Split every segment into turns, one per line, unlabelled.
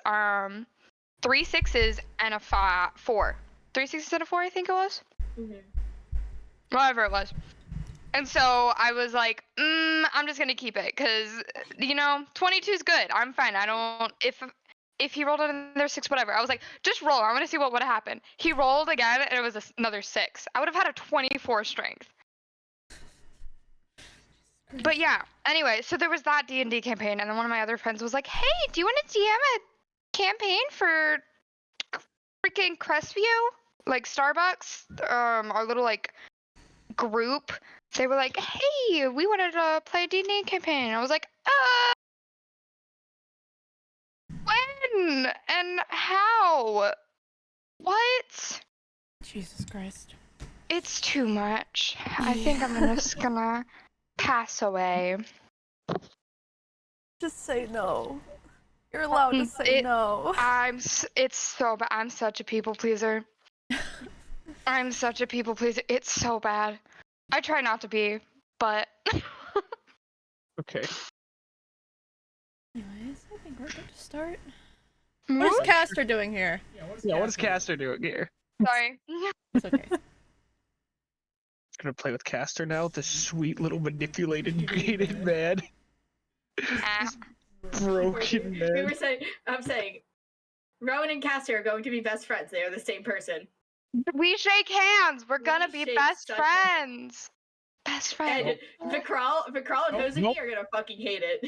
was 3 6s and a 4. 3 6s and a 4, I think it was. Whatever it was. And so I was like, I'm just gonna keep it, cause 22 is good. I'm fine. I don't if he rolled another 6, whatever. I was like, just roll. I want to see what would happen. He rolled again, and it was another 6. I would have had a 24 strength. But yeah. Anyway, so there was that D&D campaign, and then one of my other friends was like, "Hey, do you want to DM a campaign for freaking Crestview, like Starbucks, our little like group?" They were like, "Hey, we wanted to play a D&D campaign." I was like, when and how? What?
Jesus Christ.
It's too much. I think I'm just gonna pass away.
Just say no. You're allowed to say no.
It's so bad. I'm such a people pleaser. I'm such a people pleaser. It's so bad. I try not to be, but.
Okay.
Anyways, I think we're good to start. What is Caster doing here?
Yeah, what is Caster doing here?
Sorry.
It's okay.
Gonna play with Caster now, this sweet little manipulated, gated man. This broken man.
I'm saying, Rowan and Caster are going to be best friends. They are the same person.
We shake hands. We're gonna be best friends. Best friends.
And Vikral and Hoseki are gonna fucking hate it.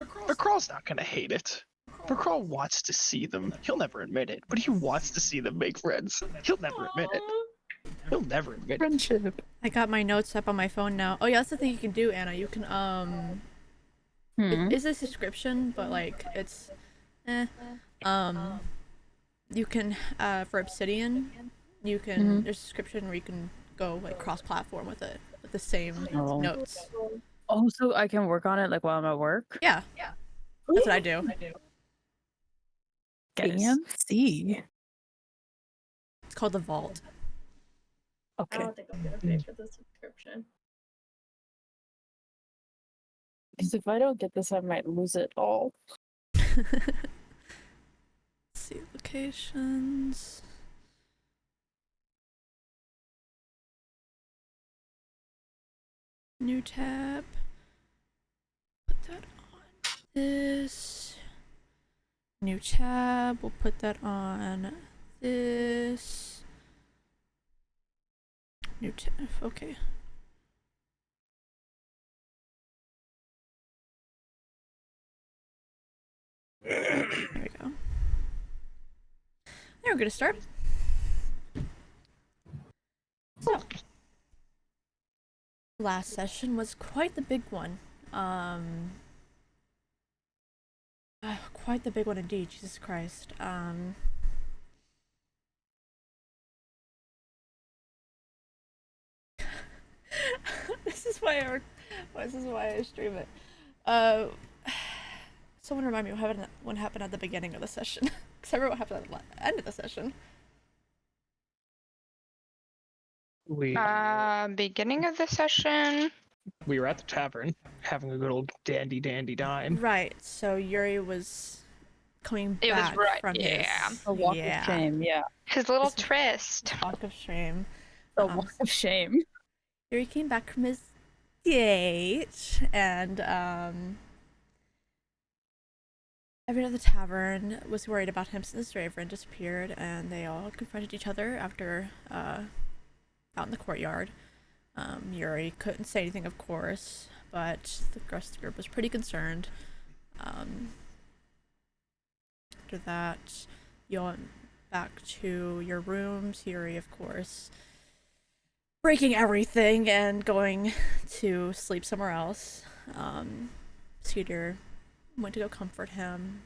Vikral's not gonna hate it. Vikral wants to see them. He'll never admit it, but he wants to see them make friends. He'll never admit it. He'll never admit it.
Friendship.
I got my notes up on my phone now. Oh yeah, that's the thing you can do, Anna. You can it is a subscription, but like it's you can for Obsidian, you can there's a subscription where you can go like cross-platform with it with the same notes.
Oh, so I can work on it like while I'm at work?
Yeah. That's what I do.
Fancy.
It's called the Vault.
I don't think I'm gonna pay for the subscription.
Because if I don't get this, I might lose it all.
Let's see, locations. New tab. Put that on this. New tab. We'll put that on this. New tab. Okay. There we go. Now we're gonna start. So, last session was quite the big one. Quite the big one indeed. Jesus Christ. This is why I stream it. Someone remind me what happened at the beginning of the session. Because I remember what happened at the end of the session.
Beginning of the session.
We were at the tavern, having a good old dandy dine.
Right, so Yuri was coming back from his...
A walk of shame, yeah.
His little tryst.
Walk of shame.
A walk of shame.
Yuri came back from his date, and everyone at the tavern was worried about him since Draven disappeared, and they all confronted each other after out in the courtyard. Yuri couldn't say anything, of course, but the rest of the group was pretty concerned. After that, you went back to your rooms. Yuri, of course, breaking everything and going to sleep somewhere else. Cedar went to go comfort him,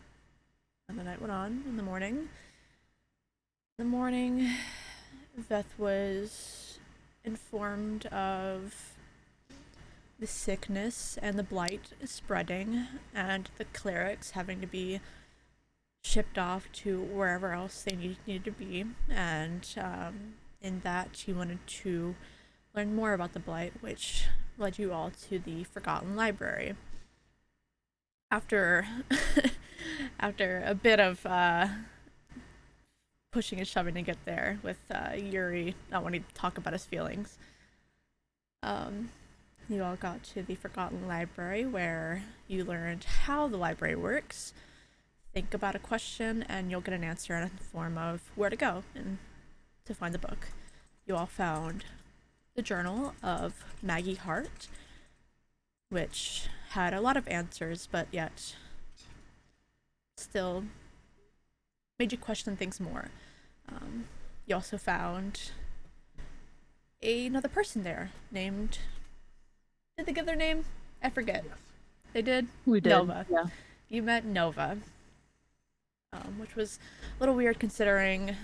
and the night went on. In the morning, Veth was informed of the sickness and the blight spreading, and the clerics having to be shipped off to wherever else they needed to be, and in that she wanted to learn more about the blight, which led you all to the Forgotten Library. after after a bit of pushing and shoving to get there, with Yuri not wanting to talk about his feelings, you all got to the Forgotten Library, where you learned how the library works. Think about a question, and you'll get an answer in the form of where to go and to find the book. You all found the journal of Maggie Hart, which had a lot of answers, but yet still made you question things more. You also found another person there named... Did they give their name? I forget. They did?
We did.
Nova.
Yeah.
You met Nova, which was a little weird considering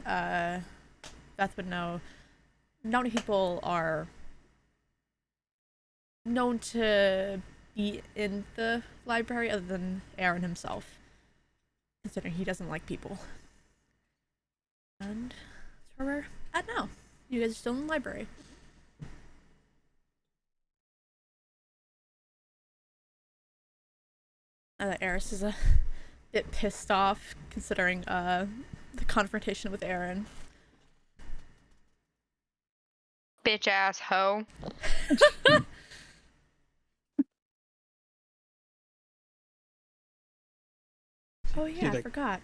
Beth would know not many people are known to be in the library other than Aaron himself, considering he doesn't like people. And that's where we're at now. You guys are still in the library. Eris is a bit pissed off considering the confrontation with Aaron.
Bitch ass hoe.
Oh yeah, I forgot.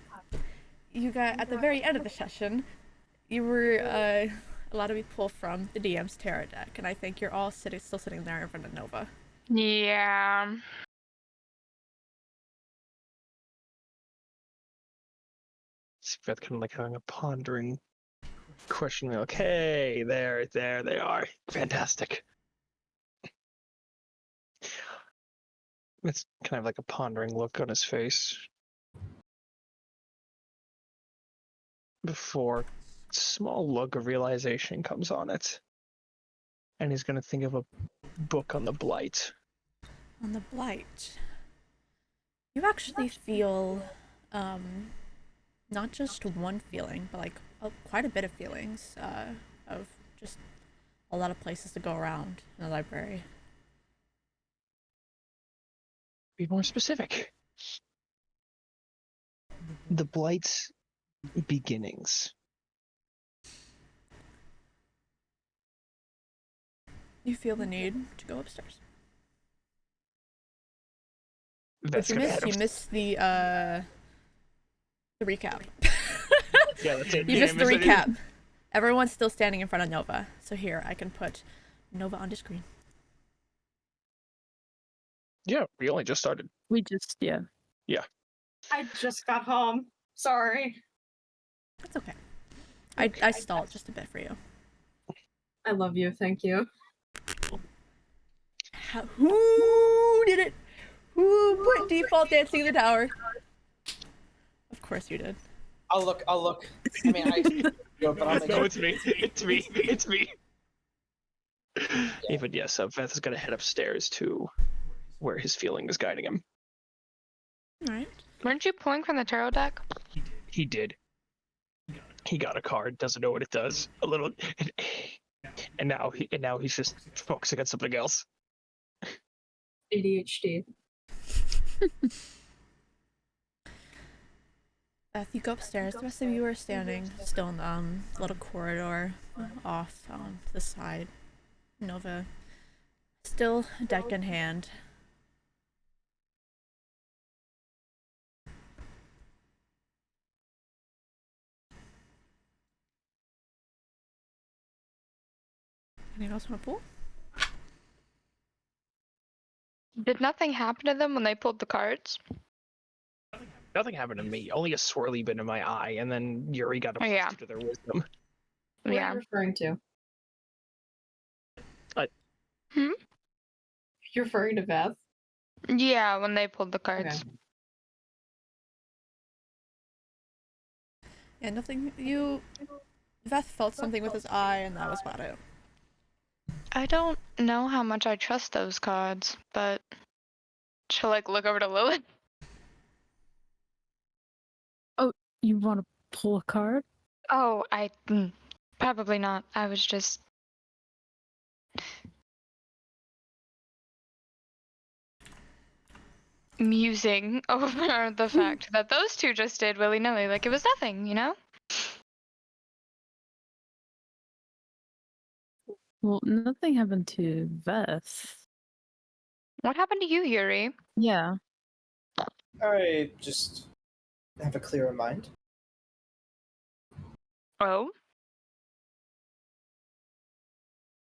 You got, at the very end of the session, you were allowed to be pulled from the DM's tarot deck, and I think you're all still sitting there in front of Nova.
Yeah.
Beth kind of like having a pondering question. Like, hey, there they are. Fantastic. It's kind of like a pondering look on his face before a small look of realization comes on it. And he's going to think of a book on the Blight.
On the Blight, you actually feel not just one feeling, but like quite a bit of feelings of just a lot of places to go around in the library.
Be more specific. The Blight's beginnings.
You feel the need to go upstairs.
That's
But
gonna
you missed the recap.
Yeah, that's it.
You
Yeah,
missed the
miss it.
recap. Everyone's still standing in front of Nova. So here, I can put Nova on the screen.
Yeah, we only just started.
We just, yeah.
I just got home. Sorry.
That's okay. I stalled just a bit for you.
I love you. Thank you.
Who did it? Who put default dancing in the tower? Of course you did.
I'll look. I mean, I go, but I'll make
No,
it.
it's me. It's me. It's me. Even yes, Veth is gonna head upstairs to where his feeling is guiding him.
Alright.
Weren't you pulling from the tarot deck?
He did. He got a card, doesn't know what it does. A little, and now he's just focusing on something else.
ADHD.
Beth, you go upstairs. The rest of you are standing still in the little corridor off to the side. Nova, still deck in hand. Anyone else want to pull?
Did nothing happen to them when they pulled the cards?
Nothing happened to me. Only a swirly bit in my eye, and then Yuri got a
Oh, yeah.
to their wisdom.
What
Yeah.
are you referring to?
Hmm?
You're referring to Beth?
Yeah, when they pulled the cards.
Okay.
Yeah, nothing. Veth felt something with his eye, and that was about it.
I don't know how much I trust those cards, but she'll like look over to Lilith.
You want to pull a card?
Oh, probably not. I was just musing over the fact that those two just did willy-nilly like it was nothing, you know?
Well, nothing happened to Veth.
What happened to you, Yuri?
Yeah.
I just have a clearer mind.
Oh?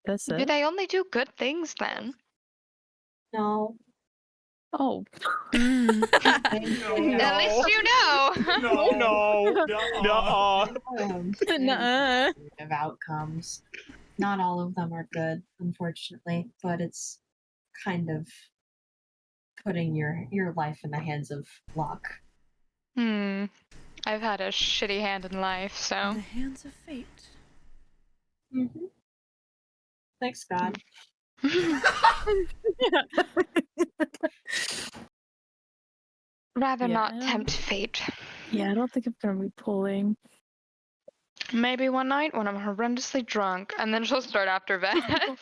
That's
Do
it.
they only do good things then?
No.
Oh.
Mm.
They,
At least you know.
No. Nuh-uh.
Nuh-uh.
of outcomes. Not all of them are good, unfortunately, but it's kind of putting your life in the hands of luck.
I've had a shitty hand in life,
In
so.
the hands of fate.
Mm-hmm. Thanks, God.
Rather
Yeah,
not
I don't-
tempt fate.
Yeah, I don't think I'm gonna be pulling.
Maybe one night when I'm horrendously drunk, and then she'll start after that.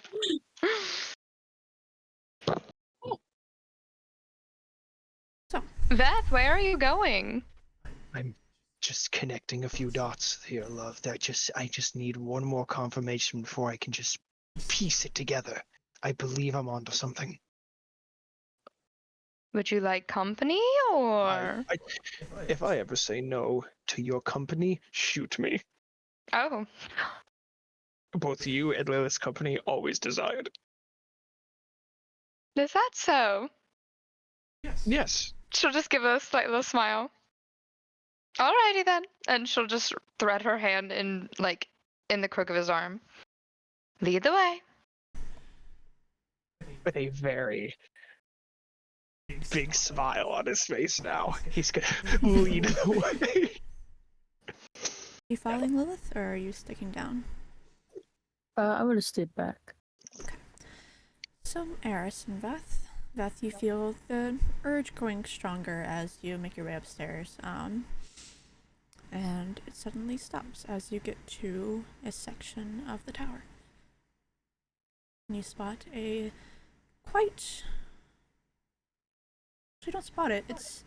So.
Beth, where are you going?
I'm just connecting a few dots here, love. I just need one more confirmation before I can just piece it together. I believe I'm onto something.
Would you like company, or?
If I ever say no to your company, shoot me.
Oh,
Both you and Lilith's company always desired.
is that so?
Yes.
She'll just give a slight little smile. Alrighty then. And she'll just thread her hand in the crook of his arm. Lead the way.
With a very big smile on his face now. He's gonna lead the way.
You following Lilith, or are you sticking down?
I would have stayed back.
So, Eris and Veth. Veth, you feel the urge growing stronger as you make your way upstairs. And it suddenly stops as you get to a section of the tower. And you spot a quite... You don't spot it. It's...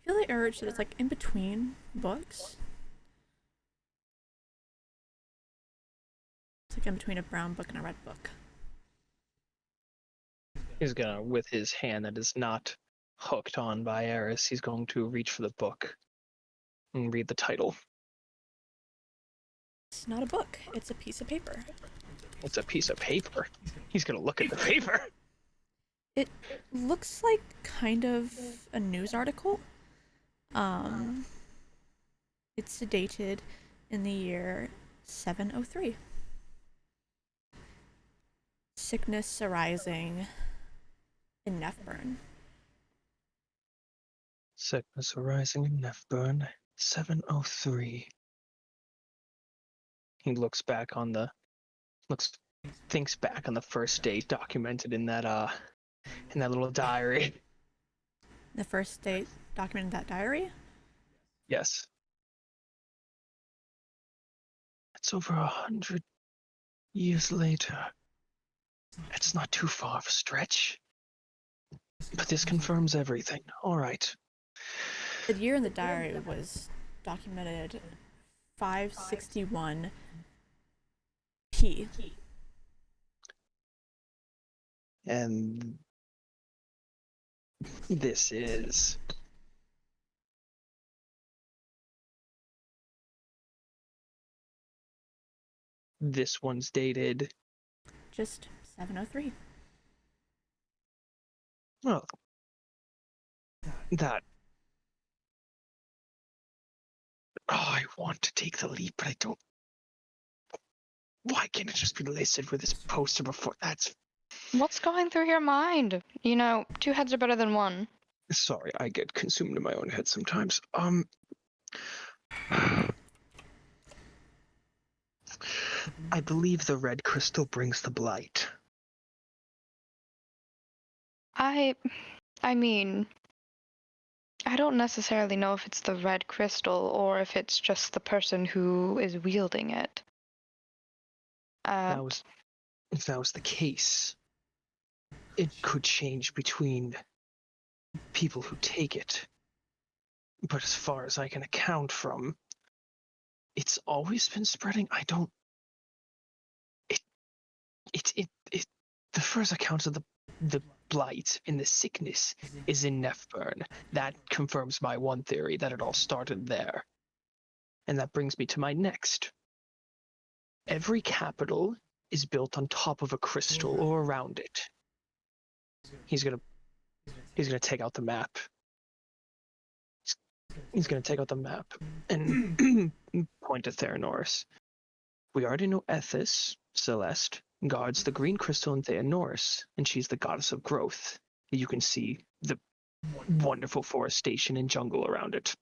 You feel the urge that it's like in between books. It's like in between a brown book and a red book.
He's gonna, with his hand that is not hooked on by Eris, he's going to reach for the book and read the title.
It's not a book. It's a piece of paper.
It's a piece of paper. He's gonna look at the paper.
It looks like kind of a news article. It's dated in the year 703. Sickness arising in Nephburn.
Sickness arising in Nephburn, 703. He thinks back on the first date documented in that little diary.
The first date documented in that diary.
Yes. It's over 100 years later. It's not too far of a stretch. But this confirms everything. All right.
The year in the diary was documented 561 P.
And this is this one's dated.
Just 703.
Well, that. Oh, I want to take the leap, but I don't. Why can't it just be listed with this poster before? That's.
What's going through your mind? You know, two heads are better than one.
Sorry, I get consumed in my own head sometimes. I believe the red crystal brings the blight.
I mean, I don't necessarily know if it's the red crystal or if it's just the person who is wielding it.
If that was the case, it could change between people who take it. But as far as I can account from, it's always been spreading. I don't. It the first account of the blight and the sickness is in Nephburn. That confirms my one theory that it all started there. And that brings me to my next. Every capital is built on top of a crystal or around it. He's gonna take out the map. He's gonna take out the map and point to Theranos. We already know Ethis, Celeste, guards the green crystal in Theranos, and she's the goddess of growth. You can see the wonderful forestation and jungle around it.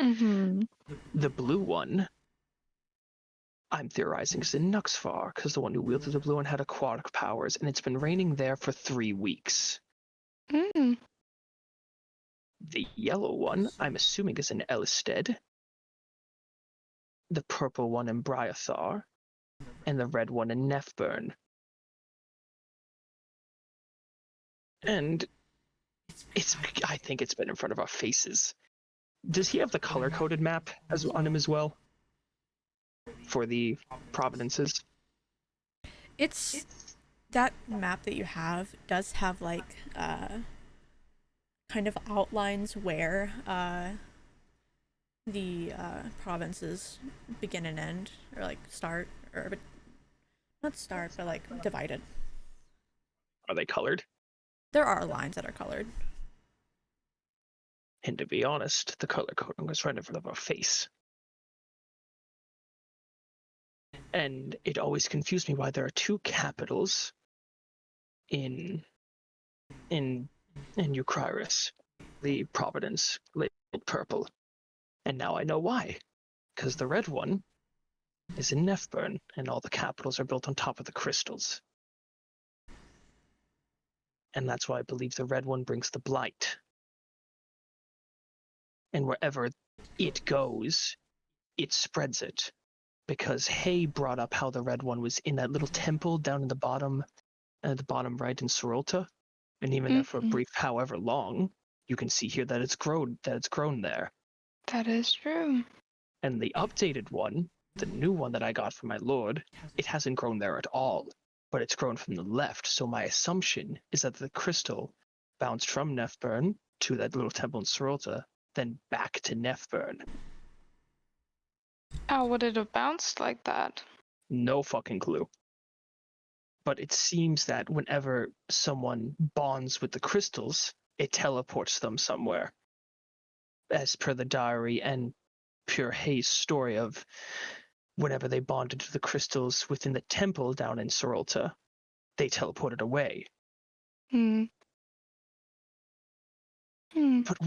Mm-hmm.
The blue one, I'm theorizing, is in Nuxfar, because the one who wielded the blue one had aquatic powers, and it's been raining there for 3 weeks.
Mm.
The yellow one, I'm assuming, is in Elisted. The purple one in Bryathar, and the red one in Nephburn. And I think it's been in front of our faces. Does he have the color-coded map on him as well? For the provinces?
It's that map that you have does have like kind of outlines where the provinces begin and end, or like start, or not start, but like divided.
Are they colored?
There are lines that are colored.
And to be honest, the color coding was right in front of our face. And it always confused me why there are 2 capitals in Eucryris, the province labeled purple. And now I know why. Because the red one is in Nephburn, and all the capitals are built on top of the crystals. And that's why I believe the red one brings the blight. And wherever it goes, it spreads it. Because Hay brought up how the red one was in that little temple down in the bottom right in Sorolta. And even there for a brief however long, you can see here that it's grown there.
That is true.
And the updated one, the new one that I got from my lord, it hasn't grown there at all, but it's grown from the left. So my assumption is that the crystal bounced from Nephburn to that little temple in Sorolta, then back to Nephburn.
How would it have bounced like that?
No fucking clue. But it seems that whenever someone bonds with the crystals, it teleports them somewhere. As per the diary and Pure Hay's story of whenever they bonded to the crystals within the temple down in Sorolta, they teleported away.
Hmm. Hmm.
But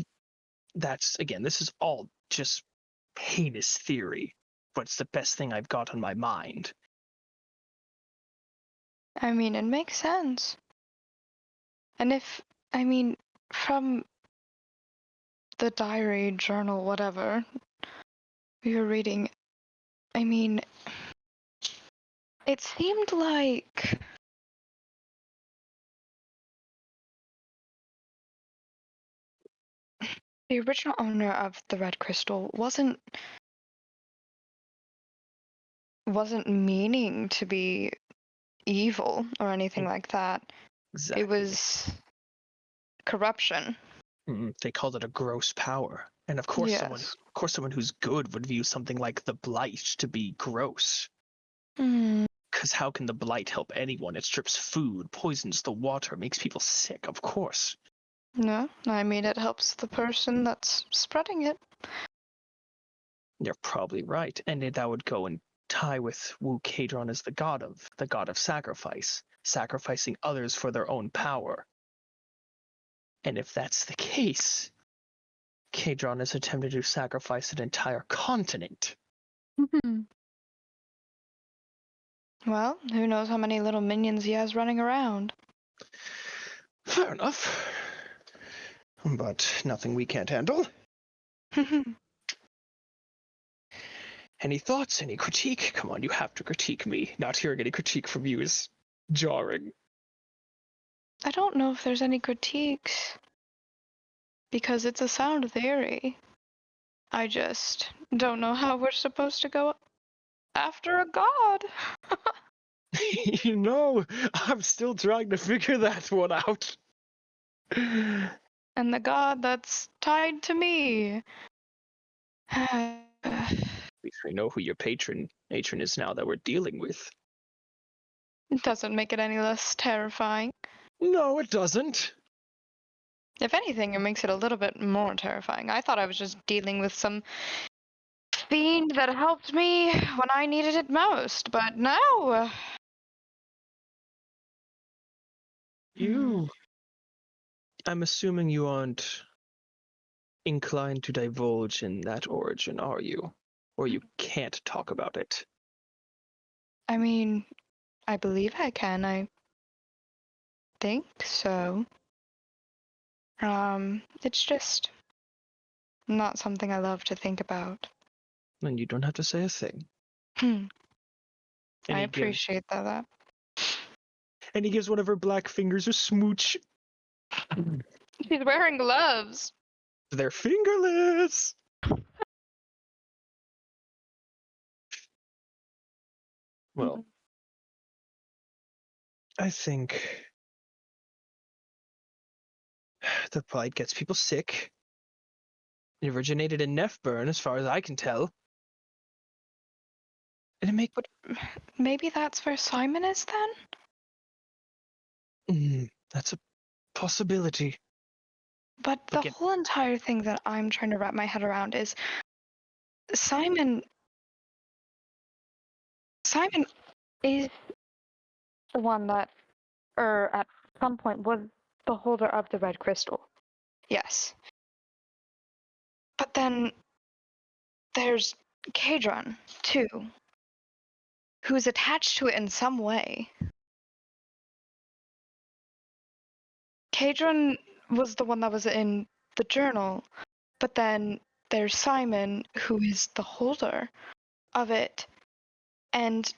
that's, again, this is all just heinous theory, but it's the best thing I've got on my mind.
I mean, it makes sense. And from the diary, journal, whatever we were reading, it seemed like the original owner of the red crystal wasn't meaning to be evil or anything like that.
Exactly.
It was corruption.
They called it a gross power. And of course,
Yes.
someone who's good would view something like the blight to be gross.
Hmm.
Because how can the blight help anyone? It strips food, poisons the water, makes people sick, of course.
No, it helps the person that's spreading it.
You're probably right. And that would go and tie with Wu Kadron as the god of sacrifice, sacrificing others for their own power. And if that's the case, Kadron has attempted to sacrifice an entire continent.
Well, who knows how many little minions he has running around.
Fair enough. But nothing we can't handle. Any thoughts? Any critique? Come on, you have to critique me. Not hearing any critique from you is jarring.
I don't know if there's any critiques. because it's a sound theory. I just don't know how we're supposed to go after a god.
You know, I'm still trying to figure that one out.
And the god that's tied to me.
At least we know who your matron is now that we're dealing with.
It doesn't make it any less terrifying.
No, it doesn't.
If anything, it makes it a little bit more terrifying. I thought I was just dealing with some fiend that helped me when I needed it most, but no.
You. I'm assuming you aren't inclined to divulge in that origin, are you? Or you can't talk about it?
I mean, I believe I can. I think so. It's just not something I love to think about.
Then you don't have to say a thing.
Hmm.
And
I
he gives,
appreciate that.
and he gives one of her black fingers a smooch.
She's wearing gloves.
They're fingerless. Well, I think the blight gets people sick. It originated in Nephburn, as far as I can tell. And it
But maybe that's where Simon is then?
that's a possibility.
But the whole entire thing that I'm trying to wrap my head around is Simon is the one that, or at some point, was the holder of the red crystal. Yes. But then there's Kadron, too, who's attached to it in some way. Kadron was the one that was in the journal, but then there's Simon, who is the holder of it, and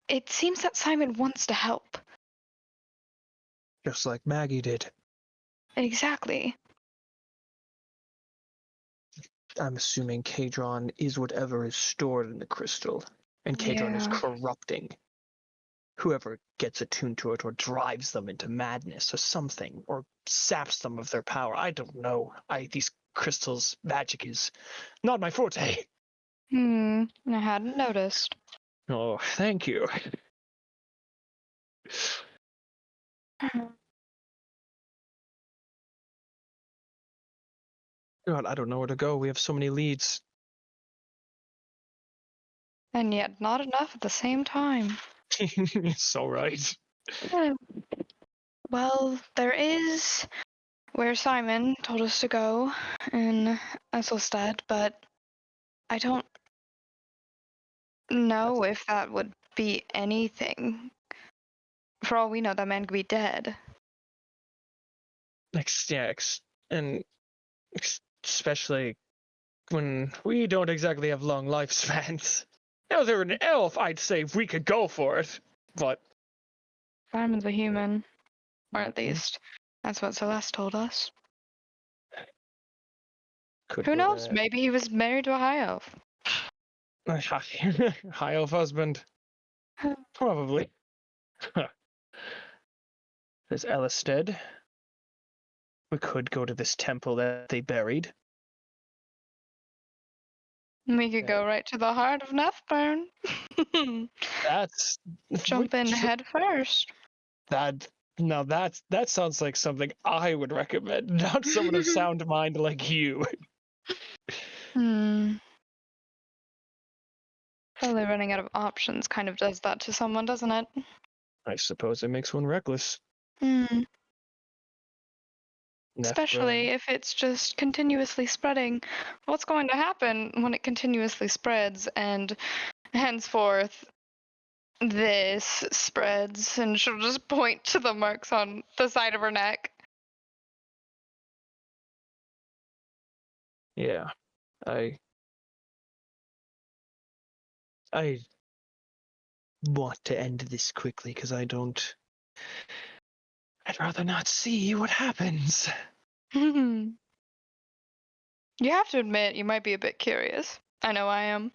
it seems that Simon wants to help.
Just like Maggie did.
Exactly.
I'm assuming Kadron is whatever is stored in the crystal, and Kadron is corrupting whoever gets attuned to it or drives them into madness or something, or saps them of their power. I don't know. These crystals, magic is not my forte.
I hadn't noticed.
Oh, thank you. God, I don't know where to go. We have so many leads.
And yet not enough at the same time.
So right.
Well, there is where Simon told us to go in Esselstead, but I don't know if that would be anything. For all we know, that man could be dead.
And especially when we don't exactly have long lifespans. If they were an elf, I'd say we could go for it, but
Simon's a human. Or at least, that's what Celeste told us. Who knows? Maybe he was married to a high elf.
High elf husband. Probably. There's Ellisted. We could go to this temple that they buried.
We could go right to the heart of Nephburn.
That's
Jump in head first.
that sounds like something I would recommend, not someone of sound mind like you.
Probably running out of options kind of does that to someone, doesn't it?
I suppose it makes one reckless.
Especially if it's just continuously spreading. What's going to happen when it continuously spreads and henceforth this spreads, and she'll just point to the marks on the side of her neck.
Yeah. I want to end this quickly because I'd rather not see what happens.
You have to admit, you might be a bit curious. I know I am.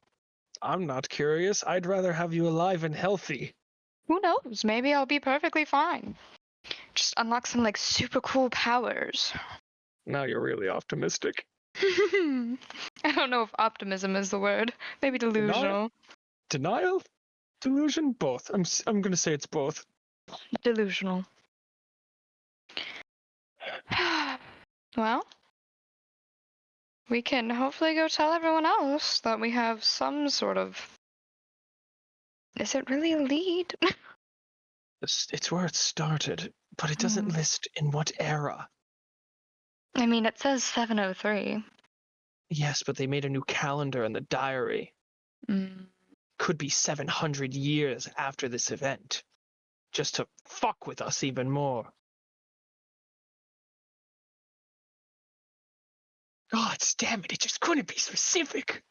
I'm not curious. I'd rather have you alive and healthy.
Who knows? Maybe I'll be perfectly fine. Just unlock some like super cool powers.
Now you're really optimistic.
I don't know if optimism is the word. Maybe delusional.
Denial? Delusion? Both. I'm gonna say it's both.
Delusional. Well, we can hopefully go tell everyone else that we have some sort of. Is it really a lead?
It's where it started, but it doesn't list in what era.
I mean, it says 703.
Yes, but they made a new calendar in the diary.
Mm.
Could be 700 years after this event. Just to fuck with us even more. God damn it, it just couldn't be specific.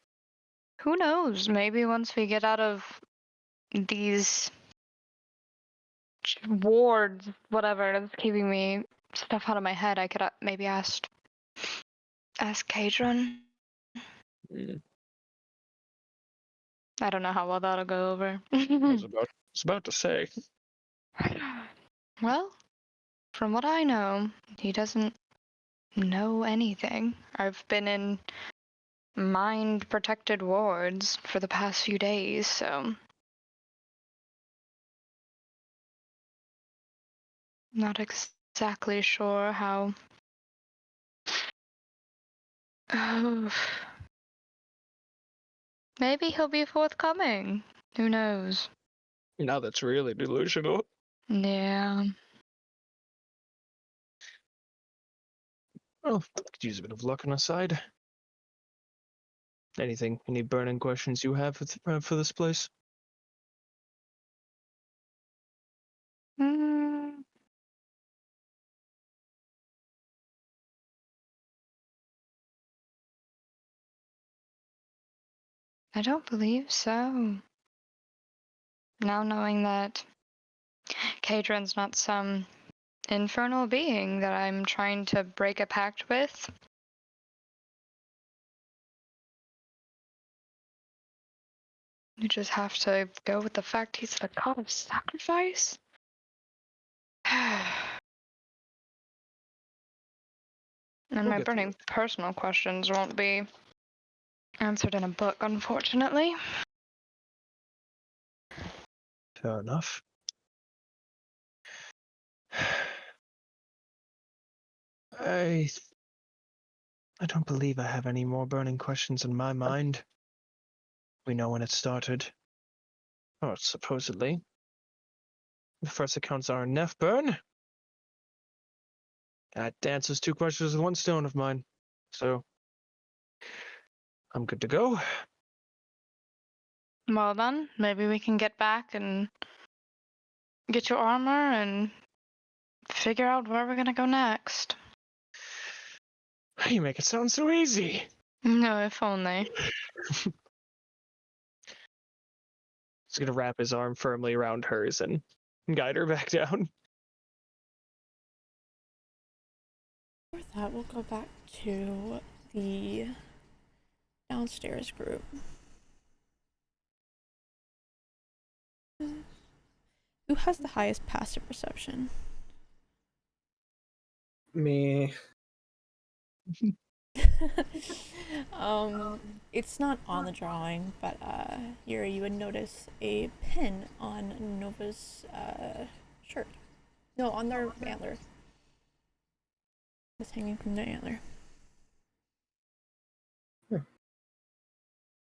Who knows? Maybe once we get out of these wards, whatever, that's keeping me stuff out of my head, I could maybe ask Kadron.
Mm,
I don't know how well that'll go over.
was about to say.
Well, from what I know, he doesn't know anything. I've been in mind protected wards for the past few days, so not exactly sure how. Maybe he'll be forthcoming. Who knows?
Now that's really delusional.
Yeah.
Oh, could use a bit of luck on our side. Any burning questions you have for this place?
Mm, I don't believe so. Now knowing that Kadron's not some infernal being that I'm trying to break a pact with. You just have to go with the fact he's the god of sacrifice. And
We'll
my
get through
burning personal questions won't be answered in a book, unfortunately.
Fair enough. I don't believe I have any more burning questions in my mind. We know when it started. Or supposedly. The first accounts are in Nefburn. That answers 2 questions with 1 stone of mine. So, I'm good to go.
Well then, maybe we can get back and get your armor and figure out where we're gonna go next.
You make it sound so easy.
No, if only.
He's gonna wrap his arm firmly around hers and guide her back down.
For that, we'll go back to the downstairs group. Who has the highest passive perception?
Me.
It's not on the drawing, but Yuri, you would notice a pin on Nova's shirt. No, on their antler. It's hanging from their antler.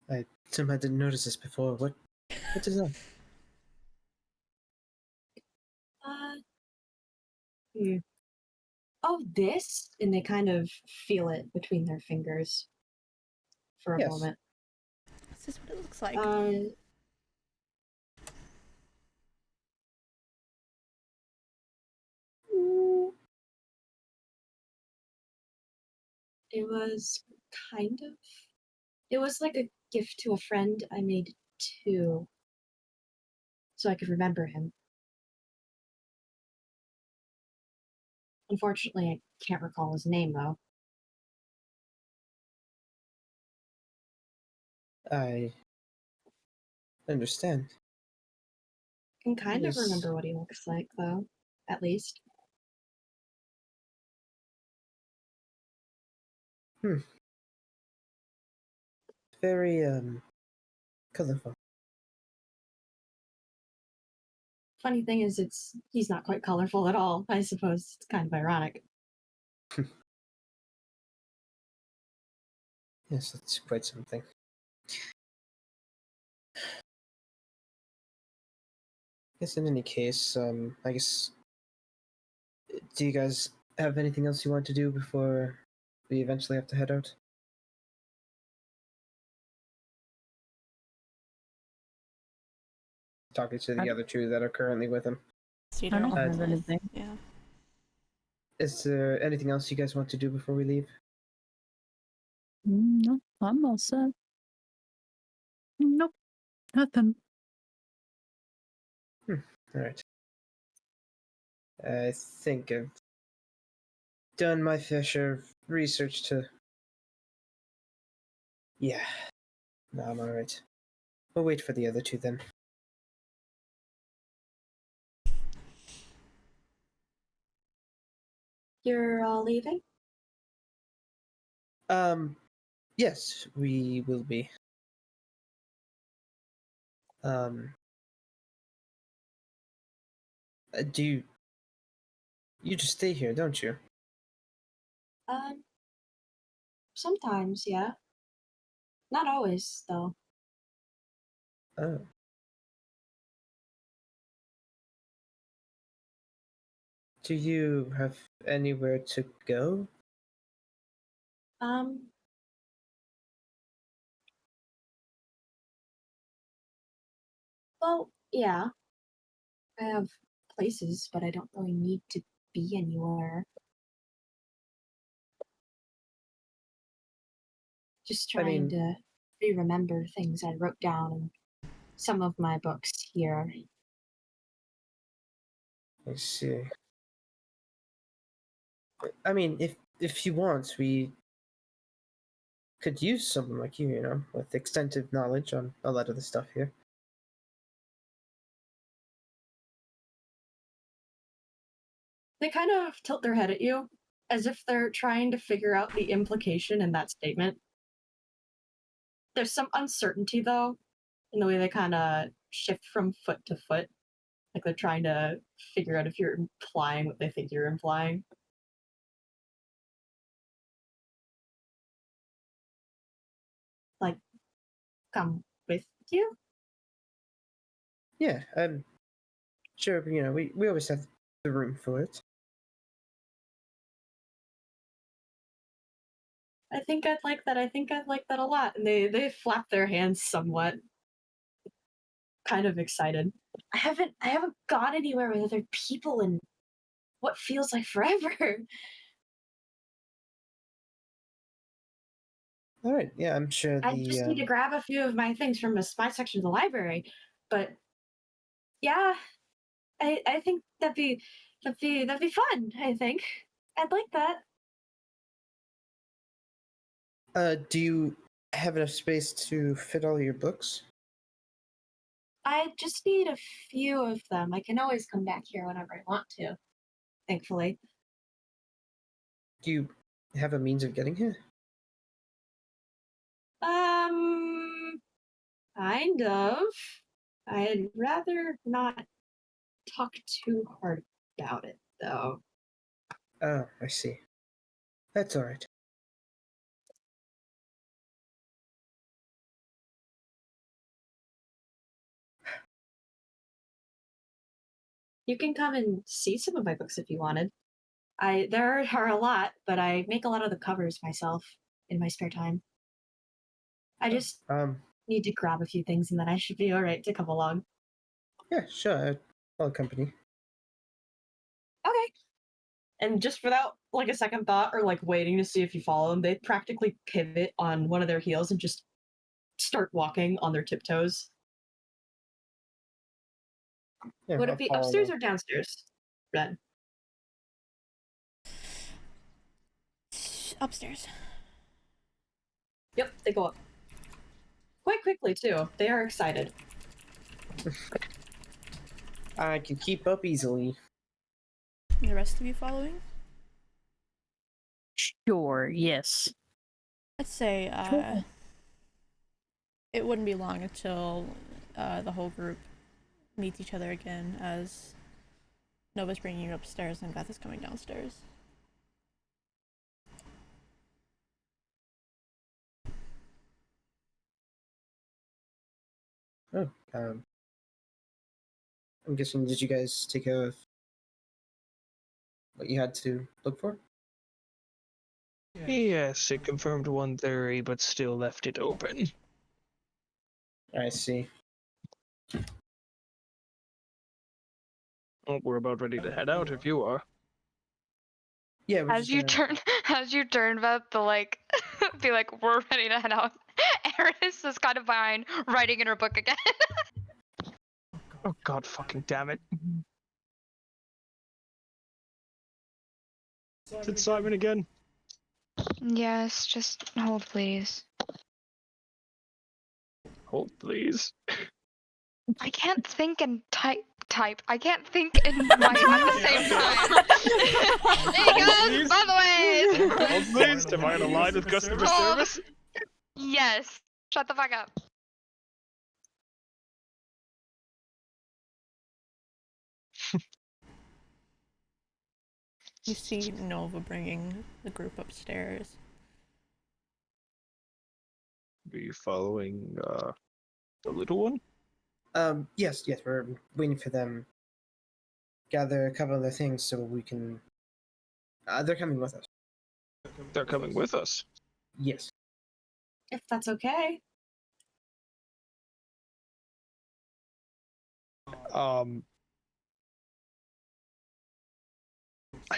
I somehow didn't notice this before. What is that?
Hmm. Oh, this? And they kind of feel it between their fingers for a
Yes.
moment.
This is what it looks like.
It was it was like a gift to a friend I made too, so I could remember him. Unfortunately, I can't recall his name though.
I understand.
Can kind of
Yes.
remember what he looks like, though. At least.
Very, colorful.
Funny thing is, he's not quite colorful at all. I suppose it's kind of ironic.
Yes, that's quite something. Yes, in any case, I guess, do you guys have anything else you want to do before we eventually have to head out? Talking to the other two that are currently with him.
Cedar
I don't
and
have
Seth.
anything.
Yeah.
Is there anything else you guys want to do before we leave?
No, I'm all set. Nope, nothing.
Alright. I think I've done my fair share of research to... Yeah. No, I'm alright. We'll wait for the other two then.
You're all leaving?
Yes, we will be. Do you just stay here, don't you?
Sometimes, yeah. Not always, though.
Oh. Do you have anywhere to go?
Um, well, yeah. I have places, but I don't really need to be anywhere. Just
I
trying
mean,
to re-remember things I wrote down in some of my books here.
I see. I mean, if you want, we could use someone like you, you know, with extensive knowledge on a lot of the stuff here.
They kind of tilt their head at you, as if they're trying to figure out the implication in that statement. There's some uncertainty, though, in the way they kind of shift from foot to foot. Like they're trying to figure out if you're implying what they think you're implying. Like, come with you?
Yeah, I'm sure, you know, we always have the room for it.
I think I'd like that. I think I'd like that a lot. And they flap their hands somewhat, kind of excited. I haven't gone anywhere with other people in what feels like forever.
Alright, yeah, I'm sure
I just need to grab a few of my things from my section of the library. But yeah, I think that'd be fun, I think. I'd like that.
do you have enough space to fit all your books?
I just need a few of them. I can always come back here whenever I want to, thankfully.
Do you have a means of getting here?
Kind of. I'd rather not talk too hard about it, though.
Oh, I see. That's alright.
You can come and see some of my books if you wanted. There are a lot, but I make a lot of the covers myself in my spare time. I just need to grab a few things and then I should be alright to come along.
Yeah, sure, I'll accompany.
Okay. And just without like a second thought or like waiting to see if you follow them, they practically pivot on one of their heels and just start walking on their tiptoes.
Yeah,
Would
I'll
it be
follow
upstairs
them.
or downstairs, Red?
Upstairs.
Yep, they go up. Quick, quite quickly too. They are excited.
I can keep up easily.
The rest of you following?
Sure, yes.
I'd say
Cool.
it wouldn't be long until the whole group meets each other again, as Nova's bringing you upstairs and Beth is coming downstairs.
Oh, I'm guessing, did you guys take care of what you had to look for?
Yes, it confirmed one theory, but still left it open.
I see.
Oh, we're about ready to head out if you are.
Yeah, we're
As
just
you
gonna...
turn, Beth, to like, be like, we're ready to head out. Eris is kind of behind, writing in her book again.
Oh god fucking damn it. Is it Simon again?
Yes, just hold, please.
Hold please.
I can't think and type. I can't think and write at the same time. Hey guys, by the way.
Hold please. Am I on a line with customer
Hold.
service?
Yes. Shut the fuck up.
You see Nova bringing the group upstairs.
Are you following the little one?
Yes, we're waiting for them. Gather a couple of their things so we can... they're coming with us.
They're coming with us.
Yes.
If that's okay.
I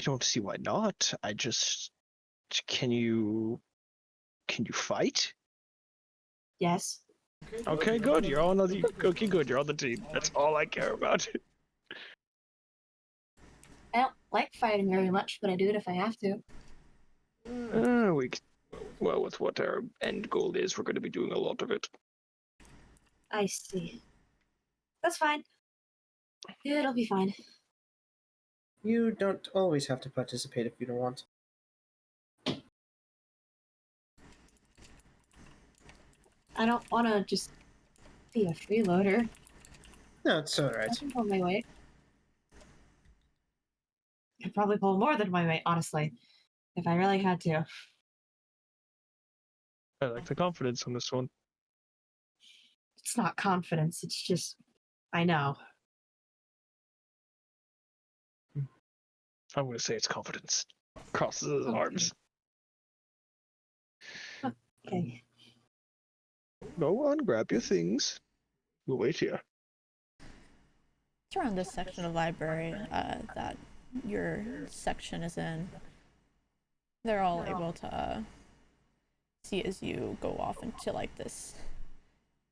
don't see why not. I just... Can you fight?
Yes.
Okay, good. You're on the... Okay, good. You're on the team. That's all I care about.
I don't like fighting very much, but I do it if I have to.
Well, with what our end goal is, we're going to be doing a lot of it.
I see. That's fine. It'll be fine.
You don't always have to participate if you don't want.
I don't want to just be a freeloader.
No, it's alright.
I can pull my weight. I could probably pull more than my weight, honestly, if I really had to.
I like the confidence on this one.
It's not confidence, it's just, I know.
I'm going to say it's confidence. Crosses his arms.
Okay.
Go on, grab your things. We'll wait here.
It's around this section of library that your section is in. They're all able to see as you go off into like this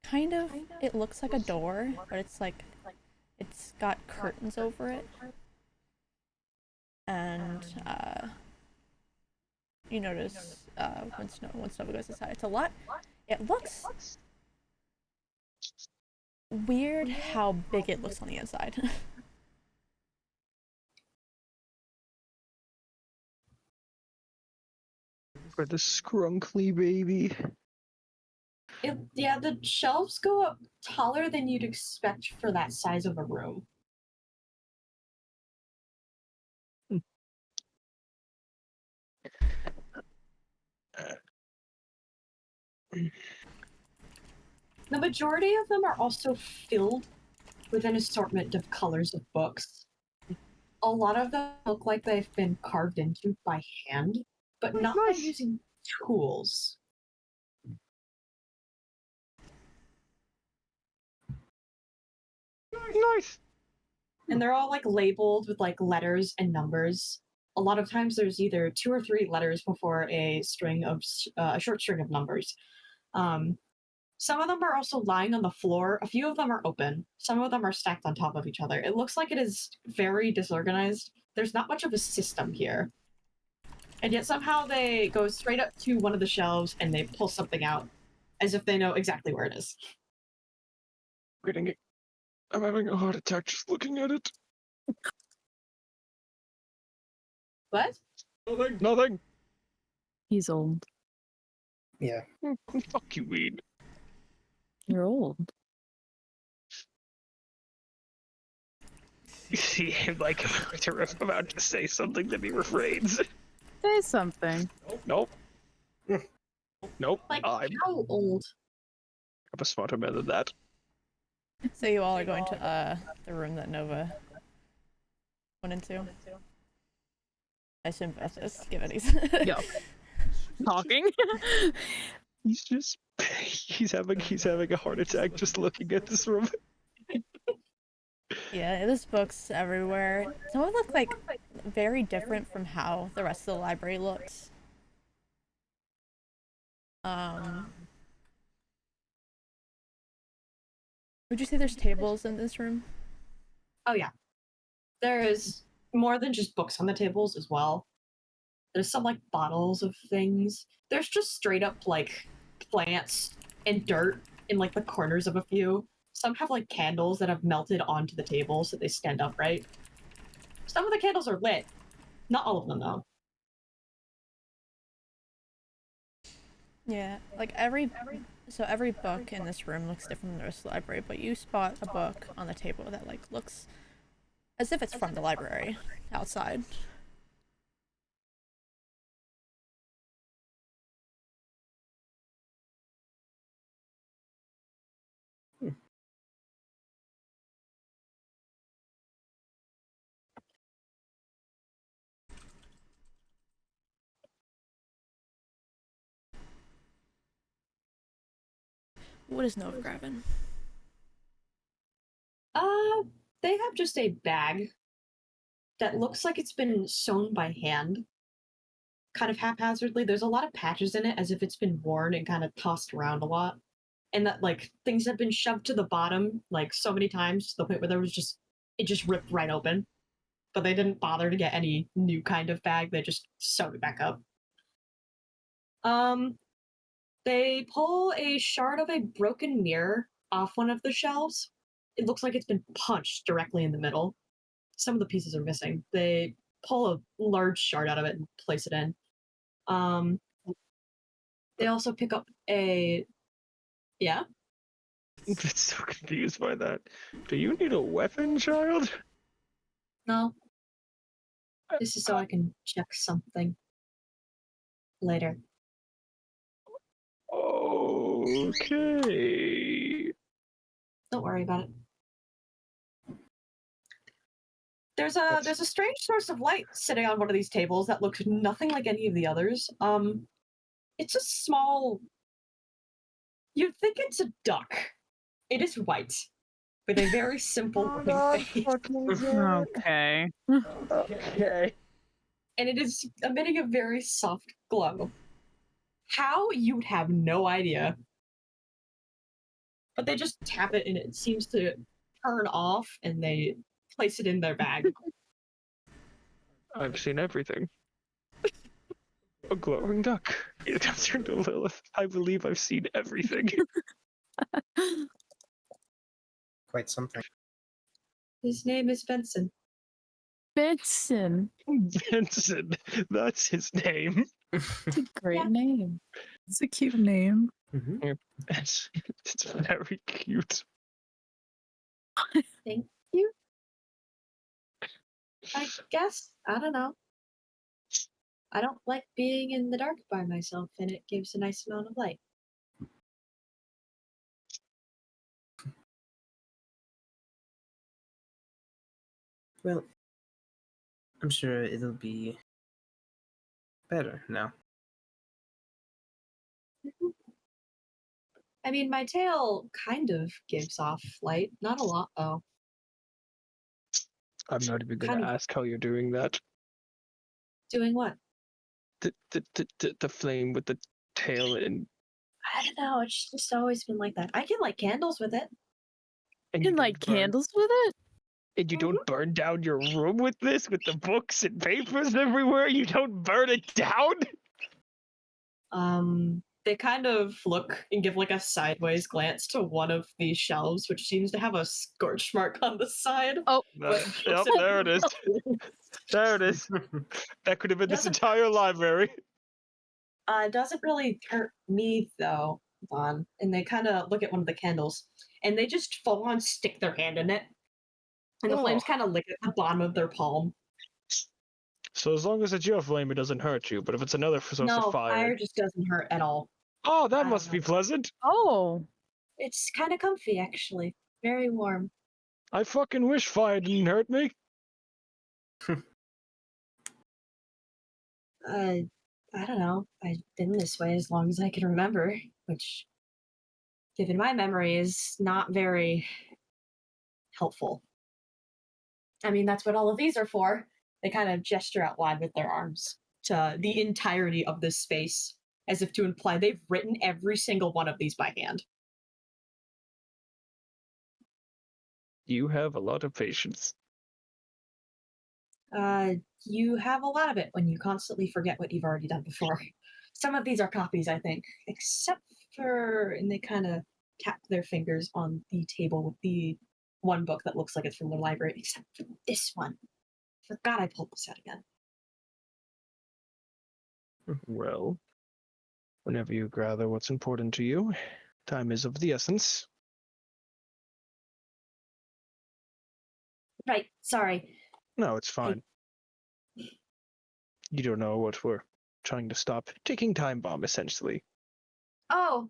kind of, it looks like a door, but it's like, it's got curtains over it. And you notice once Nova goes inside, it looks weird how big it looks on the inside.
For the scrunkly baby.
Yeah, the shelves go up taller than you'd expect for that size of a room. The majority of them are also filled with an assortment of colors of books. A lot of them look like they've been carved into by hand, but not by using tools.
Nice.
And they're all like labeled with like letters and numbers. A lot of times there's either 2 or 3 letters before a short string of numbers. Some of them are also lying on the floor. A few of them are open. Some of them are stacked on top of each other. It looks like it is very disorganized. There's not much of a system here. And yet somehow they go straight up to one of the shelves and they pull something out. as if they know exactly where it is.
Reading it. I'm having a heart attack just looking at it.
What?
Nothing.
He's old.
Yeah.
Fuck you, Weed.
You're old.
See him like about to say something that he refrains.
Say something.
Nope. Nope.
Like,
I'm
how old?
a smarter man than that.
So you all are going to the room that Nova went into. I assume Beth is, given he's
Yeah. Talking.
He's having a heart attack just looking at this room.
Yeah, there's books everywhere. Some of them look like very different from how the rest of the library looks. Would you say there's tables in this room?
Oh yeah. There's more than just books on the tables as well. There's some like bottles of things. There's just straight up like plants and dirt in like the corners of a few. Some have like candles that have melted onto the table so they stand upright. Some of the candles are lit. Not all of them though.
Yeah, like every book in this room looks different from the rest of the library, but you spot a book on the table that like looks as if it's from the library outside. What is Nova grabbing?
They have just a bag that looks like it's been sewn by hand. Kind of haphazardly. There's a lot of patches in it as if it's been worn and kind of tossed around a lot. And that like things have been shoved to the bottom like so many times to the point where it just ripped right open. But they didn't bother to get any new kind of bag, they just sewed it back up. They pull a shard of a broken mirror off one of the shelves. It looks like it's been punched directly in the middle. Some of the pieces are missing. They pull a large shard out of it and place it in. They also pick up a... Yeah?
I'm so confused by that. Do you need a weapon, child?
No. This is so I can check something later.
Okay.
Don't worry about it. There's a strange source of light sitting on one of these tables that looks nothing like any of the others. It's a small... You'd think it's a duck. It is white, with a very simple looking face.
Okay.
Okay.
And it is emitting a very soft glow. How? You'd have no idea. But they just tap it and it seems to turn off and they place it in their bag.
I've seen everything. A glowing duck. It has turned to Lilith. I believe I've seen everything.
Quite something.
His name is Benson.
Benson.
Benson. That's his name.
It's a great
Yeah.
name. It's a cute name.
Mm-hmm.
It's very cute.
Thank you. I guess. I don't know. I don't like being in the dark by myself, and it gives a nice amount of light.
Well, I'm sure it'll be better now.
I mean, my tail kind of gives off light. Not a lot, though.
I'm not even
Kind
gonna
of-
ask how you're doing that.
Doing what?
The flame with the tail and
I don't know. It's just always been like that. I can light candles with it.
and
You
you
can light
don't burn-
candles with it?
And you don't burn down your room with this, with the books and papers everywhere. You don't burn it down.
They kind of look and give like a sideways glance to one of these shelves, which seems to have a scorch mark on the side.
Oh,
But
Yep, there it is. There it is. That could have been this
Doesn't-
entire library.
It doesn't really hurt me though, Vaughn. And they kind of look at one of the candles, and they just full on stick their hand in it, and the flames
Oh.
kind of lick at the bottom of their palm.
So as long as it's your flame, it doesn't hurt you. But if it's another source
No,
of fire,
just doesn't hurt at all.
oh, that
I
must
don't
be
know.
pleasant.
Oh,
It's kind of comfy, actually. Very warm.
I fucking wish fire didn't hurt me.
I don't know. I've been this way as long as I can remember, which, given my memory, is not very helpful. I mean, that's what all of these are for. They kind of gesture out wide with their arms to the entirety of this space, as if to imply they've written every single one of these by hand.
You have a lot of patience.
You have a lot of it when you constantly forget what you've already done before. Some of these are copies, I think, except for, and they kind of tap their fingers on the table with the one book that looks like it's from the library, except for this one. Forgot I pulled this out again.
Well, whenever you gather what's important to you, time is of the essence.
Right, sorry.
No, it's fine. You don't know what we're trying to stop. Ticking time bomb, essentially.
Oh.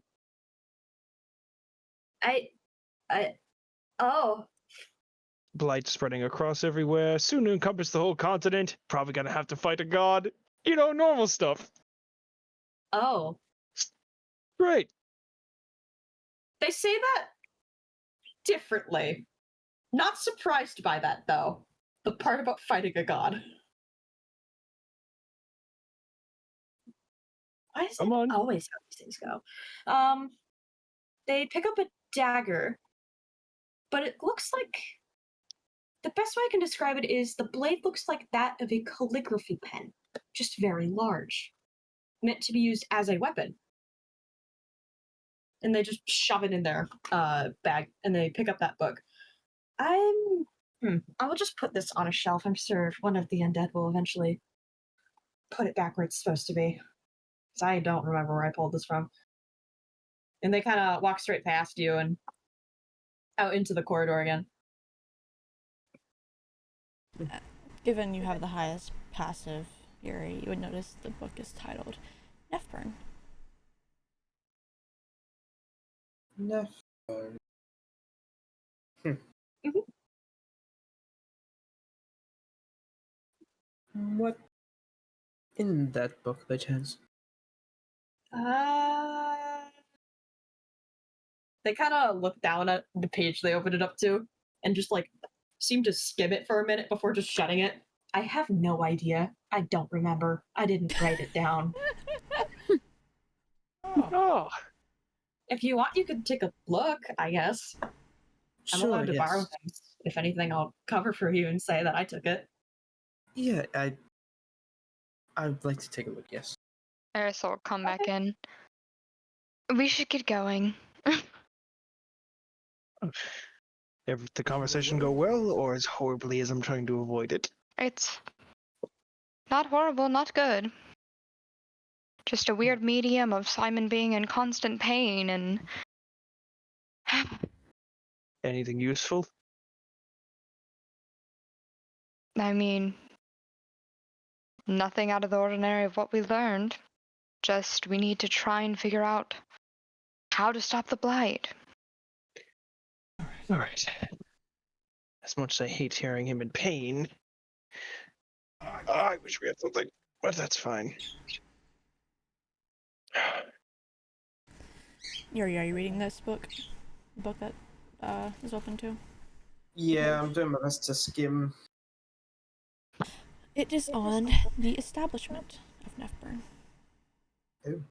Oh.
Blight spreading across everywhere, soon to encompass the whole continent. Probably gonna have to fight a god. You know, normal stuff.
Oh.
Great.
They say that differently. Not surprised by that, though. The part about fighting a god. Why is
Come
it
on.
always how these things go? They pick up a dagger, but it looks like the best way I can describe it is the blade looks like that of a calligraphy pen, just very large, meant to be used as a weapon. And they just shove it in their bag, and they pick up that book. I will just put this on a shelf. I'm sure one of the undead will eventually put it back where it's supposed to be. Because I don't remember where I pulled this from. And they kind of walk straight past you and out into the corridor again.
given you have the highest passive Yuri, you would notice the book is titled Nephburn.
Nephburn. What in that book, by chance?
They kind of look down at the page they opened it up to and just like seem to skim it for a minute before just shutting it. I have no idea. I don't remember. I didn't write it down.
Oh,
If you want, you could take a look, I guess. I'm allowed to borrow things. If anything, I'll cover for you and say that I took it.
Yeah, I'd like to take a look, yes.
Eris will come back in. We should get going.
Did the conversation go well, or as horribly as I'm trying to avoid it?
It's not horrible, not good. Just a weird medium of Simon being in constant pain and...
Anything useful?
I mean, nothing out of the ordinary of what we learned. Just we need to try and figure out how to stop the blight.
All right. As much as I hate hearing him in pain, I wish we had something, but that's fine.
Yuri, are you reading this book? The book that is open to?
Yeah, I'm doing my best to skim.
It is on the establishment of Nephburn.
Oh.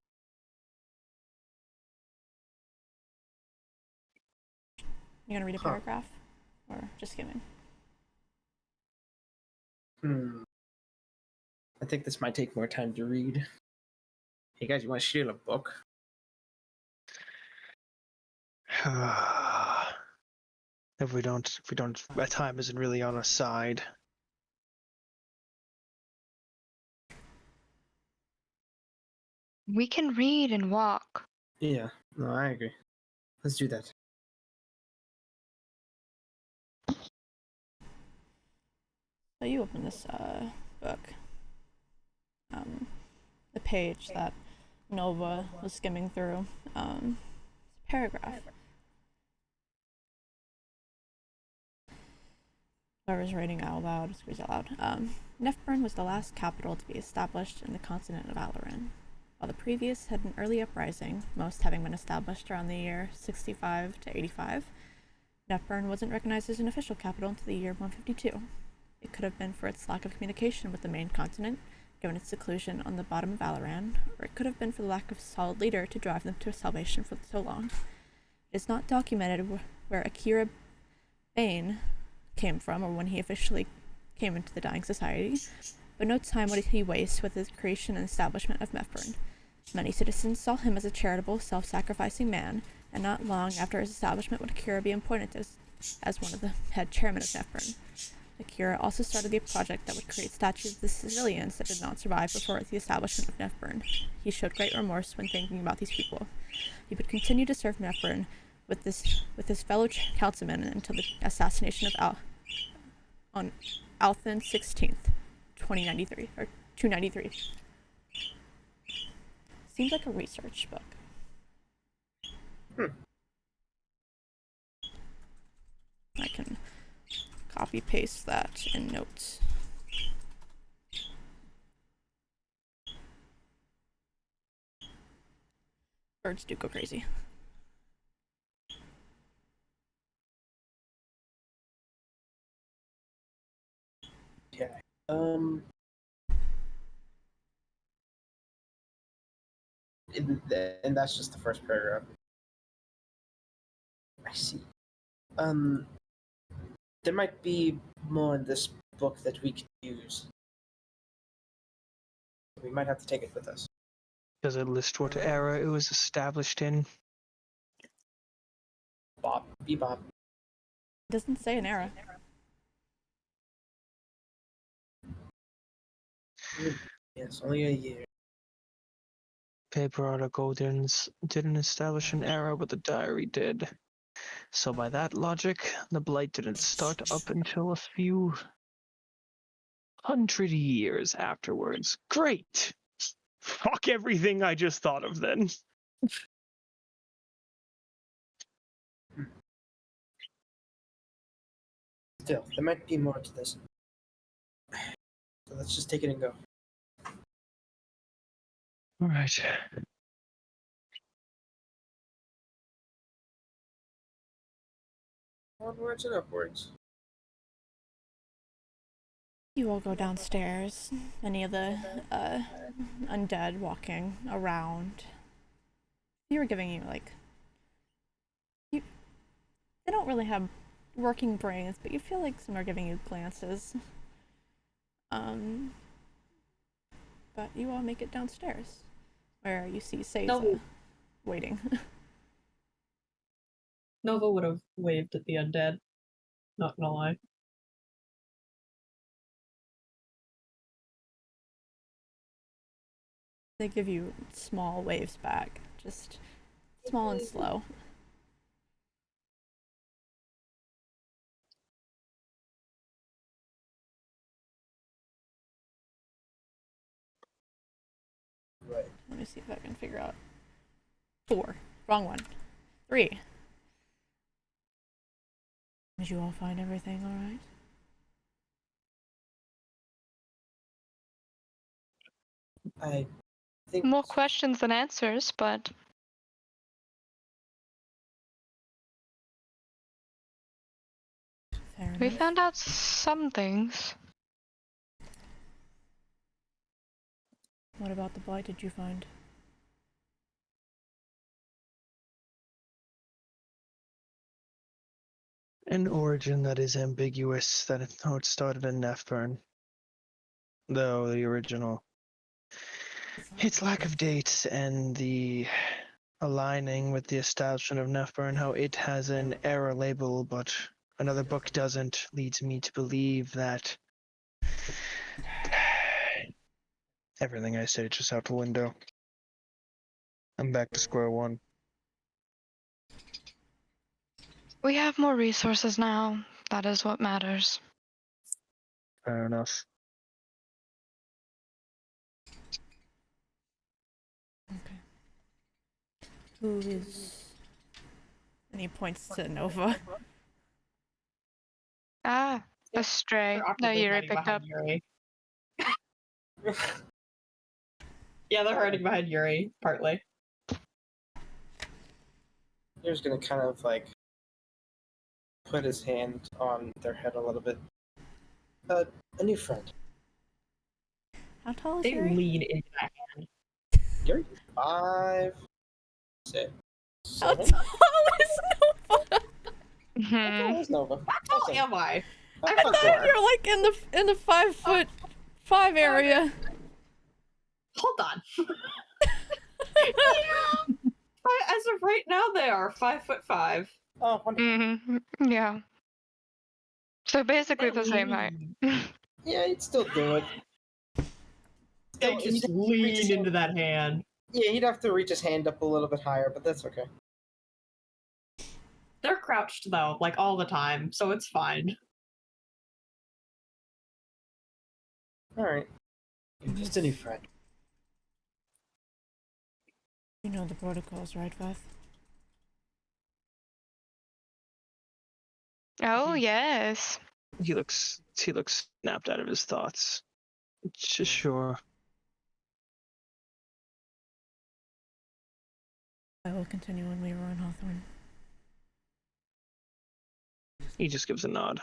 You gonna read a
Huh.
paragraph? Or just skimming?
I think this might take more time to read. Hey guys, you want to steal a book?
If we don't, my time isn't really on our side.
We can read and walk.
Yeah, no, I agree. Let's do that.
So you open this book. The page that Nova was skimming through. Paragraph. Whoever's reading out loud, squeeze out loud. Nefburn was the last capital to be established in the continent of Aloran. While the previous had an early uprising, most having been established around the year 65 to 85, Nefburn wasn't recognized as an official capital until the year 152. It could have been for its lack of communication with the main continent, given its seclusion on the bottom of Aloran, or it could have been for the lack of a solid leader to drive them to salvation for so long. It is not documented where Akira Bane came from or when he officially came into the Dying Society, but no time would he waste with the creation and establishment of Nefburn. Many citizens saw him as a charitable, self-sacrificing man, and not long after his establishment would Akira be appointed as one of the head chairmen of Nefburn. Akira also started a project that would create statues of the civilians that did not survive before the establishment of Nefburn. He showed great remorse when thinking about these people. He would continue to serve Nefburn with his fellow councilmen until the assassination of on Althan 16th, 2093 or 293. Seems like a research book. I can copy paste that in notes. Birds do go crazy.
Okay. And that's just the first paragraph. I see. There might be more in this book that we could use. We might have to take it with us.
Does it list what era it was established in?
Bebop.
It doesn't say an era.
Yes, only a year.
Paper article didn't establish an era, but the diary did. So by that logic, the Blight didn't start up until a few 100 years afterwards. Great! Fuck everything I just thought of then.
Still, there might be more to this. So let's just take it and go.
Alright.
Onwards and upwards.
You all go downstairs. Many of the undead walking around. They were giving you they don't really have working brains, but you feel like some are giving you glances. But you all make it downstairs, where you see Seiza waiting.
Nova would have waved at the undead. Not gonna lie.
They give you small waves back, just small and slow.
Right.
Let me see if I can figure out. 4. Wrong one. 3. Did you all find everything alright?
I think
More questions than answers, but
Fair
we
enough.
found out some things.
What about the blight did you find?
An origin that is ambiguous, that it started in Nefburn. Though the original. Its lack of dates and the aligning with the establishment of Nephburn, how it has an error label, but another book doesn't, leads me to believe that everything I say is just out the window. I'm back to square one.
We have more resources now. That is what matters.
Fair enough.
Who is... And he points to Nova.
Ah,
Yep,
a stray
They're
that
awkwardly
Yuri
hiding
picked up.
behind Yuri. Yeah, they're hiding behind Yuri, partly.
You're just gonna kind of like put his hand on their head a little bit. A new friend.
How tall is
They
Yuri?
lean into that hand.
You're 5, 6,
How
7.
tall is Nova?
How tall is Nova?
How tall am I?
I'm
I
5'4".
thought you're like in the 5'5" area.
Hold on. As of right now, they are 5'5".
Oh, wonderful.
Yeah. So basically
They
the same height.
lean.
Yeah, you'd still do it.
They
Still,
just
he'd have to reach his
lean into
hand-
that hand.
Yeah, he'd have to reach his hand up a little bit higher, but that's okay.
They're crouched though, like all the time, so it's fine.
Alright. Just a new friend.
You know the protocols, right, Beth?
Oh yes.
He looks snapped out of his thoughts. Sure.
I will continue when we are on Hawthorne.
He just gives a nod.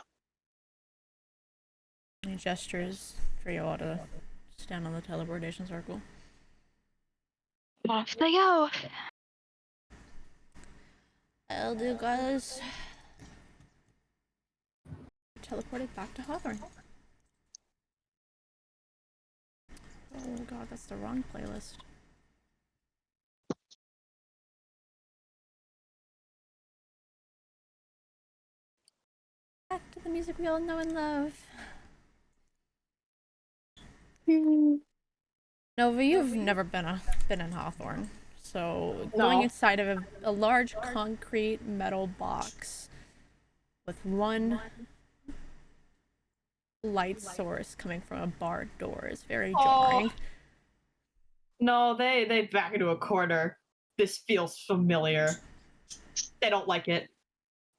He gestures for Yoa to stand on the teleportation circle.
Off they go.
I'll do, guys. Teleported back to Hawthorne. Oh god, that's the wrong playlist. Back to the music we all know and love. Nova, you've never been in Hawthorne, so going
No.
inside of a large concrete metal box with one light source coming from a barred door is very jarring.
No, they back into a corner. This feels familiar. They don't like it.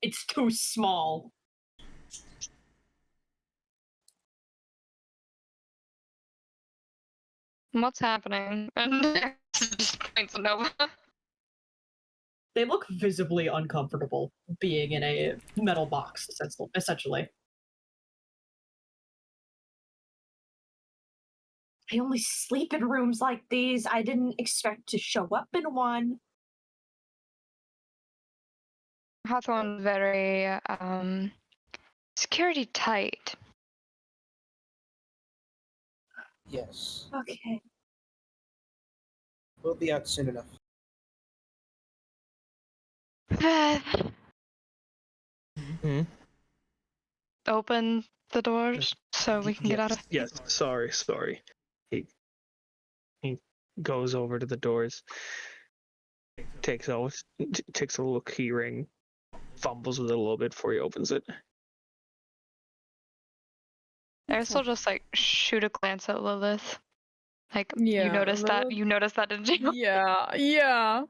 It's too small.
What's happening? And just points at Nova.
They look visibly uncomfortable being in a metal box, essentially. I only sleep in rooms like these. I didn't expect to show up in one.
Hawthorne's very security tight.
Yes.
Okay.
We'll be out soon enough.
Hmm?
Open the doors so we can get out of.
Yes, sorry. He goes over to the doors, takes a little key ring, fumbles with it a little bit before he opens it.
I still just like shoot a glance at Lilith. Like
Yeah,
you noticed that?
Lilith-
You noticed that, didn't you?
Yeah.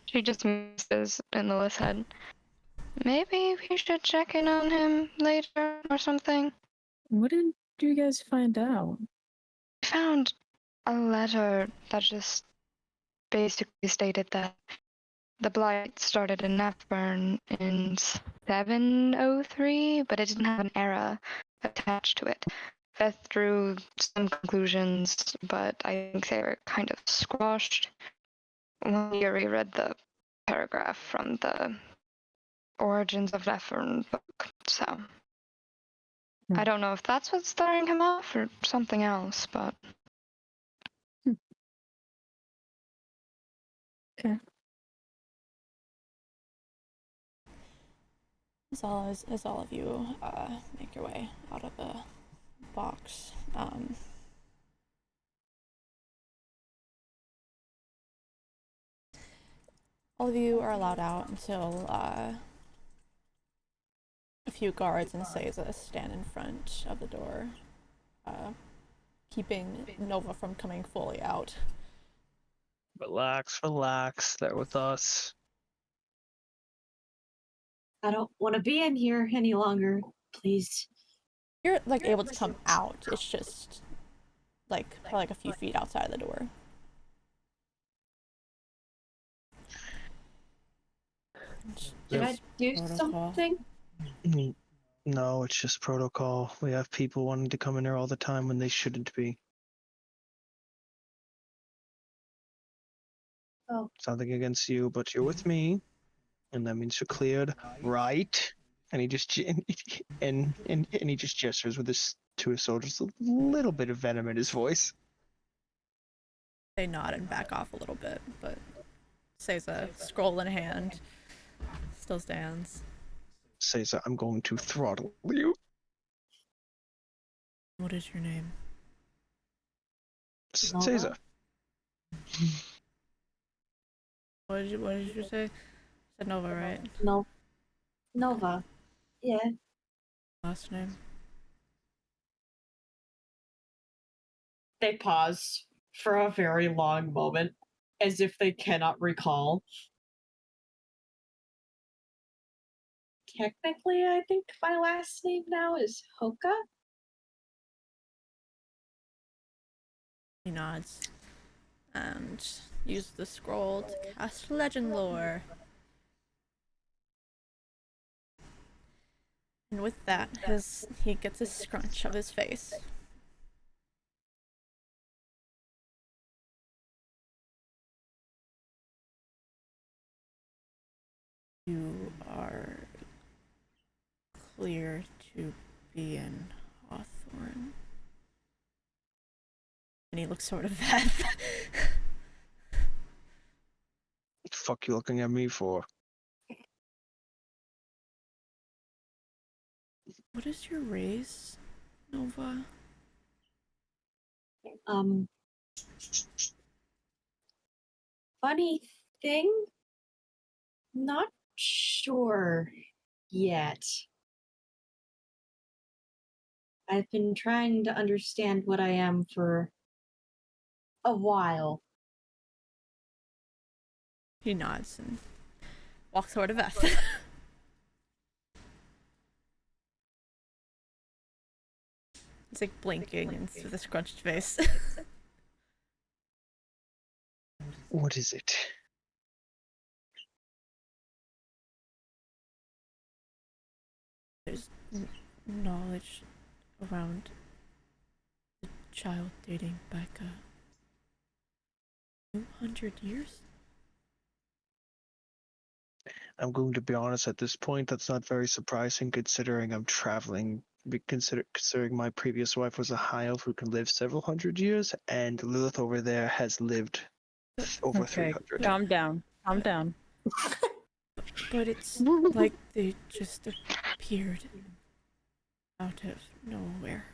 She just misses in Lilith's head. Maybe we should check in on him later or something.
What did you guys find out?
I found a letter that just basically stated that the Blight started in Nephburn in 703, but it didn't have an era attached to it. Beth drew some conclusions, but I think they were kind of squashed when Yuri read the paragraph from the Origins of Nephburn book. So I don't know if that's what's throwing him off or something else, but
Okay.
As all of you make your way out of the box, all of you are allowed out until a few guards and Seiza stand in front of the door, keeping Nova from coming fully out.
Relax, they're with us.
I don't want to be in here any longer. Please.
You're like able to come out. It's just like probably like a few feet outside the door.
Did I do
Protocol.
something?
No, it's just protocol. We have people wanting to come in here all the time when they shouldn't be.
Oh.
Something against you, but you're with me, and that means you're cleared, right? And he just and he just gestures with his to his soldiers, a little bit of venom in his voice.
They nod and back off a little bit, but Seiza, scroll in hand, still stands.
Says, "I'm going to throttle you."
What is your name?
Caesar.
What did you say? Said Nova, right?
No. Nova. Yeah.
Last name?
They pause for a very long moment, as if they cannot recall. Technically, I think my last name now is Hoka.
He nods and uses the scroll to cast Legend Lore. And with that, he gets a scrunch of his face. You are clear to be in Hawthorne. And he looks sort of bad.
What the fuck you looking at me for?
What is your race, Nova?
Funny thing, not sure yet. I've been trying to understand what I am for a while.
He nods and walks toward Veth. He's like blinking and with a scrunched face.
What is it?
There's knowledge around the child dating back 200 years?
I'm going to be honest, at this point, that's not very surprising considering I'm traveling. Considering my previous wife was a high elf who can live several hundred years, and Lilith over there has lived over
Okay,
300.
calm down. Calm down.
But it's like they just appeared out of nowhere.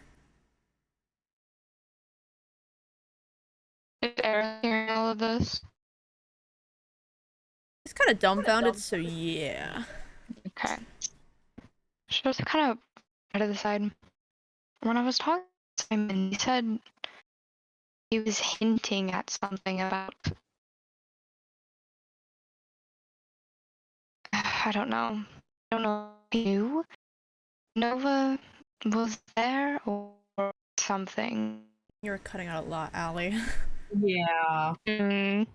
is Aaron hearing all of this?
He's kind of dumbfounded, so yeah.
Okay. She was kind of out of the side. When I was talking to Simon, he said he was hinting at something about. I don't know. I don't know if he knew Nova was there or something.
You were cutting out a lot, Allie.
Yeah.
Mm,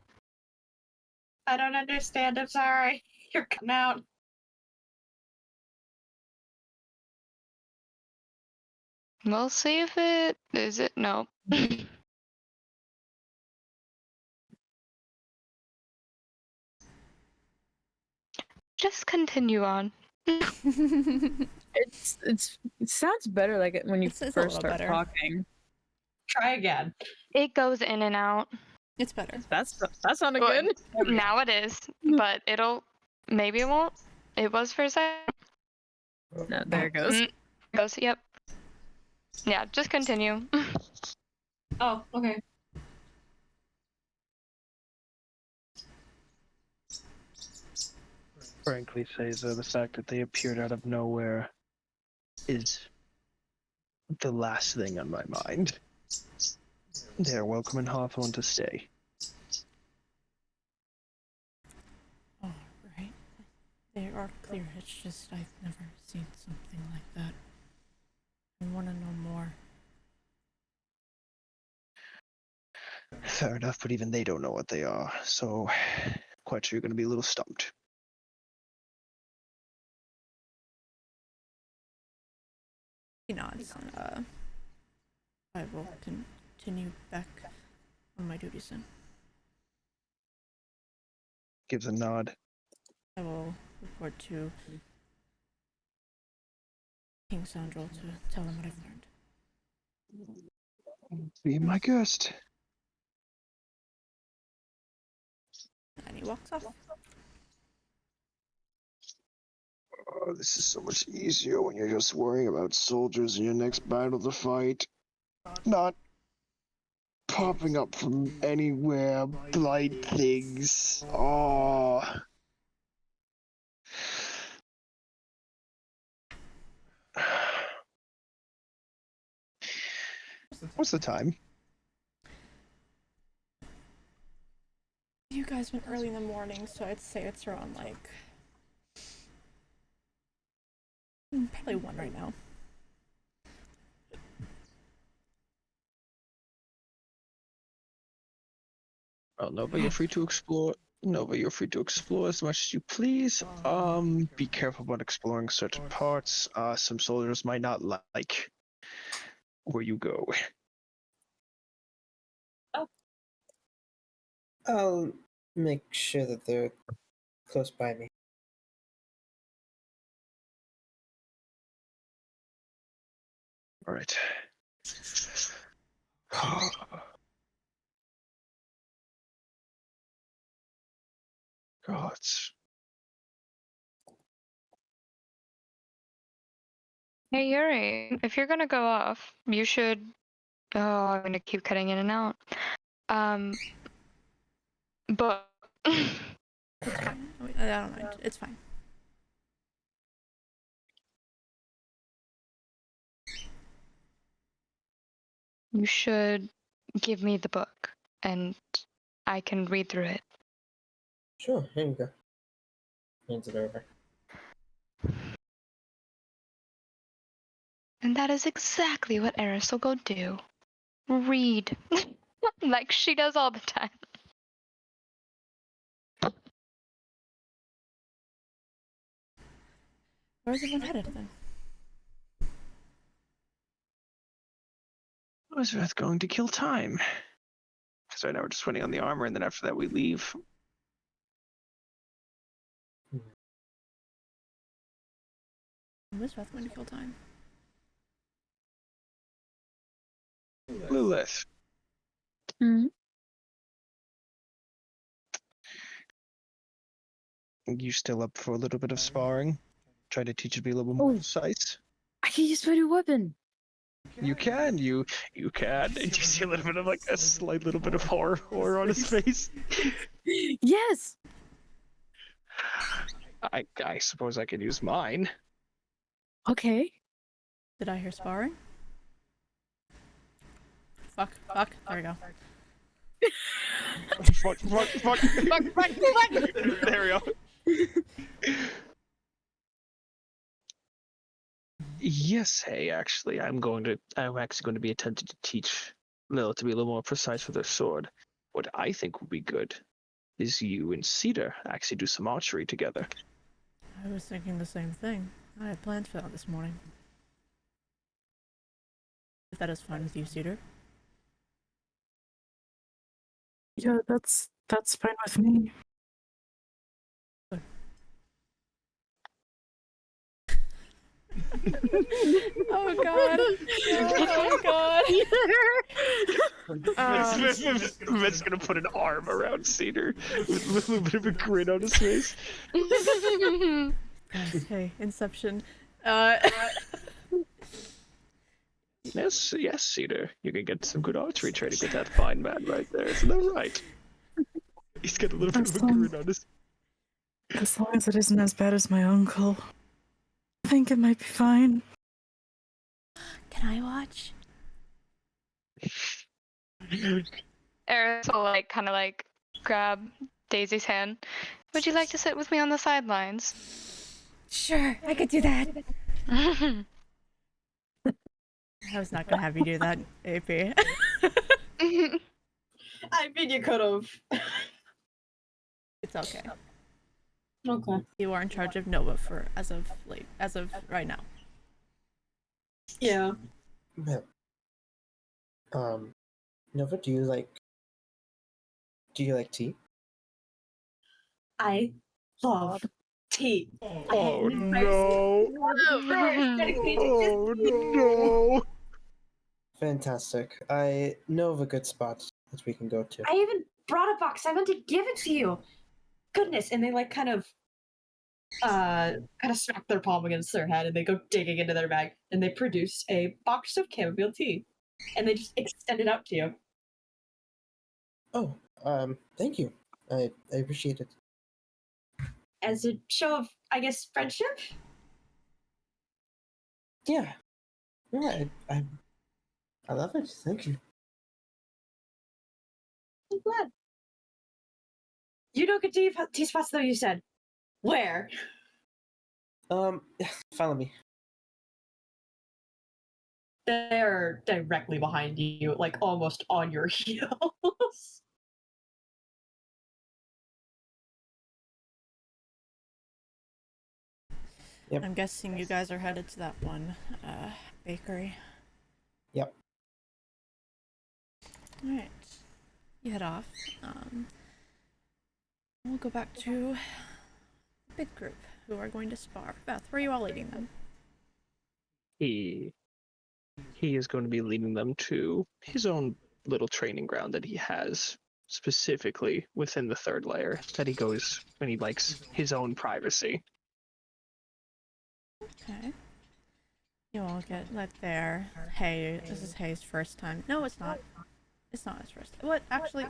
I don't understand. I'm sorry. You're cutting out.
we'll see if it is it. No. Just continue on.
It sounds better like it when you
It's a
first
little
start
better.
talking.
Try again.
It goes in and out.
It's better.
That sounded
Well,
good.
Now it is, but maybe it won't. It was for a second.
No, there it goes.
Goes, yep. Yeah, just continue.
Oh, okay.
Frankly, Caesar, the fact that they appeared out of nowhere is the last thing on my mind. They're welcome in Hawthorne to stay.
All right. They are clear. It's just I've never seen something like that. I want to know more.
Fair enough, but even they don't know what they are, so quite sure you're going to be a little stumped.
He nods. I will continue back on my duties then.
Gives a nod.
I will report to King Sandral to tell him what I've learned.
Be my guest.
And he walks off.
Oh, this is so much easier when you're just worrying about soldiers in your next battle to fight. Not popping up from anywhere, blight things. Oh. What's the time?
You guys went early in the morning, so I'd say it's around like probably 1 right now.
Well, Nova, you're free to explore. Nova, you're free to explore as much as you please. Be careful about exploring certain parts. Some soldiers might not like where you go.
I'll make sure that they're close by me.
All right. Gods.
Hey Yuri, if you're gonna go off, you should. Oh, I'm gonna keep cutting in and out. But
It's fine. I don't mind. It's fine.
you should give me the book, and I can read through it.
Sure, here you go. Hands it over.
And that is exactly what Eris will go do. Read. Like she does all the time.
Where's everyone headed then?
I was just going to kill time. So right now we're just waiting on the armor, and then after that we leave.
Where's Beth going to kill time?
Lilith.
Hmm?
You still up for a little bit of sparring? Try to teach you to be a little bit more precise.
I can use my new weapon.
You can. You can. And you see a little bit of like a slight little bit of horror on his face.
Yes.
I suppose I could use mine.
Okay.
Did I hear sparring? Fuck. There we go.
Fuck. There we go. Yes, hey, actually, I'm actually going to be attempting to teach Lilith to be a little more precise with her sword. What I think would be good is you and Cedar actually do some archery together.
I was thinking the same thing. I had plans for that this morning. If that is fine with you, Cedar.
Yeah, that's fine with me.
Oh god. Oh god.
Vince gonna put an arm around Cedar with a little bit of a grin on his face.
Guys, hey, Inception.
Yes, Cedar. You can get some good archery training with that fine man right there. Isn't that right? He's got a little bit of a grin on his.
As long as it isn't as bad as my uncle, I think it might be fine.
Can I watch?
Eris will like kind of like grab Daisy's hand. Would you like to sit with me on the sidelines?
Sure, I could do that. I was not gonna have you do that, AP.
I mean, you could have.
It's okay.
Okay.
You are in charge of Nova for as of right now.
Yeah.
Yeah. Nova, do you like tea?
I love tea.
Oh no! Oh no!
Fantastic. I know of a good spot that we can go to.
I even brought a box. I meant to give it to you. Goodness, and they like kind of smack their palm against their head, and they go digging into their bag, and they produce a box of chamomile tea, and they just extend it out to you.
Oh, thank you. I appreciate it.
As a show of, I guess, friendship?
Yeah. Yeah, I love it. Thank you.
I'm glad. You know good tea spots, though, you said. Where?
Follow me.
They're directly behind you, like almost on your heels.
Yep.
I'm guessing you guys are headed to that one bakery.
Yep.
Alright. You head off. We'll go back to the big group who are going to spar. Beth, where are you all leading them?
He is going to be leading them to his own little training ground that he has specifically within the third layer that he goes when he likes his own privacy.
Okay. You all get let there. Hey, this is Hay's first time. No, it's not. It's not his first. What? Actually,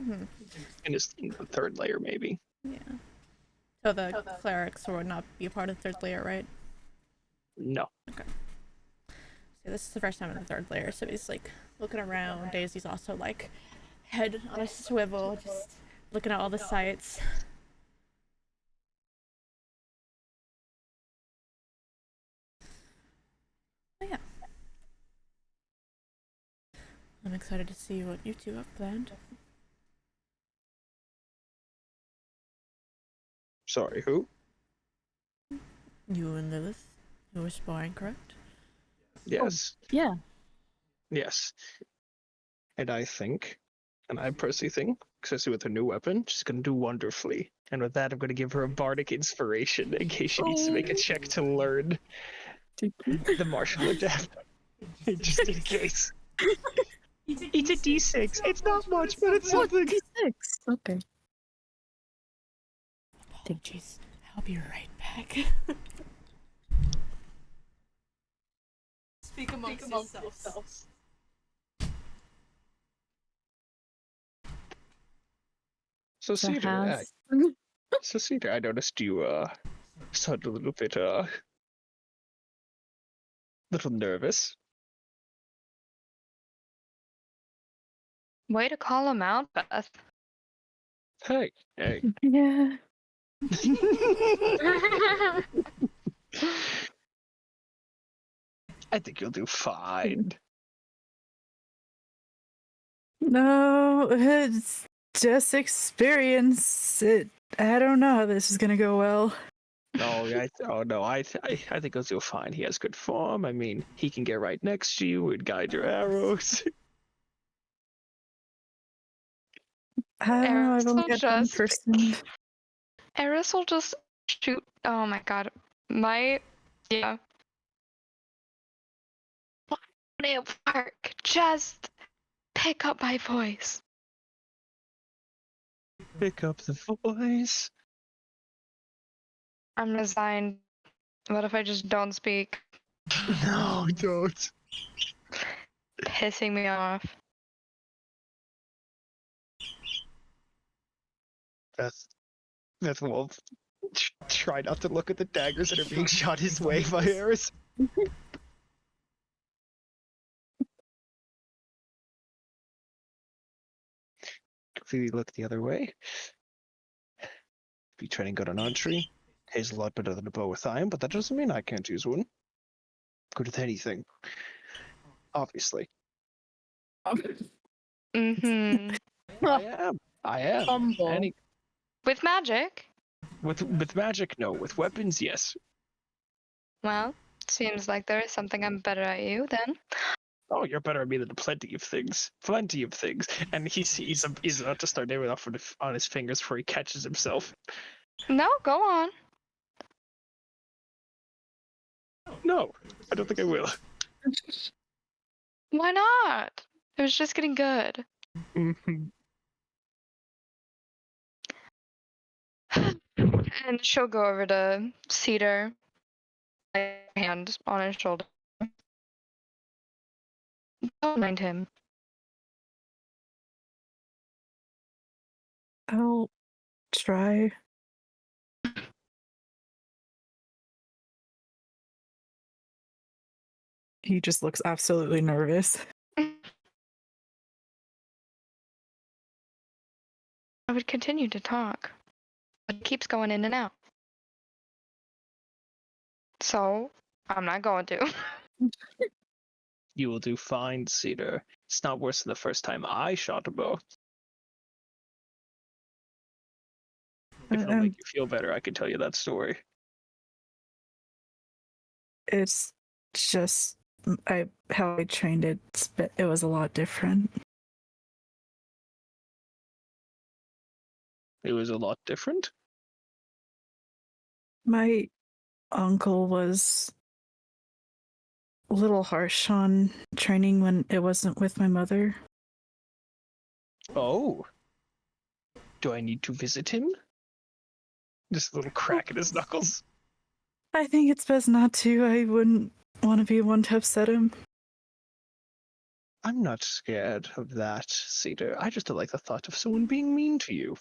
In the third layer, maybe.
Yeah. So the clerics would not be a part of the third layer, right?
No.
Okay. So this is the first time in the third layer, so he's like looking around. Daisy's also like head on a swivel, just looking at all the sights. Oh yeah. I'm excited to see what you two have planned.
Sorry, who?
You and Lilith, you were sparring, correct?
Yes.
Yeah.
Yes. And I personally think, especially with her new weapon, she's going to do wonderfully. And with that, I'm going to give her a bardic inspiration in case she needs to make a check to learn the martial art death. Just in case. It's a d6. It's not much, but it's something.
D6. Okay.
Apologies. I'll be right back. Speak amongst yourselves.
So Cedar, I noticed you sounded a little bit little nervous.
Way to call him out, Beth.
Hey.
Yeah.
I think you'll do fine.
No, it's just experience. I don't know how this is gonna go well.
I think he'll do fine. He has good form. I mean, he can get right next to you and guide your arrows.
I don't know. I've only
Eris
got one
will just-
person.
Eris will just shoot. Oh my god. Yeah. it work. Just pick up my voice.
Pick up the voice.
I'm resigned. What if I just don't speak?
No, don't.
Pissing me off.
Beth will try not to look at the daggers that are being shot his way by Eris. Completely look the other way. Be training good on archery. Hayes a lot better than a bow with iron, but that doesn't mean I can't use one. Good at anything. Obviously.
Mm-hmm.
I am.
Humble.
Any
With magic?
with magic, no. With weapons, yes.
Well, seems like there is something I'm better at you then.
Oh, you're better at me than plenty of things. Plenty of things. And he's about to start naming off on his fingers before he catches himself.
No, go on.
No, I don't think I will.
Why not? It was just getting good.
Mhm.
And she'll go over to Cedar, hand on his shoulder. Don't mind him.
I'll try. He just looks absolutely nervous.
I would continue to talk, but it keeps going in and out. So, I'm not going to.
You will do fine, Cedar. It's not worse than the first time I shot a bow. If it'll make you feel better, I can tell you that story.
It's just how I trained it. It was a lot different.
It was a lot different.
My uncle was a little harsh on training when it wasn't with my mother.
Oh. Do I need to visit him? Just a little crack in his knuckles.
I think it's best not to. I wouldn't want to be one to upset him.
I'm not scared of that, Cedar. I just don't like the thought of someone being mean to you.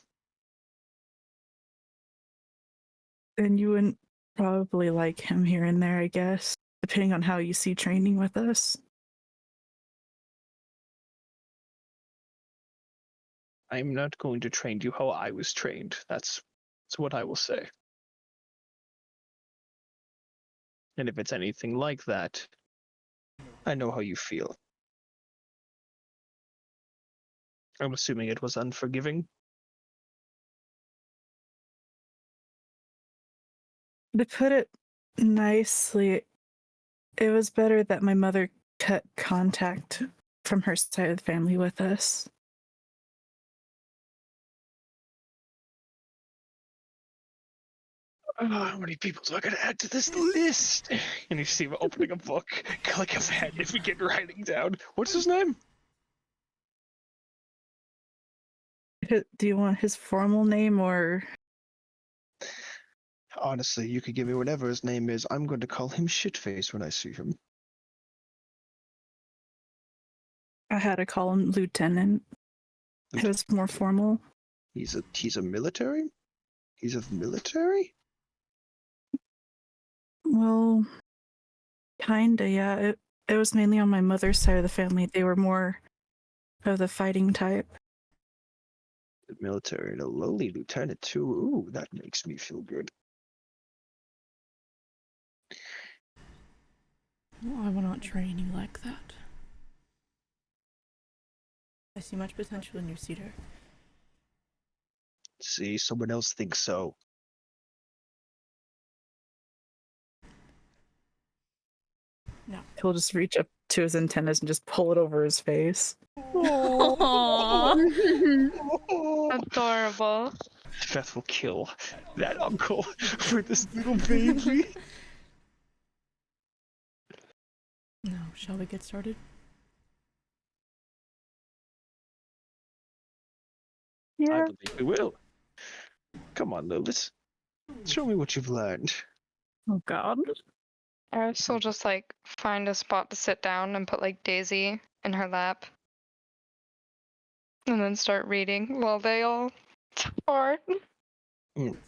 And you wouldn't probably like him here and there, I guess, depending on how you see training with us.
I'm not going to train you how I was trained. That's what I will say. And if it's anything like that, I know how you feel. I'm assuming it was unforgiving.
To put it nicely, it was better that my mother cut contact from her side of the family with us.
Oh, how many people do I gotta add to this list? And you see him opening a book, like a pen, if we get writing down. What's his name?
Do you want his formal name or?
Honestly, you could give me whatever his name is. I'm going to call him Shitface when I see him.
I had to call him Lieutenant. It was more formal.
He's a military? He's of military?
Well, kinda, yeah. It was mainly on my mother's side of the family. They were more of the fighting type.
The military and a lowly lieutenant too. Ooh, that makes me feel good.
Well, I will not train you like that. I see much potential in you, Cedar.
See, someone else thinks so.
No.
He'll just reach up to his antennas and just pull it over his face.
Adorable.
Beth will kill that uncle for this little baby.
No, shall we get started?
I believe we will. Come on, Lilith. Show me what you've learned.
Oh God.
Eris will just like find a spot to sit down and put like Daisy in her lap. And then start reading while they all start.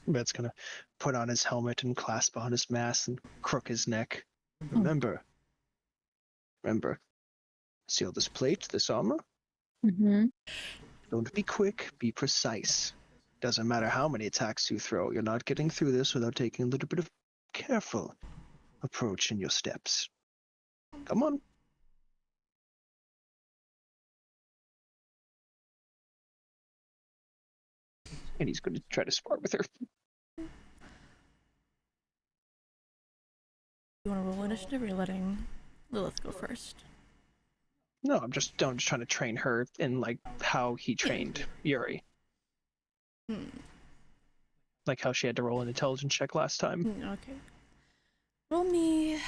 Red's gonna put on his helmet and clasp on his mask and crook his neck. Remember. Seal this plate, this armor.
Mm-hmm.
Don't be quick, be precise. Doesn't matter how many attacks you throw, you're not getting through this without taking a little bit of careful approach in your steps. Come on. And he's going to try to spar with her.
You want to roll initiative, or are you letting Lilith go first?
No, I'm just trying to train her in like how he trained Yuri. Like how she had to roll an intelligence check last time.
Okay. Roll me.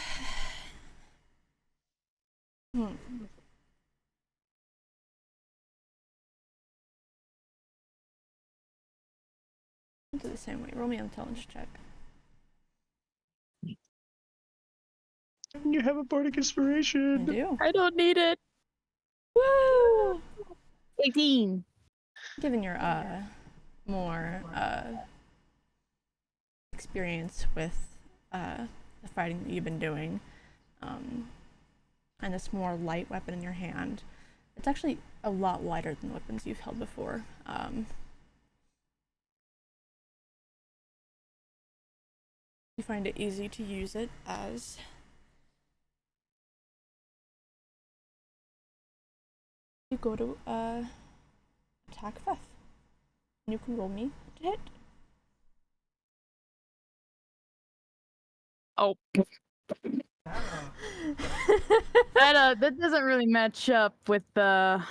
I'll do the same way. Roll me an intelligence check.
You have a bardic
I
inspiration.
do.
I don't need it.
Woo!
18.
Given your more experience with the fighting that you've been doing, and this more light weapon in your hand, it's actually a lot lighter than the weapons you've held before. You find it easy to use it as you go to attack Feth. And you can roll me to hit.
Oh. That doesn't really match up with what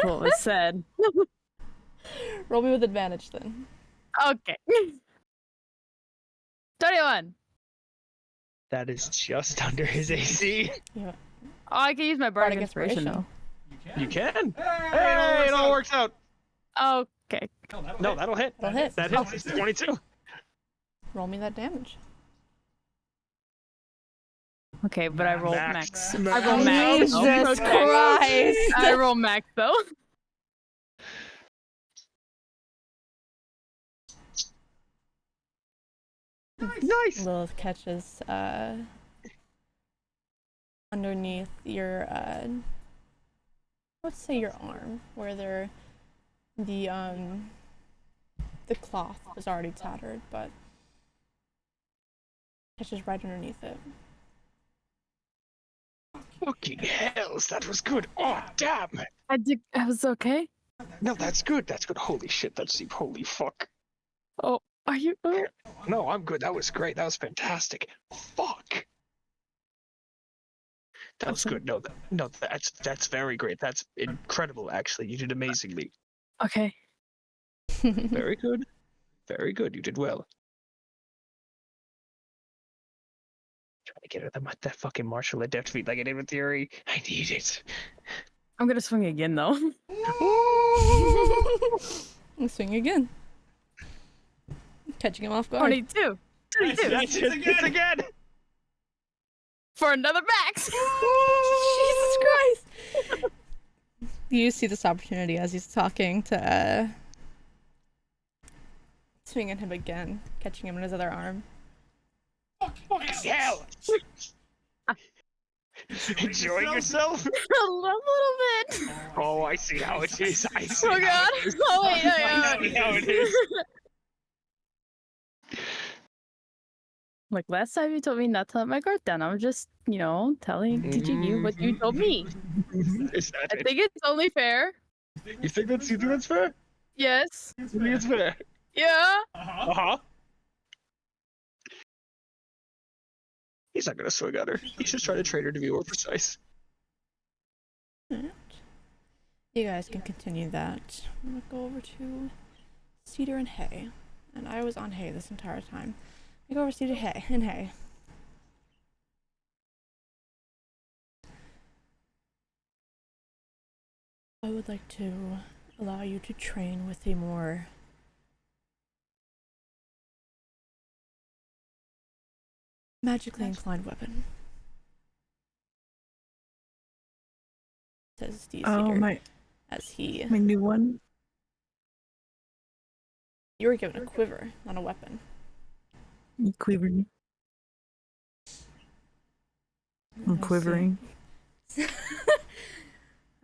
was said.
Roll me with advantage then.
Okay. 21.
That is just under his AC.
Yeah.
Oh, I can use my bardic inspiration though.
You can. Hey, it all works out.
Okay.
No, that'll hit.
That'll hit.
That hits. It's 22.
Roll me that damage.
Okay, but I rolled
Max.
max. I rolled max.
Jesus Christ!
I rolled max though.
Nice.
Lilith catches underneath your let's say your arm, where the cloth was already tattered, but catches right underneath it.
Fucking hells, that was good. Oh, damn.
I was okay.
No, that's good. That's good. Holy shit, that's deep. Holy fuck.
Oh, are you?
No, I'm good. That was great. That was fantastic. Fuck. That was good. No, that's very great. That's incredible, actually. You did amazingly.
Okay.
Very good. Very good. You did well. Trying to get her that fucking martial adept feat like I did with Theory. I need it.
I'm gonna swing again though.
Swing again. Catching him off guard.
22. 22.
It's again.
For another max.
Jesus Christ! You see this opportunity as he's talking to swing at him again, catching him in his other arm.
Fucking hell. Enjoying yourself?
A little bit.
Oh, I see how it is. I see
Oh
how
god.
it is.
Oh wait.
I see how it is.
Like last time you told me not to let my guard down. I'm just, teaching you what you told me.
Is that
I
it?
think it's only fair.
You think that's fair?
Yes.
You think it's fair?
Yeah.
Uh-huh. He's not gonna swing at her. He's just trying to train her to be more precise.
Alright. You guys can continue that. I'm gonna go over to Cedar and Hay. And I was on Hay this entire time. I go over to Cedar and Hay. I would like to allow you to train with a more magically inclined weapon. Says Steve
Oh,
Cedar as he.
my new one.
You were given a quiver, not a weapon.
Quivering. I'm
I see.
quivering.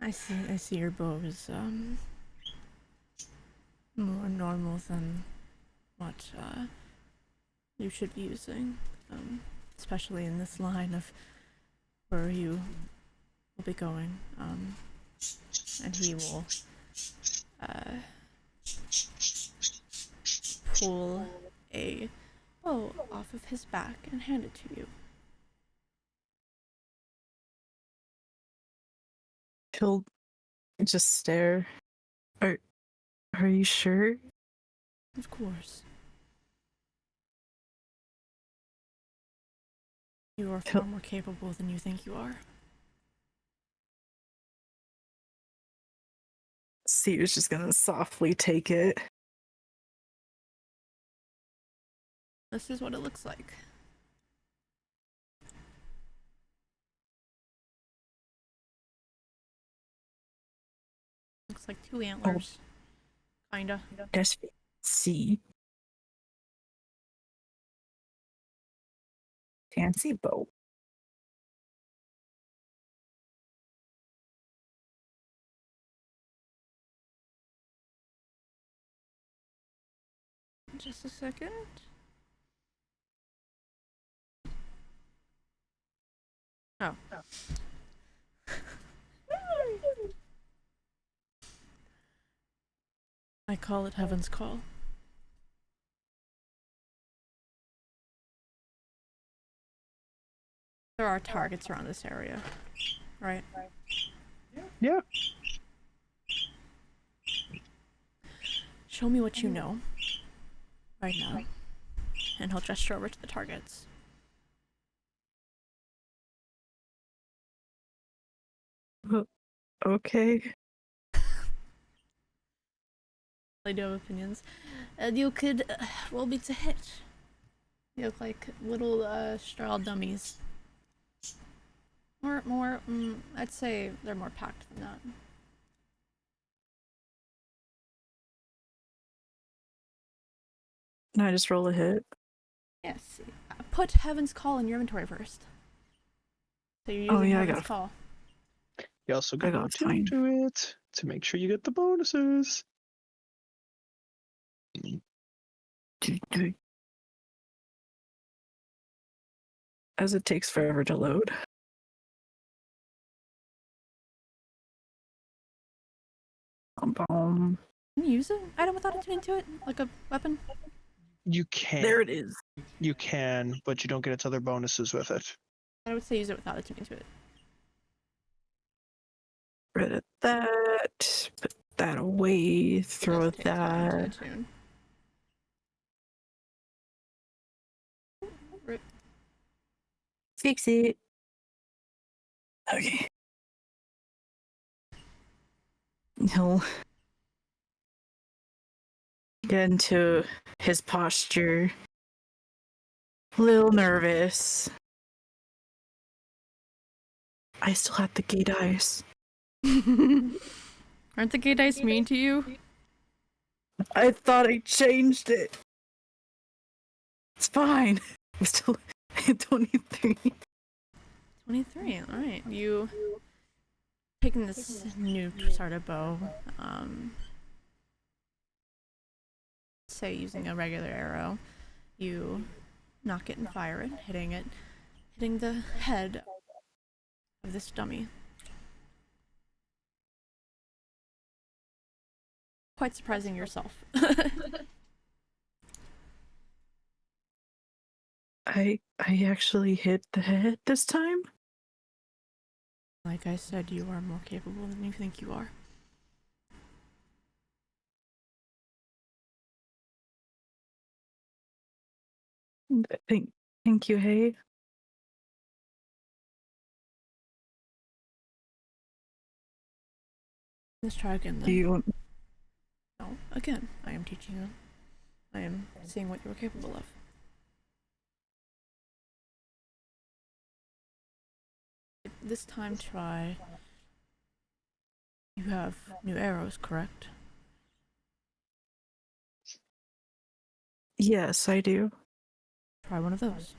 I see your bow is more normal than what you should be using, especially in this line of where you will be going. And he will pull a bow off of his back and hand it to you.
He'll just stare. Are you sure?
Of course. You are far more capable than you think you are.
Cedar's just gonna softly take it.
This is what it looks like. Looks like two antlers. Kinda.
Just see. Fancy bow.
Just a second. Oh. I call it Heaven's Call. There are targets around this area, right?
Yeah.
Show me what you know right now, and he'll gesture over to the targets.
Okay.
I do have opinions. You could roll me to hit. You look like little straw dummies. More, I'd say they're more packed than that.
Can I just roll a hit?
Yes. Put Heaven's Call in your inventory first. So you're using
I
Heaven's
got
Call.
You also got to
got time.
attune to it to make sure you get the bonuses.
As it takes forever to load.
Can you use an item without attuning to it? Like a weapon?
You can.
There it is.
You can, but you don't get its other bonuses with it.
I would say use it without attuning to it.
Rid of that. Put that away. Throw
It does take time to
that.
attune. Rip.
Fix it. Okay. He'll get into his posture. A little nervous. I still have the gay dice.
Aren't the gay dice mean to you?
I thought I changed it. It's fine. I'm still at 23.
23, alright. You taking this new sort of bow, say using a regular arrow, you knock it and fire it, hitting the head of this dummy. Quite surprising yourself.
I actually hit the head this time.
Like I said, you are more capable than you think you are.
Thank you, hey.
Let's try again
Do
then.
you want
again, I am teaching you. I am seeing what you are capable of. This time try. You have new arrows, correct?
Yes, I do.
Try one of those.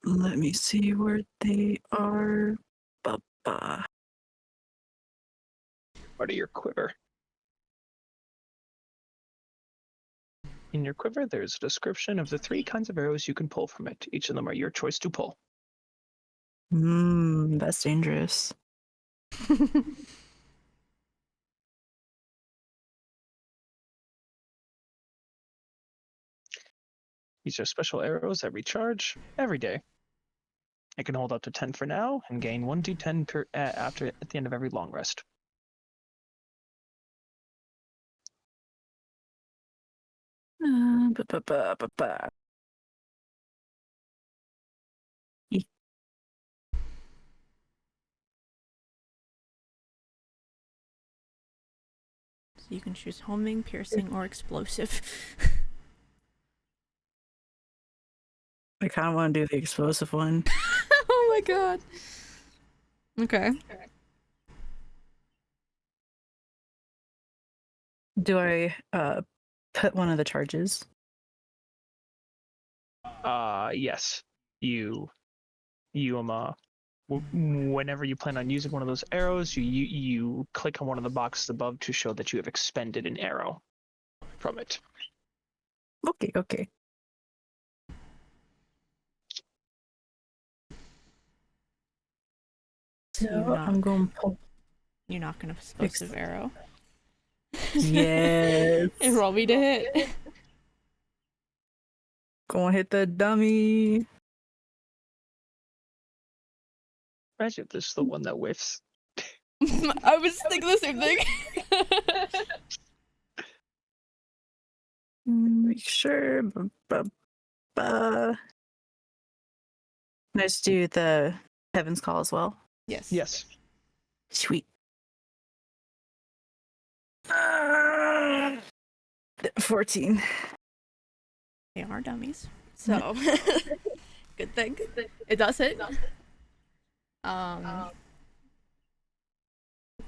Let me see where they are. Ba-ba.
Part of your quiver. In your quiver, there's a description of the 3 kinds of arrows you can pull from it. Each of them are your choice to pull.
That's dangerous.
These are special arrows that recharge every day. It can hold up to 10 for now and gain 1d10 per, at the end of every long rest.
Ba-ba-ba-ba-ba.
So you can choose homing, piercing, or explosive.
I kind of want to do the explosive one.
Oh my god. Okay.
Do I put one of the charges?
Yes. Whenever you plan on using one of those arrows, you click on one of the boxes above to show that you have expended an arrow from it.
Okay. So I'm going to pull.
You knock an explosive arrow.
Yes.
And roll me to hit.
Gonna hit the dummy.
Imagine if this is the one that whiffs.
I was thinking the same thing.
Make sure. Let's do the Heaven's Call as well.
Yes.
Yes.
Sweet. 14.
They are dummies. So good thing. It does hit. You can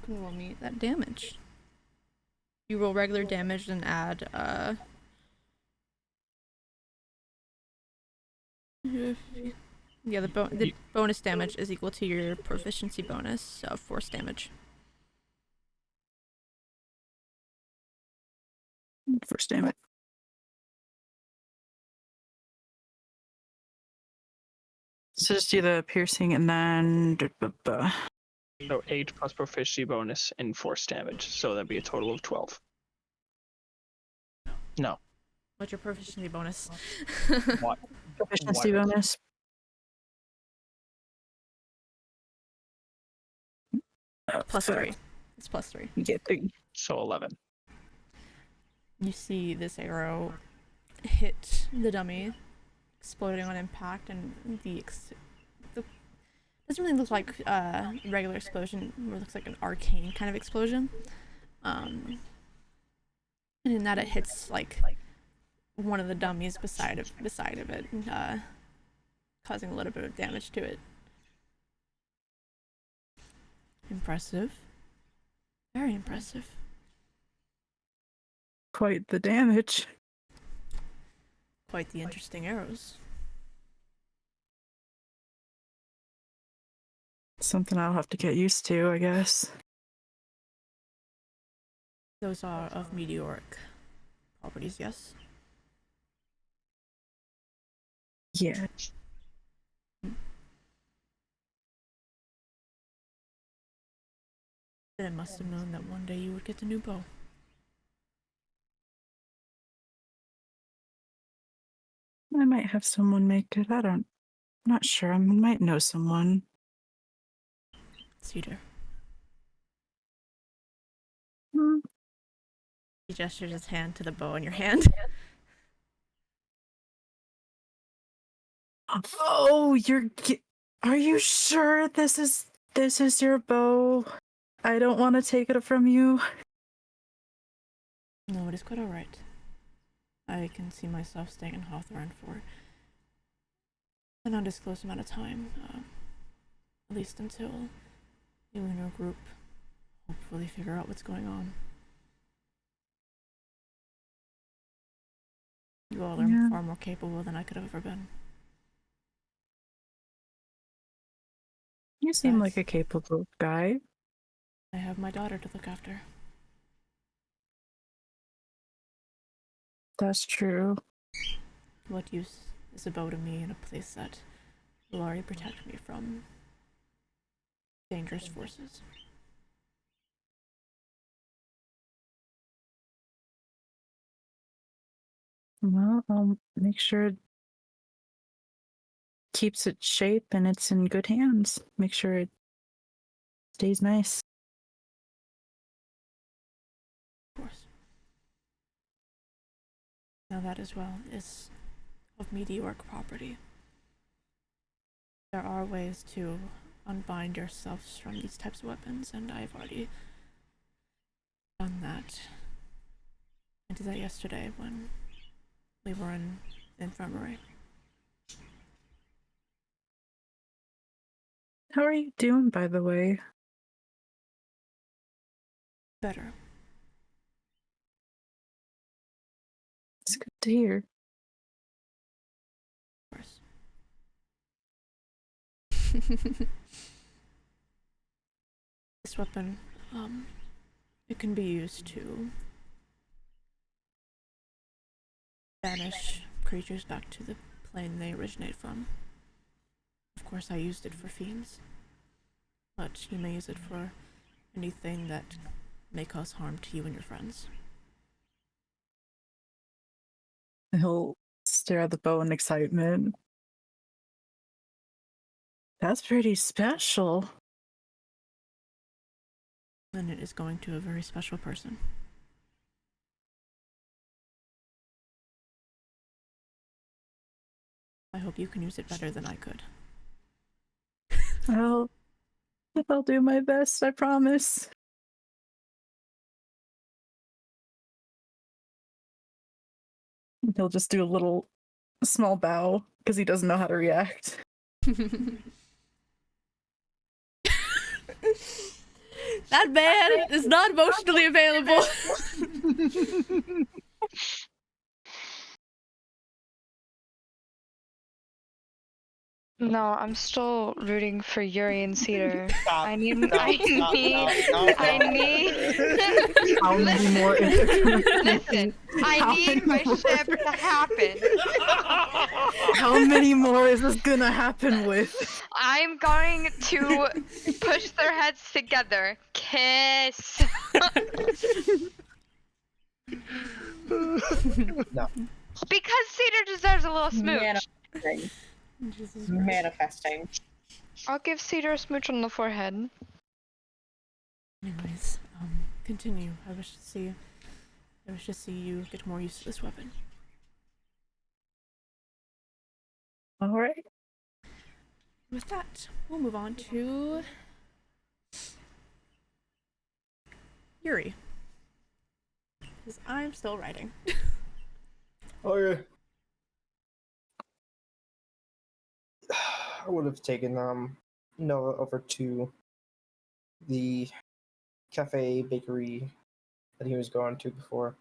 roll me that damage. You roll regular damage and add yeah, the bonus damage is equal to your proficiency bonus of force damage.
First damage. So just do the piercing and then.
So 8 plus proficiency bonus and force damage. So that'd be a total of 12. No.
What's your proficiency bonus?
What?
Proficiency bonus.
Plus 3. It's plus 3.
You get 3.
So 11.
You see this arrow hit the dummy, exploding on impact, and the doesn't really look like a regular explosion. It looks like an arcane kind of explosion. And in that, it hits like one of the dummies beside of it, causing a little bit of damage to it. Impressive. Very impressive.
Quite the damage.
Quite the interesting arrows.
Something I'll have to get used to, I guess.
Those are of meteoric properties, yes?
Yeah.
Then it must have known that one day you would get the new bow.
I might have someone make it. I'm not sure. I might know someone.
Cedar.
Hmm.
He gestures his hand to the bow in your hand.
Oh, are you sure this is This is your bow. I don't want to take it from you.
No, it is quite alright. I can see myself staying in Hawthorne for an undisclosed amount of time, at least until you and your group hopefully figure out what's going on. You all are
Yeah.
far more capable than I could have ever been.
You seem like
Guys.
a capable guy.
I have my daughter to look after.
That's true.
What use is a bow to me in a place that will already protect me from dangerous forces?
Well, I'll make sure it keeps its shape and it's in good hands. Make sure it stays nice.
Of course. Now that as well is of meteoric property. There are ways to unbind yourselves from these types of weapons, and I've already done that. I did that yesterday when we were in the infirmary.
How are you doing, by the way?
Better.
It's good to hear.
Of course. This weapon, it can be used to banish creatures back to the plane they originate from. Of course, I used it for fiends, but you may use it for anything that may cause harm to you and your friends.
He'll stare at the bow in excitement. That's pretty special.
And it is going to a very special person. I hope you can use it better than I could.
I'll do my best, I promise. He'll just do a small bow because he doesn't know how to react.
That man is not emotionally available.
No, I'm still rooting for Yuri and Cedar.
Stop,
I need.
stop,
I
stop,
need.
stop,
I
stop.
need.
How many more is it gonna
Listen, I
How
need
many
my
more?
ship to happen.
How many more is this gonna happen with?
I'm going to push their heads together. Kiss.
No.
Because Cedar deserves a little smooch.
Manifesting.
Jesus Christ.
Manifesting.
I'll give Cedar a smooch on the forehead.
Anyways, continue. I wish to see you get more used to this weapon.
All right.
With that, we'll move on to Yuri. Because I'm still writing.
Okay. I would have taken Noah over to the cafe bakery that he was going to before.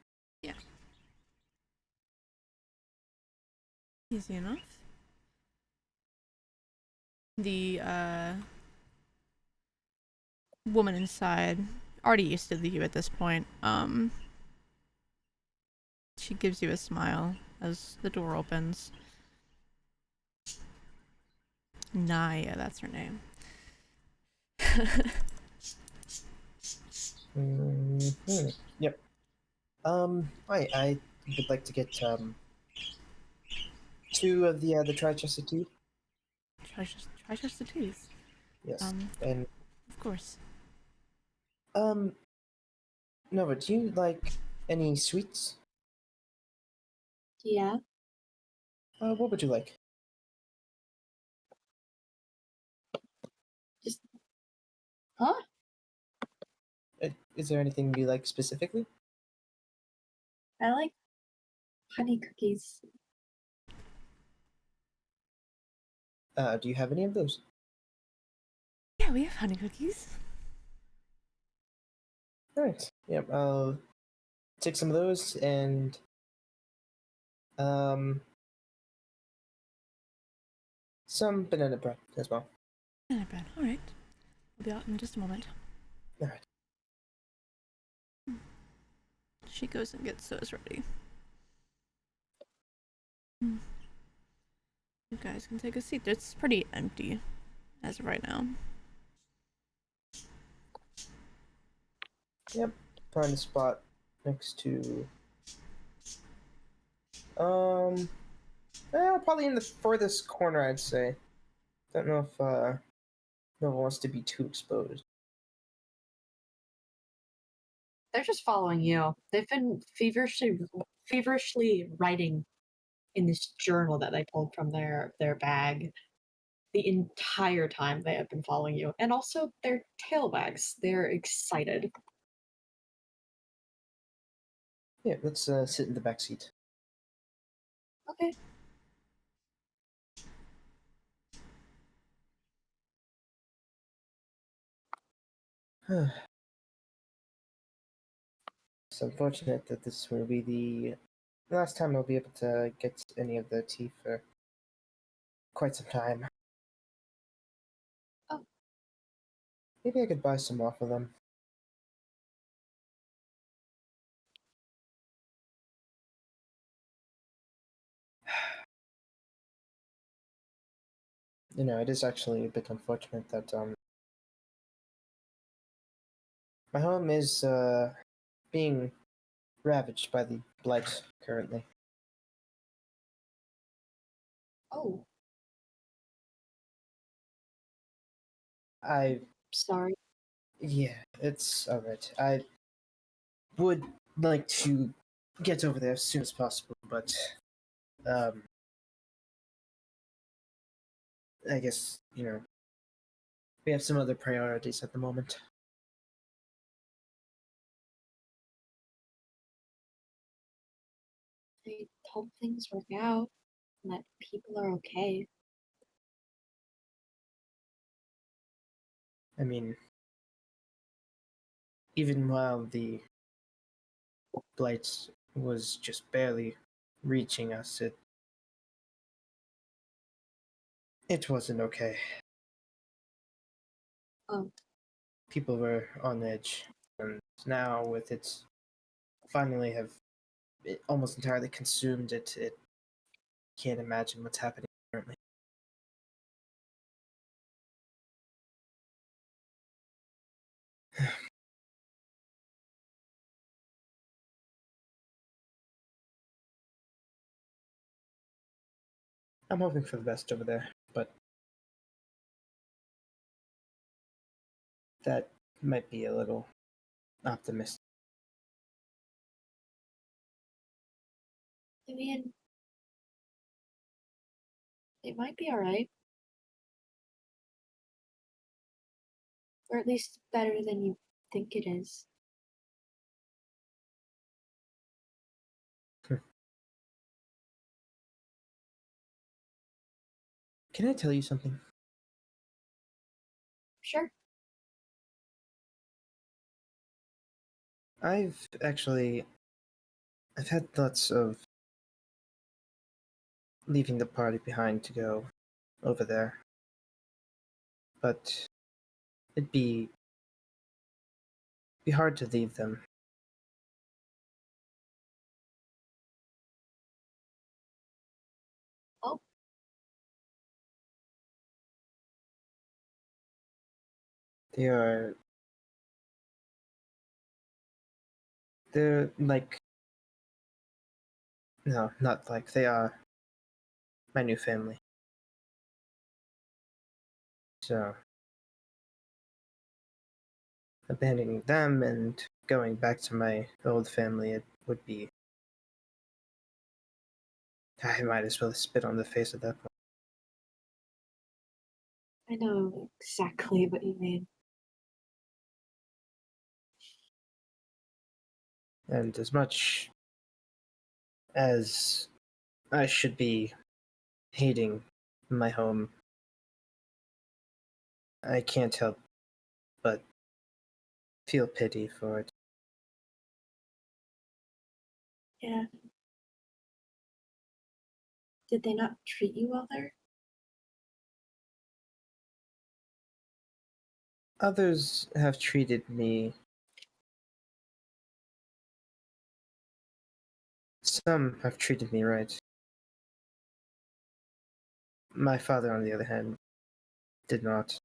Easy enough. The woman inside, already used to you at this point, she gives you a smile as the door opens. Naya, that's her name.
Yep. I would like to get two of the tri-chested tea.
Try just the teas.
Yes. And
Of course.
Nova, do you like any sweets?
Yeah.
What would you like?
Huh?
Is there anything you like specifically?
I like honey cookies.
Do you have any of those?
Yeah, we have honey cookies.
Alright. Yep, I'll take some of those and some banana bread as well.
Banana bread. All right. We'll be out in just a moment.
Alright.
She goes and gets those ready. You guys can take a seat. It's pretty empty as of right now.
Yep. Find a spot next to probably in the furthest corner, I'd say. Don't know if no one wants to be too exposed.
They're just following you. They've been feverishly writing in this journal that they pulled from their bag the entire time they have been following you. And also their tail wags. They're excited.
Yeah, let's sit in the back seat.
Okay.
It's unfortunate that this will be the last time I'll be able to get any of the tea for quite some time.
Oh.
Maybe I could buy some off of them. You know, it is actually a bit unfortunate that my home is being ravaged by the blight currently.
Oh,
I
sorry.
Yeah, it's alright. I would like to get over there as soon as possible, but um I guess, you know, we have some other priorities at the moment.
I hope things work out and that people are okay.
I mean, even while the blight was just barely reaching us, it wasn't okay.
Oh,
People were on edge, and now with it finally have it almost entirely consumed it, it can't imagine what's happening currently. I'm hoping for the best over there, but that might be a little optimistic.
I mean, it might be alright. Or at least better than you think it is.
Can I tell you something?
Sure.
I've had thoughts of leaving the party behind to go over there, but it'd be hard to leave them.
Oh,
They are they're like no, not like they are my new family. So abandoning them and going back to my old family, it would be. I might as well spit on the face at that point.
I know exactly what you mean.
And as much as I should be hating my home, I can't help but feel pity for it.
Yeah. Did they not treat you well there?
Others have treated me. Some have treated me right. My father, on the other hand, did not.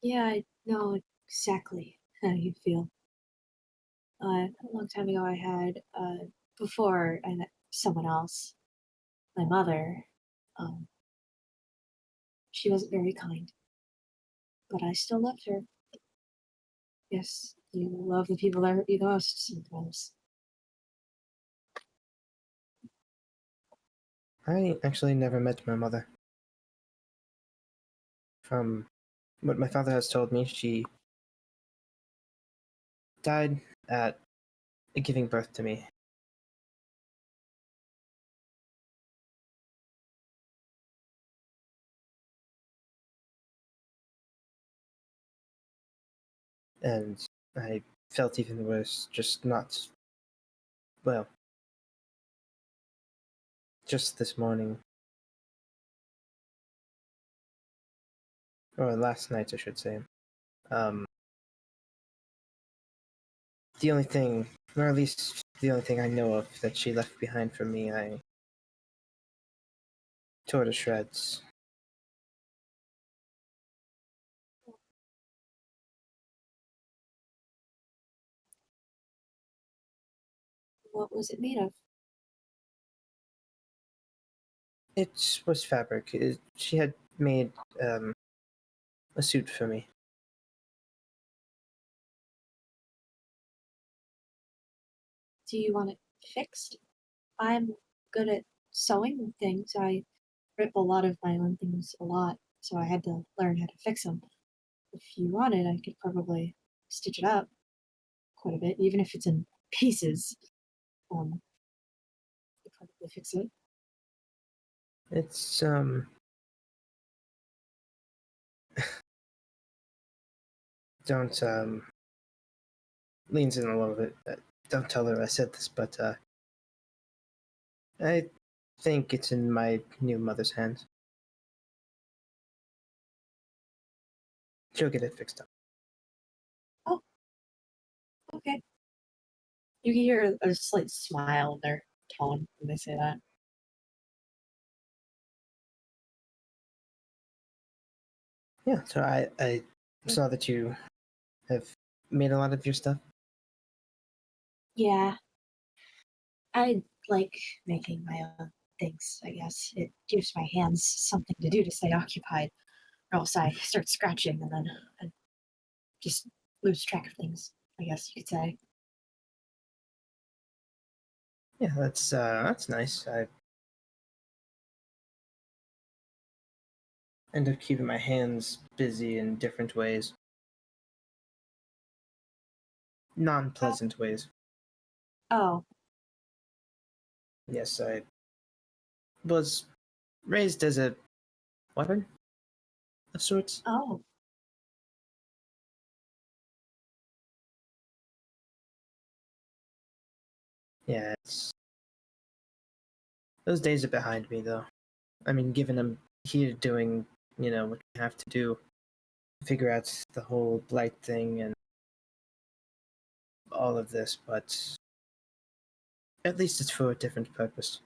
Yeah, I know exactly how you feel. A long time ago, I had, before I met someone else, my mother, um, she wasn't very kind, but I still loved her. Yes, you love the people that hurt you the most sometimes.
I actually never met my mother. From what my father has told me, she died at giving birth to me. And I felt even worse, well, just this morning. Or last night, I should say. Um, the only thing, or at least the only thing I know of that she left behind for me, I tore to shreds.
What was it made of?
It was fabric. She had made a suit for me.
Do you want it fixed? I'm good at sewing things. I rip a lot of my own things a lot, so I had to learn how to fix them. If you wanted, I could probably stitch it up quite a bit, even if it's in pieces. Could probably fix it.
It's don't leans in a little bit. Don't tell her I said this, but I think it's in my new mother's hands. She'll get it fixed up.
Oh, okay. You can hear a slight smile in their tone when they say that.
Yeah, so I saw that you have made a lot of your stuff.
Yeah, I like making my own things, I guess. It gives my hands something to do to stay occupied, or else I start scratching and then I just lose track of things, I guess you could say.
Yeah, that's nice. I end up keeping my hands busy in different ways, non-pleasant ways.
Oh,
Yes, I was raised as a weapon of sorts.
oh,
Yeah, those days are behind me, though. I mean, given I'm here doing, what you have to do, figure out the whole blight thing and all of this, but at least it's for a different purpose.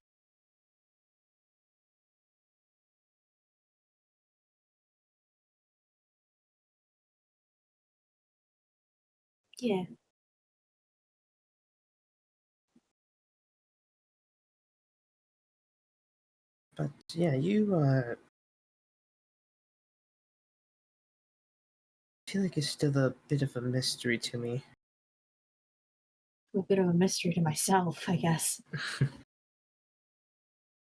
yeah.
But yeah, you feel like it's still a bit of a mystery to me.
A bit of a mystery to myself, I guess.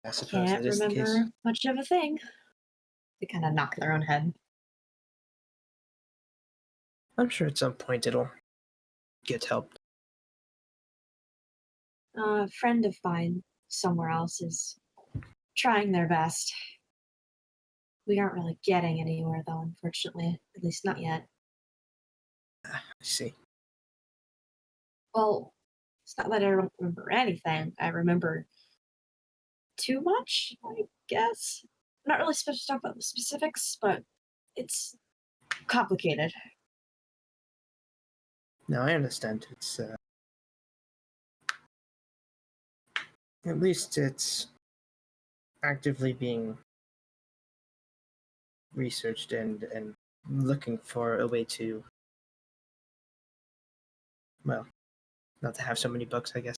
I suppose
Can't
that is the case.
remember much of a thing. They kind of knock their own head.
I'm sure at some point it'll get help.
A friend of mine somewhere else is trying their best. We aren't really getting anywhere, though, unfortunately. At least not yet.
I see.
Well, it's not that I don't remember anything. I remember too much, I guess. I'm not really supposed to talk about the specifics, but it's complicated.
No, I understand. It's at least it's actively being researched and looking for a way to, well, not to have so many books, I guess.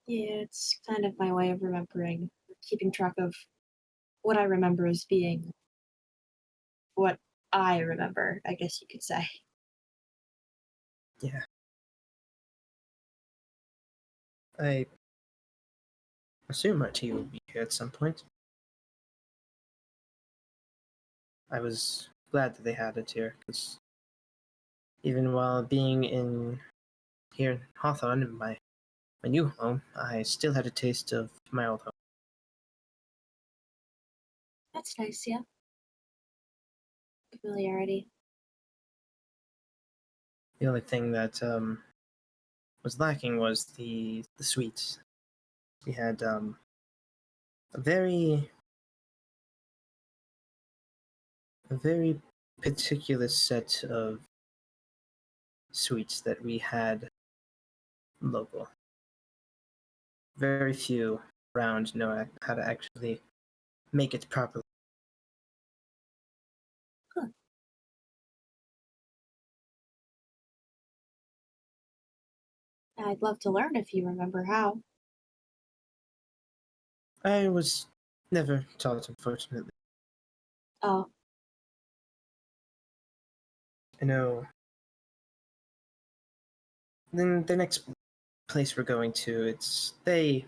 Yeah, it's kind of my way of remembering, keeping track of what I remember as being what I remember, I guess you could say.
Yeah. I assume our tea will be here at some point. I was glad that they had it here, because even while being here in Hawthorne, in my new home, I still had a taste of my old home.
That's nice, yeah. Familiarity.
The only thing that was lacking was the sweets. We had a very particular set of sweets that we had local. Very few around know how to actually make it properly.
Huh. I'd love to learn if you remember how.
I was never taught, unfortunately.
Oh,
I know. Then the next place we're going to, they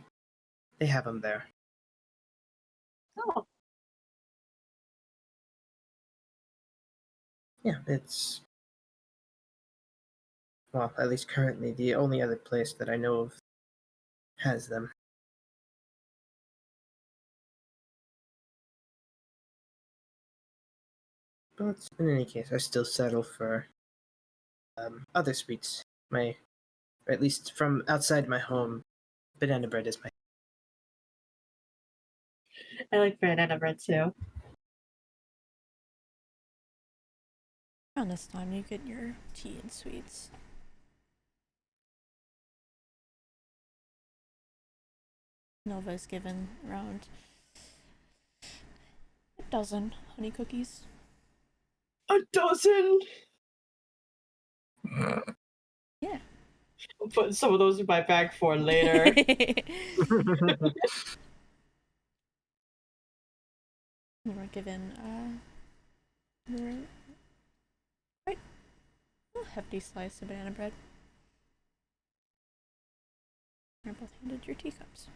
have them there.
oh,
Yeah, it's, well, at least currently the only other place that I know of has them. But in any case, I still settle for other sweets. Or at least from outside my home, banana bread is my.
I like banana bread too.
Around this time, you get your tea and sweets. Nova is given around a dozen honey cookies.
A dozen?
Yeah.
I'll put some of those in my bag for later.
We were given quite a hefty slice of banana bread. You're both handed your teacups.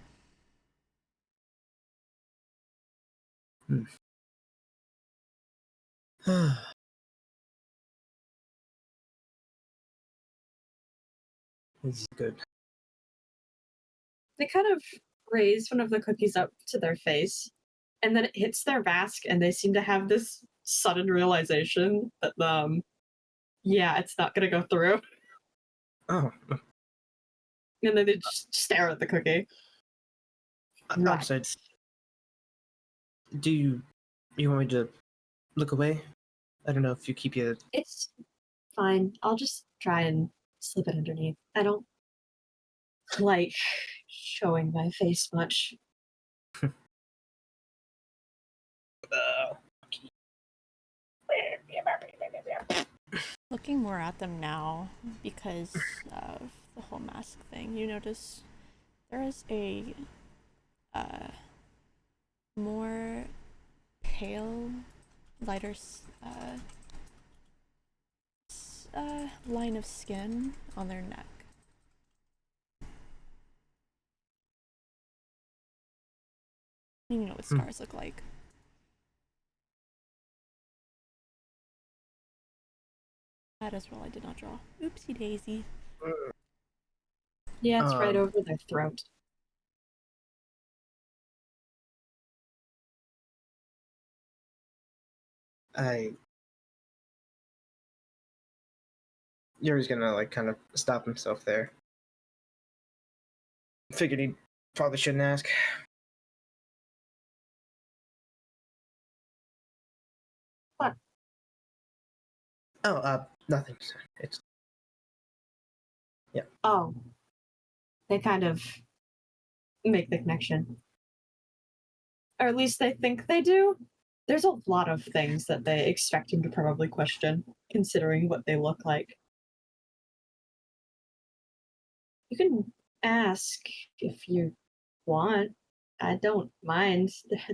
This is good.
They kind of raise one of the cookies up to their face, and then it hits their mask, and they seem to have this sudden realization that, yeah, it's not gonna go through.
Oh,
And then they just stare at the cookie.
I'm sorry. Do you want me to look away? I don't know if you keep your.
It's fine. I'll just try and slip it underneath. I don't like showing my face much.
Looking more at them now, because of the whole mask thing, you notice there is a more pale, lighter line of skin on their neck. You know what scars look like. That is roll I did not draw. Oopsie daisy.
Yeah, it's right over their throat.
Yuri's gonna like kind of stop himself there. Figured he probably shouldn't ask.
What?
Oh, nothing. It's
Oh. They kind of make the connection. Or at least they think they do. There's a lot of things that they expect him to probably question, considering what they look like. You can ask if you want. I don't mind.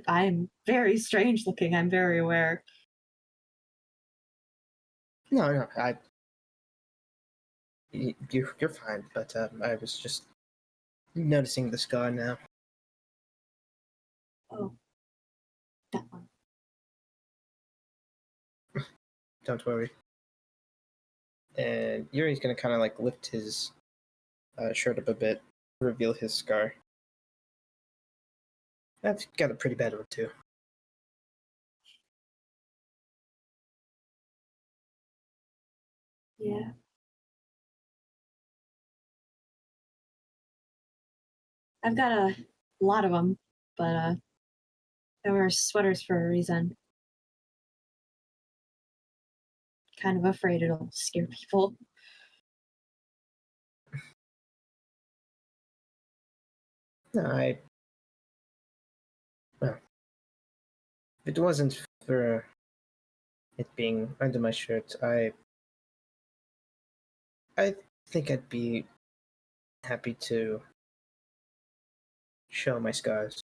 I'm very strange looking, I'm very aware.
no. You're fine, but I was just noticing the scar now.
Oh. That one.
Don't worry. And Yuri's gonna kind of like lift his shirt up a bit, reveal his scar. I've got a pretty bad one too.
Yeah. I've got a lot of them, but I wear sweaters for a reason. Kind of afraid it'll scare people.
No, well, if it wasn't for it being under my shirt, I think I'd be happy to show my scars.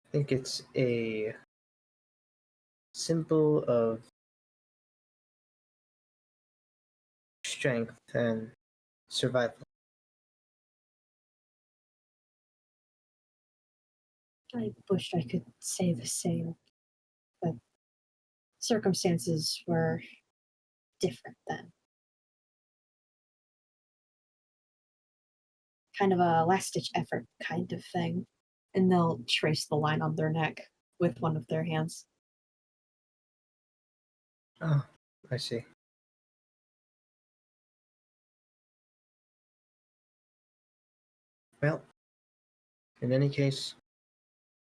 I think it's a symbol of strength and survival.
I wished I could say the same, but circumstances were different then. Kind of a last ditch effort kind of thing. And they'll trace the line on their neck with one of their hands.
Oh, I see. Well, in any case,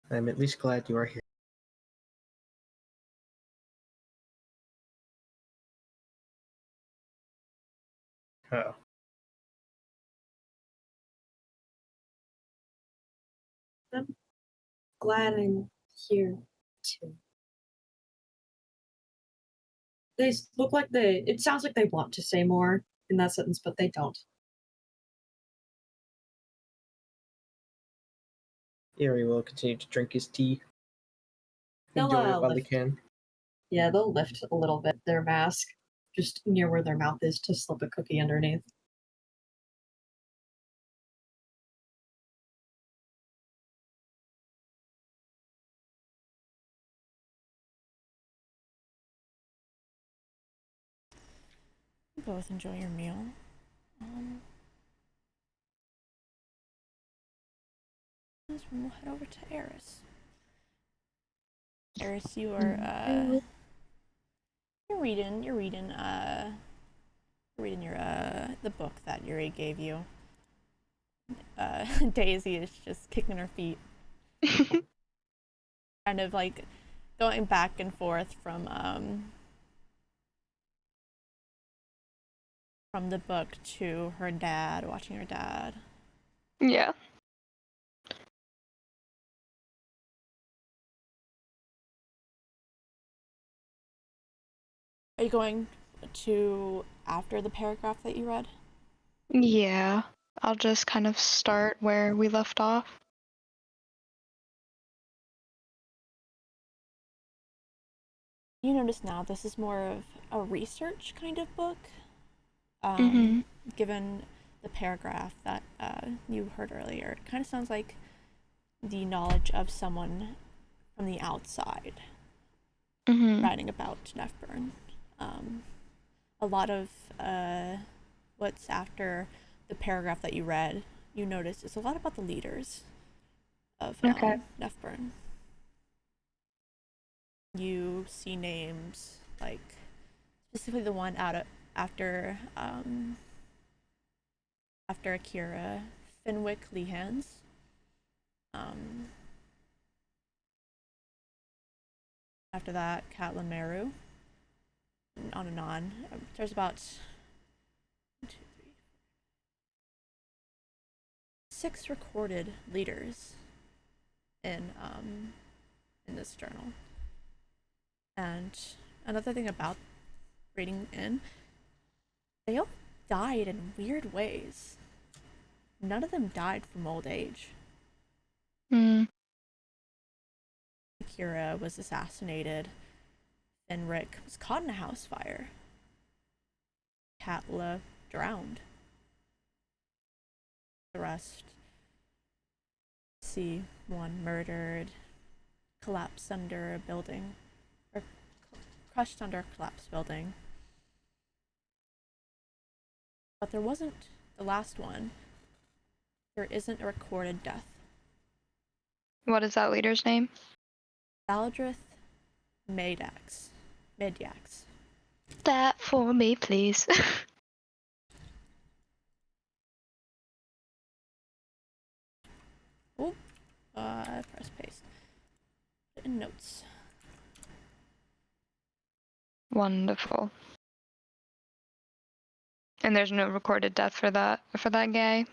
I'm at least glad you are here. Oh.
I'm glad I'm here too. They look like it sounds like they want to say more in that sentence, but they don't.
Erie will continue to drink his tea.
They'll,
Enjoy it while they
lift.
can.
Yeah, they'll lift a little bit their mask, just near where their mouth is, to slip a cookie underneath.
Both enjoy your meal. We'll head over to Eris. Eris, you are you're reading your the book that Yuri gave you. Daisy is just kicking her feet. Kind of like going back and forth from the book to her dad, watching her dad.
Yeah.
Are you going to after the paragraph that you read?
Yeah. I'll just kind of start where we left off.
You notice now this is more of a research kind of book. Given the paragraph that you heard earlier, it kind of sounds like the knowledge of someone from the outside.
Mm-hmm.
writing about Nephburn. A lot of what's after the paragraph that you read, you notice is a lot about the leaders of
Okay.
Nephburn. You see names like specifically the one after Akira, Finwick Lehans. After that, Katla Meru, and on and on. There's about 6 recorded leaders in this journal. And another thing about reading in, they all died in weird ways. None of them died from old age.
Mm.
Akira was assassinated. Fenric was caught in a house fire. Katla drowned. The rest, see, one murdered, collapsed under a building, or crushed under a collapsed building. But there wasn't the last one. There isn't a recorded death.
What is that leader's name?
Valdrith Medyax.
That for me, please.
Press paste. Put in notes.
Wonderful. And there's no recorded death for that guy?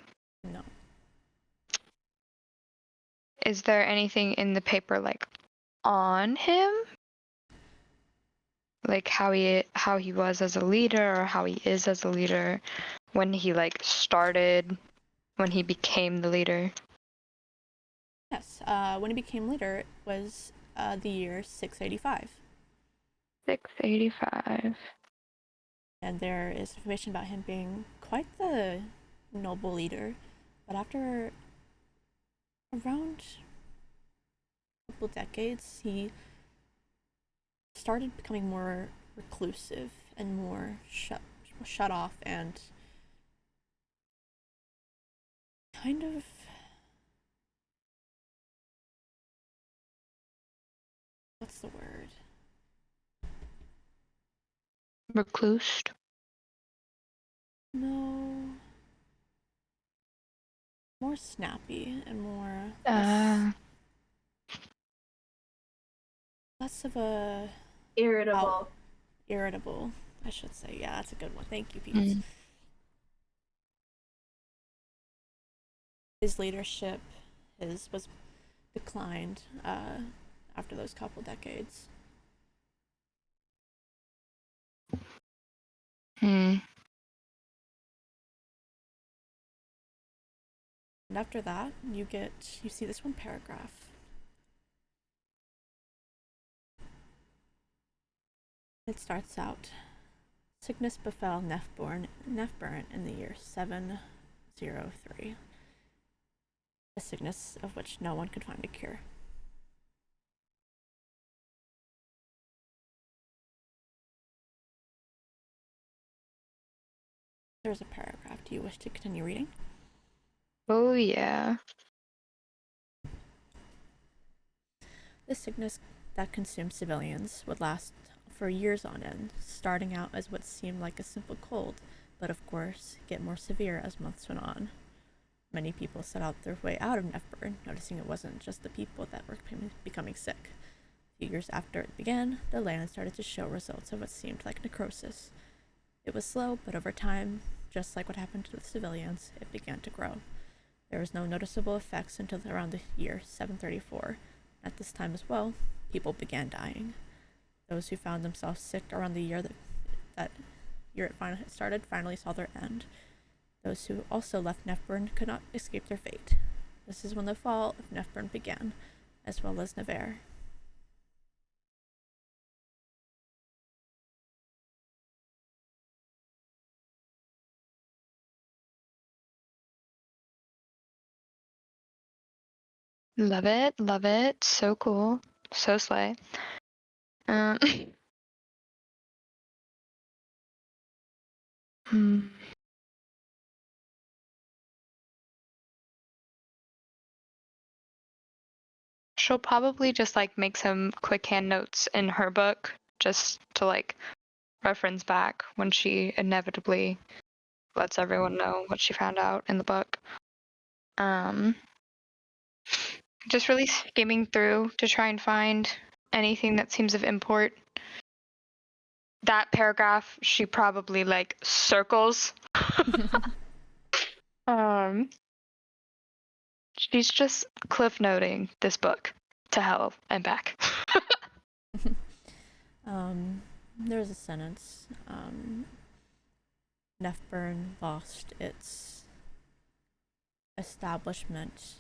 No.
Is there anything in the paper like on him? Like how he was as a leader or how he is as a leader when he like started, when he became the leader?
Yes, when he became leader, it was the year 685.
685.
And there is information about him being quite the noble leader. But after around a couple decades, he started becoming more reclusive and more shut off and kind of what's the word?
Reclused?
No. More snappy and more less of a
Irritable.
irritable, I should say. Yeah, that's a good one. Thank you, Pete. His leadership was declined after those couple decades.
Hmm.
And after that, you see this one paragraph. It starts out, sickness befell Nephburn in the year 703. A sickness of which no one could find a cure. There's a paragraph. Do you wish to continue reading?
Oh yeah.
This sickness that consumed civilians would last for years on end, starting out as what seemed like a simple cold, but of course get more severe as months went on. Many people set out their way out of Nephburn, noticing it wasn't just the people that were becoming sick. A few years after it began, the land started to show results of what seemed like necrosis. It was slow, but over time, just like what happened to the civilians, it began to grow. There was no noticeable effects until around the year 734. At this time as well, people began dying. Those who found themselves sick around the year that year it finally started finally saw their end. Those who also left Nephburn could not escape their fate. This is when the fall of Nephburn began, as well as Nevair.
Love it, love it. So cool. So slay. Um, hmm. She'll probably just like make some quick hand notes in her book just to like reference back when she inevitably lets everyone know what she found out in the book. Um, just really skimming through to try and find anything that seems of import. That paragraph she probably like circles. um, she's just cliff noting this book to hell and back.
There's a sentence. Nefburn lost its establishment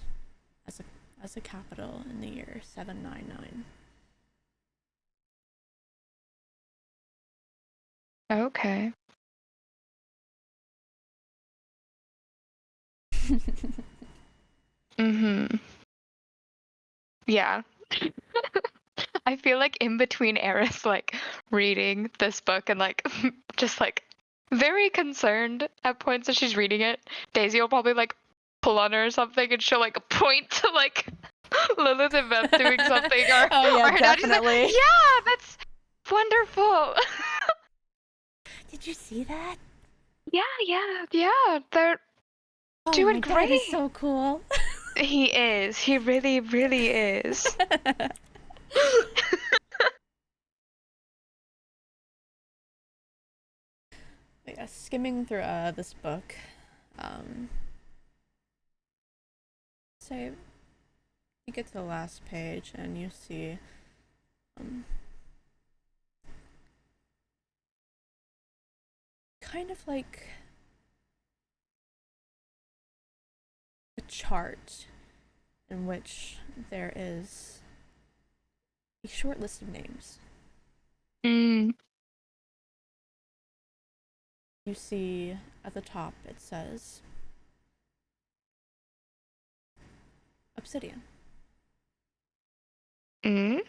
as a capital in the year 799.
Okay. Mm-hmm. Yeah. I feel like in between Eris like reading this book and like just like very concerned at points as she's reading it, Daisy will probably like pull on her or something and she'll like point to like Lilith and Beth doing something or
Oh yeah,
or her dad just like,
definitely.
yeah, that's wonderful.
Did you see that?
Yeah, they're
Oh,
doing
my dad is
great.
so cool.
He is. He really, really is.
But yeah, skimming through this book, so you get to the last page and you see kind of like a chart in which there is a short list of names.
Mm.
You see at the top it says Obsidian.
Mm.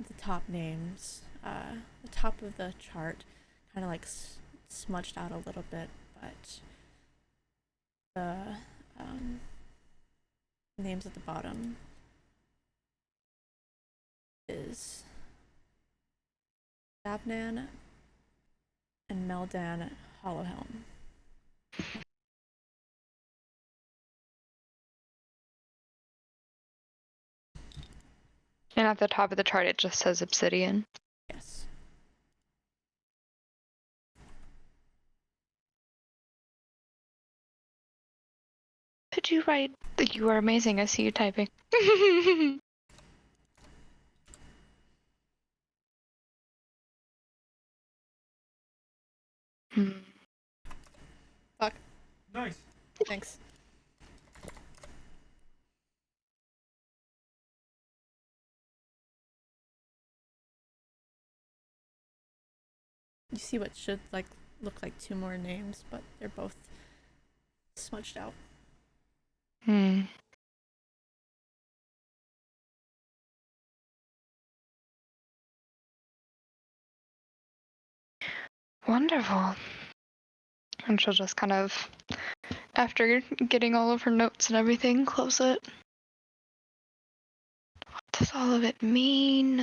The top names, the top of the chart kind of like smudged out a little bit, but the names at the bottom is Davnan and Meldan Hollowhelm.
And at the top of the chart, it just says Obsidian.
Yes.
Could you write? You are amazing. I see you typing. Hmm.
Fuck.
Nice.
Thanks. You see what should like look like two more names, but they're both smudged out.
Hmm. Wonderful. And she'll just kind of, after getting all of her notes and everything, close it. What does all of it mean?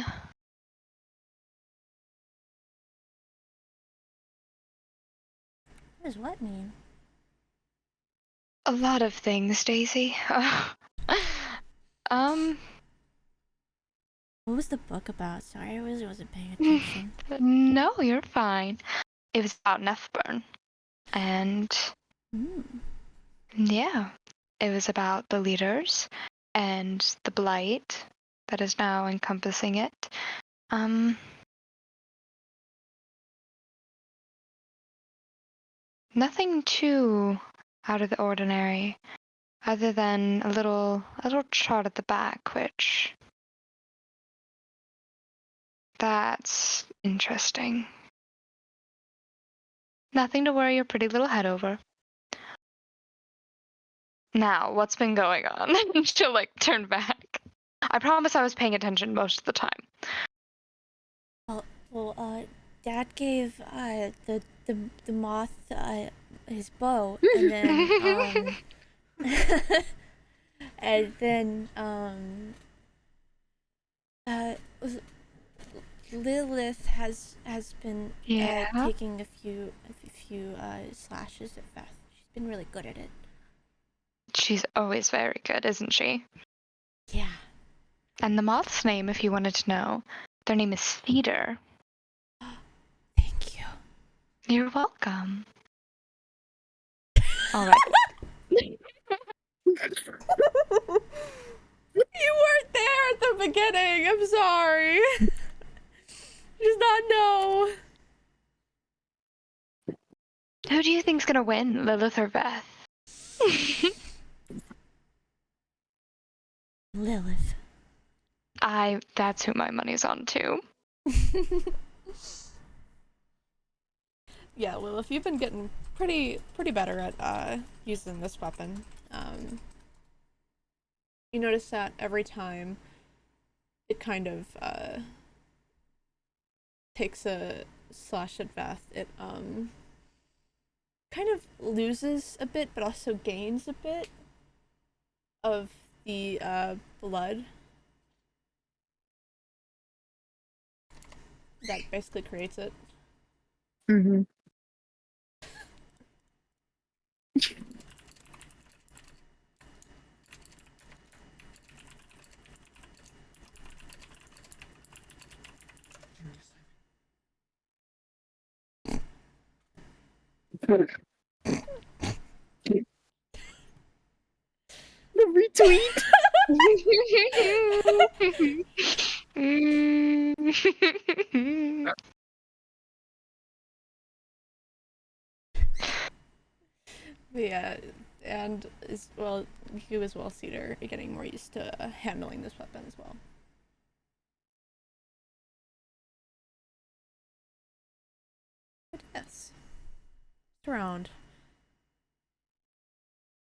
What does what mean?
A lot of things, Daisy.
What was the book about? Sorry, I wasn't paying attention.
No, you're fine. It was about Nefburn. And yeah, it was about the leaders and the blight that is now encompassing it. Nothing too out of the ordinary, other than a little chart at the back, which that's interesting. Nothing to worry your pretty little head over. Now, what's been going on? She'll like turn back. I promise I was paying attention most of the time.
Well, Dad gave the moth his bow, and then and then Lilith has been
Yeah.
taking a few slashes at Beth. She's been really good at it.
She's always very good, isn't she?
Yeah.
And the moth's name, if you wanted to know, their name is Cedar.
Thank you.
You're welcome. All right.
You weren't there at the beginning. I'm sorry. Just not know.
Who do you think's gonna win, Lilith or Beth?
Lilith.
That's who my money's on too.
Yeah, Lilith, you've been getting pretty better at using this weapon. You notice that every time it kind of takes a slash at Beth, it kind of loses a bit, but also gains a bit of the blood that basically creates it.
Mm-hmm. The retweet.
Yeah, and as well, you as well, Cedar, are getting more used to handling this weapon as well. But yes, it's around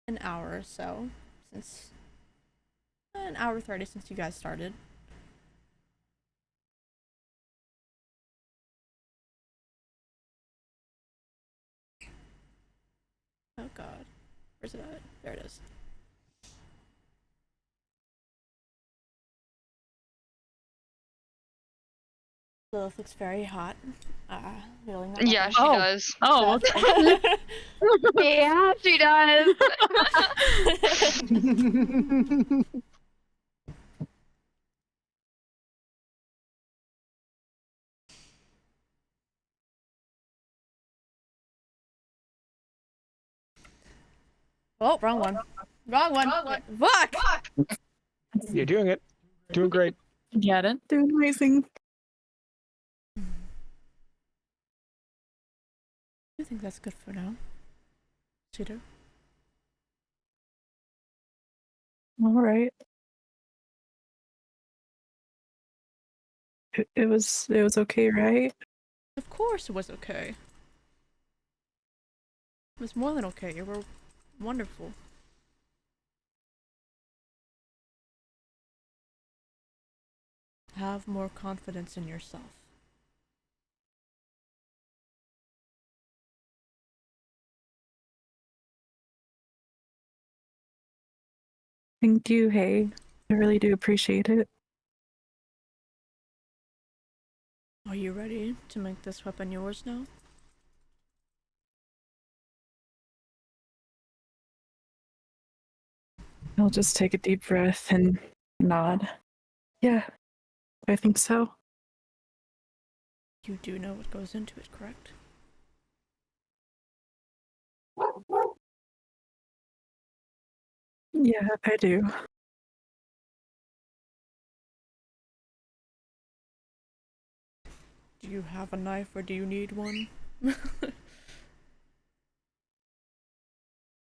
an hour or so since an hour 30 since you guys started. Oh god, where's it at? There it is. Lilith looks very hot. Wielding that
Yeah, she
Oh.
does.
Oh,
weapon.
Yeah, she does.
Oh, wrong one. Wrong one.
Wrong one.
Fuck!
You're doing it. Doing great.
Get it? Doing amazing.
I think that's good for now. Cedar.
All right. It was okay, right?
Of course it was okay. It was more than okay. You were wonderful. Have more confidence in yourself.
Thank you, hey. I really do appreciate it.
Are you ready to make this weapon yours now?
I'll just take a deep breath and nod. Yeah, I think so.
You do know what goes into it, correct?
Yeah, I do.
Do you have a knife or do you need one?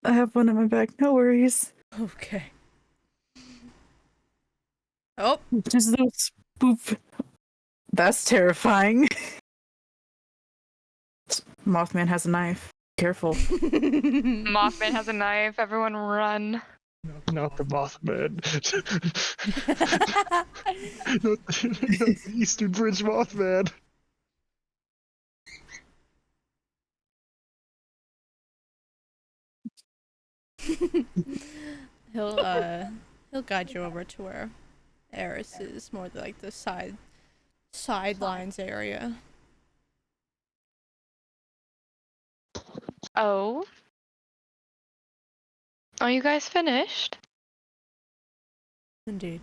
I have one in my bag, no worries.
Okay. Oh!
Just those boop. That's terrifying. Mothman has a knife. Careful.
Mothman has a knife. Everyone run.
Not the Mothman. not the Eastern Bridge Mothman.
He'll guide you over to where Eris is, more like the sidelines area.
Oh. Are you guys finished?
Indeed.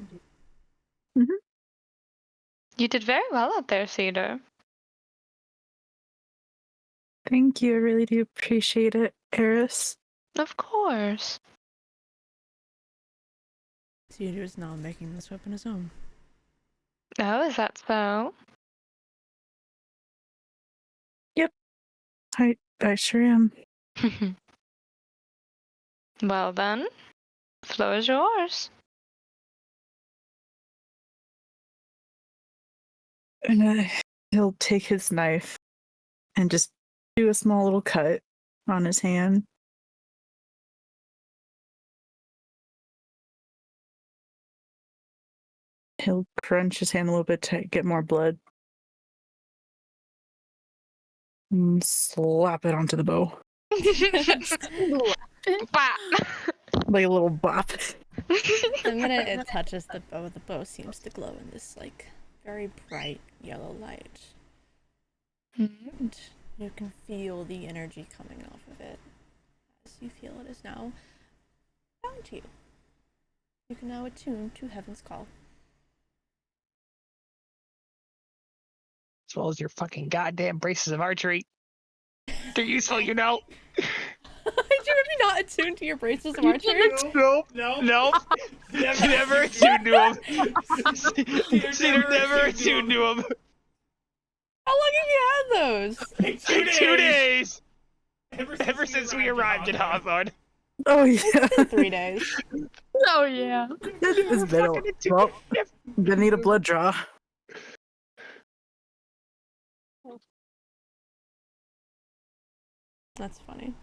You did very well out there, Cedar.
Thank you. I really do appreciate it, Eris.
Of course.
Cedar is now making this weapon his own.
Oh, is that so?
I sure am.
Well then, floor is yours.
And he'll take his knife and just do a small little cut on his hand. He'll crunch his hand a little bit to get more blood. And slap it onto the bow.
Bah!
Like a little bop.
The minute it touches the bow seems to glow in this, like, very bright yellow light. And you can feel the energy coming off of it as you feel it is now bound to you. You can now attune to Heaven's Call.
As well as your fucking goddamn braces of archery. They're useful, you know.
Did you maybe not attune to your braces of archery?
Nope. Never attuned to him. Cedar never attuned to him.
How long have you had those?
Like 2 days. Ever since we arrived at Hawthorne.
Oh, yeah.
3 days.
Oh yeah.
It's been a well, gonna need a blood draw.
That's funny.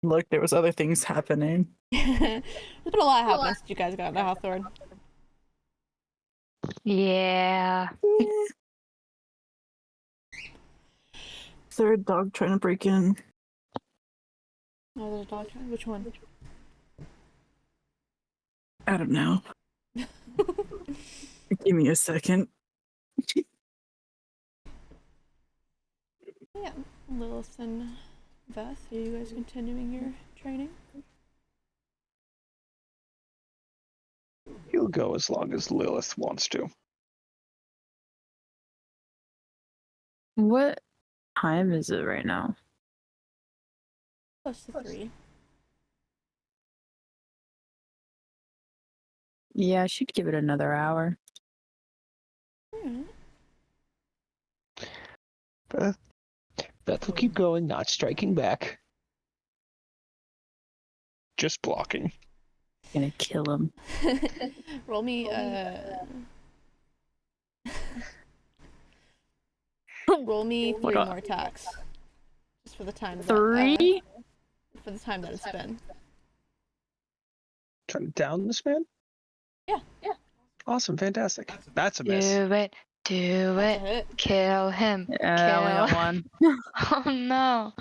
Look, there was other things happening.
There's been a lot happening since you guys got to Hawthorne.
Yeah.
Is there a dog trying to break in?
Oh, there's a dog. Which one?
I don't know. Give me a second.
Yeah, Lilith and Beth, are you guys continuing your training?
He'll go as long as Lilith wants to.
What time is it right now?
Close to 3.
Yeah, I should give it another hour.
Alright.
Beth will keep going, not striking back. Just blocking.
Gonna kill him.
Roll me, roll me 3 more attacks. Just for the time.
3?
For the time that it's been.
Trying to down this man?
Yeah.
Awesome, fantastic. That's a miss.
Do it. Do
That's
it.
a hit.
Kill him.
I only got one.
Oh no.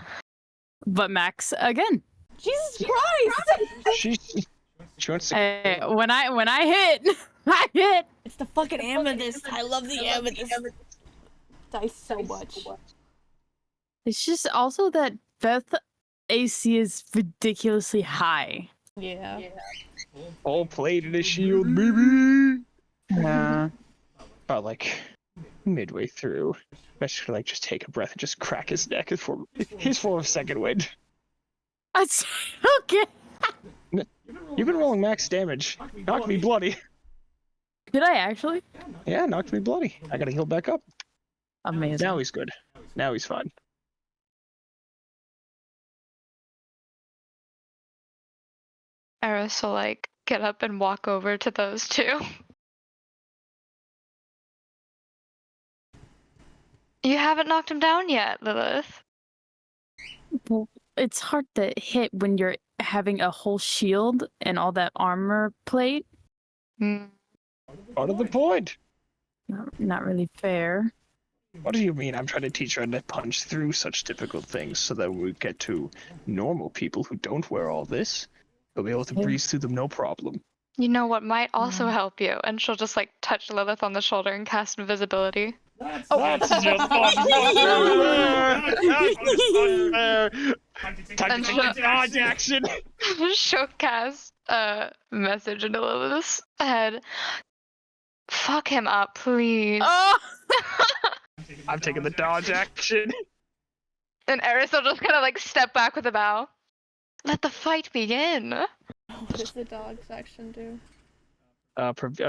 But Max again.
Jesus Christ!
She wants to.
Hey, when I hit, I hit.
It's the fucking amethyst. I love the amethyst. Dice so much.
It's just also that Beth AC is ridiculously high.
Yeah.
All plate in a shield, baby!
Yeah.
About like midway through, Mesh could like just take a breath and just crack his neck his form of second wind.
That's okay.
You've been rolling max damage. Knocked me bloody.
Did I actually?
Yeah, knocked me bloody. I gotta heal back up.
Amazing.
Now he's good. Now he's fine.
Eris will like get up and walk over to those two. You haven't knocked him down yet, Lilith.
Well, it's hard to hit when you're having a whole shield and all that armor plate.
Mm.
Part of the point.
Not really fair.
What do you mean? I'm trying to teach her to punch through such difficult things so that when we get to normal people who don't wear all this, they'll be able to breeze through them no problem.
You know what might also help you? And she'll just like touch Lilith on the shoulder and cast invisibility.
That's just unfair. Time to take the dodge action.
She'll cast a message into Lilith's head. Fuck him up, please.
Oh!
I'm taking the dodge action.
And Eris will just kind of like step back with a bow. Let the fight begin.
What does the dog's action do?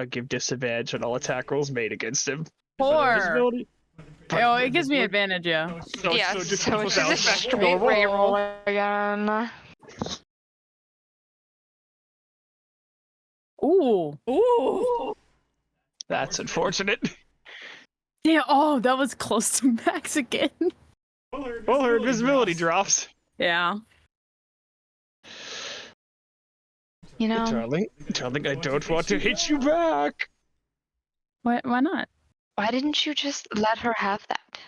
Give disadvantage on all attack rolls made against him.
4. Oh, it gives me advantage, yeah.
So
So
just
it's just a straight reroll again.
Ooh.
Ooh!
That's unfortunate.
Yeah, oh, that was close to max again.
Well, her invisibility drops.
Yeah.
You know,
Darling, I don't want to hit you back.
Why not?
why didn't you just let her have that?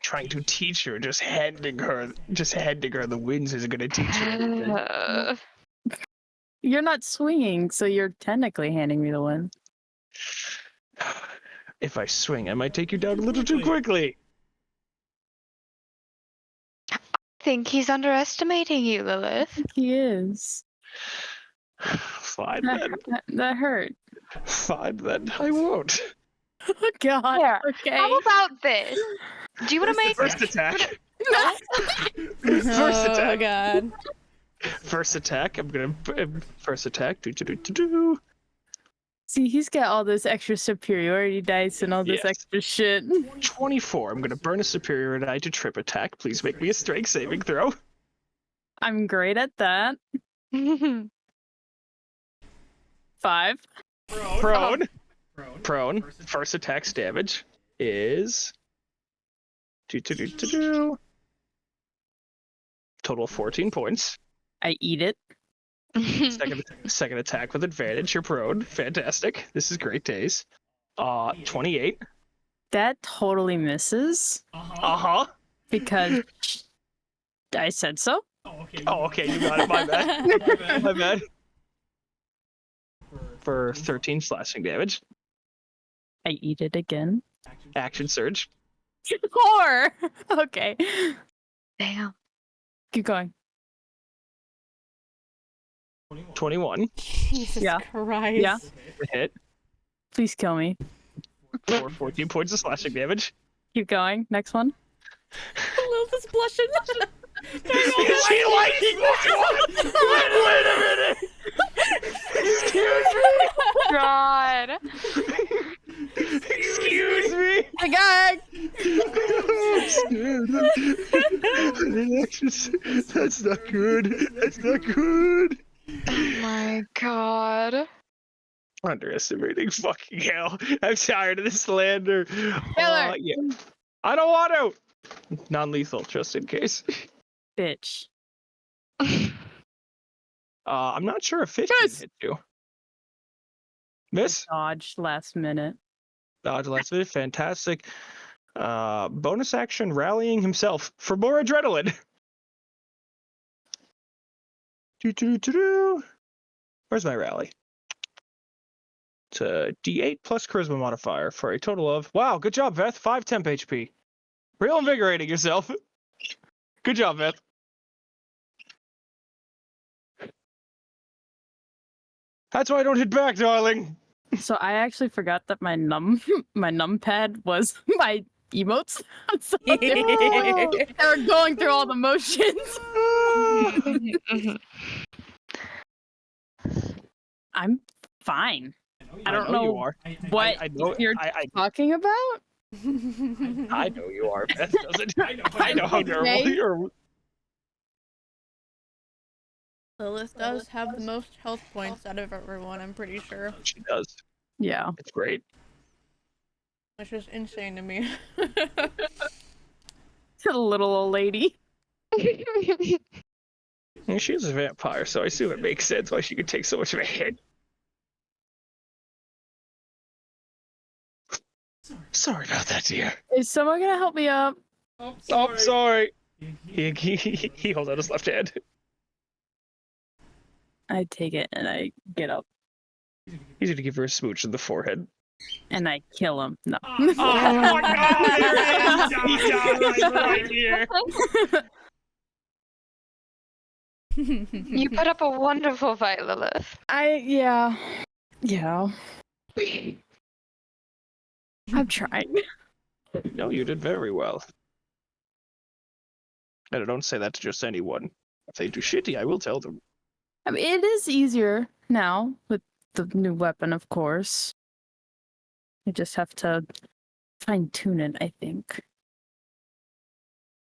Trying to teach her, just handing her the wins isn't going to teach her anything.
You're not swinging, so you're technically handing me the win.
If I swing, I might take you down a little too quickly.
I think he's underestimating you, Lilith.
He is.
Fine
That,
then.
that hurt.
Fine then. I won't.
Oh god.
Here,
Okay.
How about this? Do you want to make
First attack.
First
First attack.
Oh god.
First attack. I'm gonna first attack. Do.
See, he's got all this extra superiority dice and all this
Yes.
extra shit.
24. I'm gonna burn a superior die to trip attack. Please make me a strength saving throw.
I'm great at that. 5.
Prone. First attack's damage is total of 14 points.
I eat it.
Second attack with advantage. You're prone. Fantastic. This is great days. 28.
That totally misses
Uh-huh.
because I said so.
Oh, okay. You got it. My bad. My bad. For 13 slashing damage.
I eat it again.
Action surge.
4. Okay.
Damn.
Keep going.
21.
Jesus
Yeah.
Christ.
Yeah.
Hit.
Please kill me.
For 14 points of slashing damage.
Keep going. Next one.
Lilith is blushing.
Is she liking this one? Wait a minute. Excuse me.
God.
Excuse me.
The gag.
That's not good. That's not good.
Oh my god.
Underestimating fucking hell. I'm tired of this slander.
Taylor.
Yeah. I don't want to. Non-lethal, just in case.
Bitch.
I'm not sure if 15
Yes.
hit you. Miss?
Dodge last minute.
Dodge last minute. Fantastic. Bonus action rallying himself for more adrenaline. Where's my rally? It's a D8 plus charisma modifier for a total of... Wow, good job, Veth. 5 temp HP. Real invigorating yourself. Good job, Veth. That's why I don't hit back, darling.
So I actually forgot that my numpad was my emotes. So they were going through all the motions. I'm fine. I don't know
you are.
what
I know,
you're
I
talking about.
I know you are. Beth doesn't. I know how normal
Okay.
you are.
Lilith does have the most health points out of everyone, I'm pretty sure.
She does.
Yeah.
It's great.
It's just insane to me.
Little old lady.
Well, she's a vampire, so I assume it makes sense why she could take so much of a hit. Sorry about that, dear.
Is someone gonna help me up?
Oh, sorry. He holds out his left hand.
I take it and I get up
He's gonna give her a smooch in the forehead.
and I kill him. No.
Oh no! There it is! He dies right here.
You put up a wonderful fight, Lilith.
Yeah. I'm trying.
No, you did very well. And I don't say that to just anyone. If they do shitty, I will tell them.
I mean, it is easier now with the new weapon, of course. You just have to fine tune it, I think.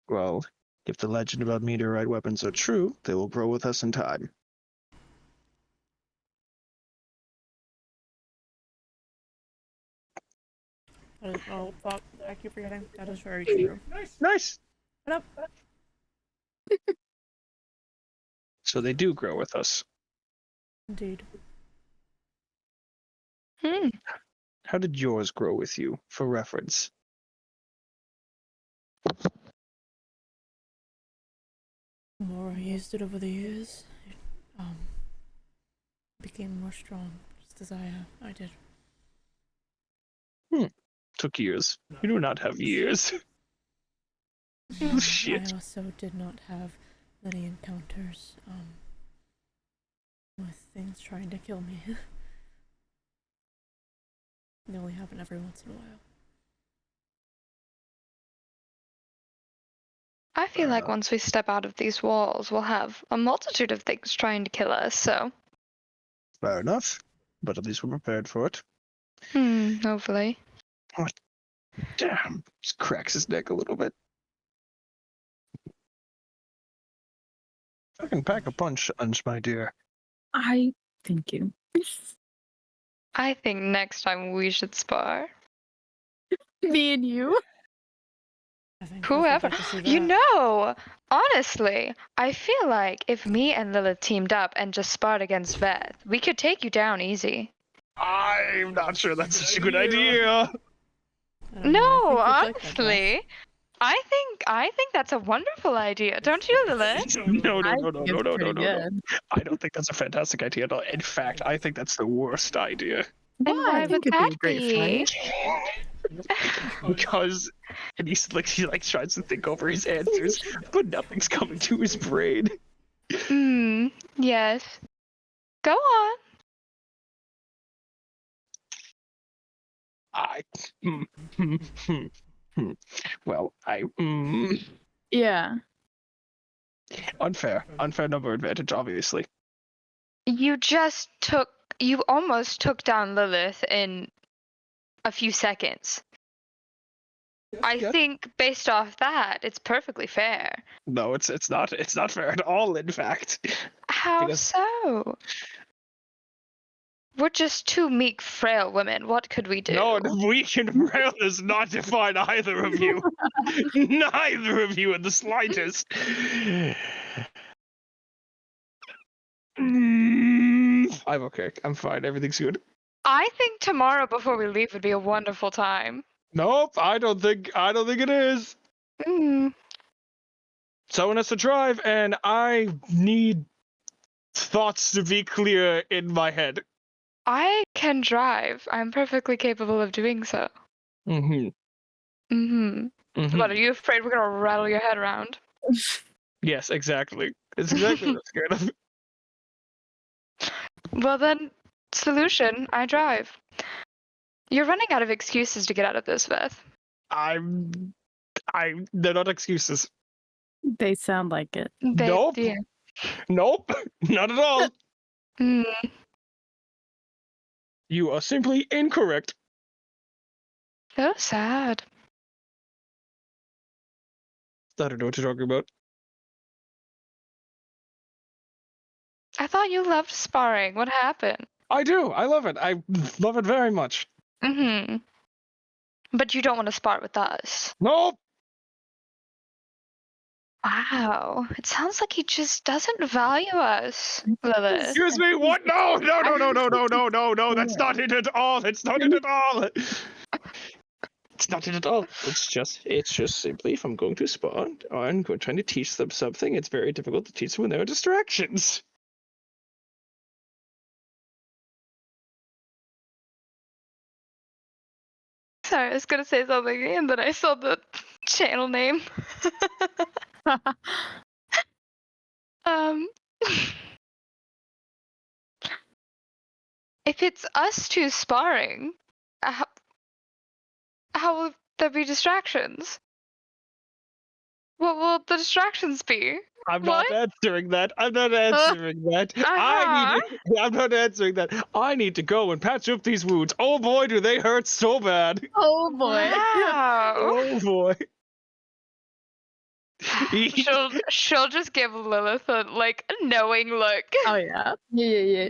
Well, if the legend about meteorite weapons are true, they will grow with us in time.
That is, oh, fuck. I keep forgetting. That is very true.
Nice!
What up?
So they do grow with us.
Indeed.
How did yours grow with you, for reference?
The more I used it over the years, it became more strong, just as I did.
Took years. You do not have years. Shit.
I also did not have many encounters, with things trying to kill me. They only happen every once in a while.
I feel like once we step out of these walls, we'll have a multitude of things trying to kill us, so.
Fair enough. But at least we're prepared for it.
Hopefully.
Damn. Just cracks his neck a little bit. I can pack a punch, my dear.
I thank you.
I think next time we should spar.
Me and you.
I think
Whoever.
I'd like to see
You
that.
know, honestly, I feel like if me and Lilith teamed up and just sparred against Veth, we could take you down easy.
I'm not sure that's such a good idea.
I don't know,
No,
I think you'd like that, Beth.
honestly. I think that's a wonderful idea, don't you, Lilith?
No.
I think it's pretty good.
I don't think that's a fantastic idea at all. In fact, I think that's the worst idea.
And why
I
would
think it'd be
that
a great
be?
fight.
Because and he tries to think over his answers, but nothing's coming to his brain.
Yes. Go on.
Well,
Yeah.
unfair number advantage, obviously.
You almost took down Lilith in a few seconds. I
Yeah.
think based off that, it's perfectly fair.
No, it's not fair at all. In fact,
How
Because-
so? We're just two meek, frail women. What could we do?
no, weak and frail does not define either of you. Neither of you in the slightest. I'm okay. I'm fine. Everything's good.
I think tomorrow before we leave would be a wonderful time.
Nope, I don't think it is. Someone has to drive, and I need thoughts to be clear in my head.
I can drive. I'm perfectly capable of doing so. What, are you afraid we're gonna rattle your head around?
Yes, exactly. It's exactly what I'm scared of.
Well then, solution, I drive. You're running out of excuses to get out of this, Beth.
They're not excuses.
They sound like it.
Nope. Nope, not at all. You are simply incorrect.
So sad.
I don't know what you're talking about.
I thought you loved sparring. What happened?
I do. I love it. I love it very much.
But you don't want to spar with us.
Nope.
Wow. It sounds like he just doesn't value us, Lilith.
Excuse me, what? No. That's not it at all. It's not it at all. It's not it at all. It's just simply if I'm going to spawn or I'm trying to teach them something, it's very difficult to teach them when there are distractions.
Sorry, I was gonna say something and then I saw the channel name. If it's us two sparring, how will there be distractions? What will the distractions be?
I'm not answering that. I'm not answering that. I'm not answering that. I need to go and patch up these wounds. Oh boy, do they hurt so bad.
Oh boy.
Wow.
Oh boy.
she'll just give Lilith a knowing look.
Oh yeah. Yeah.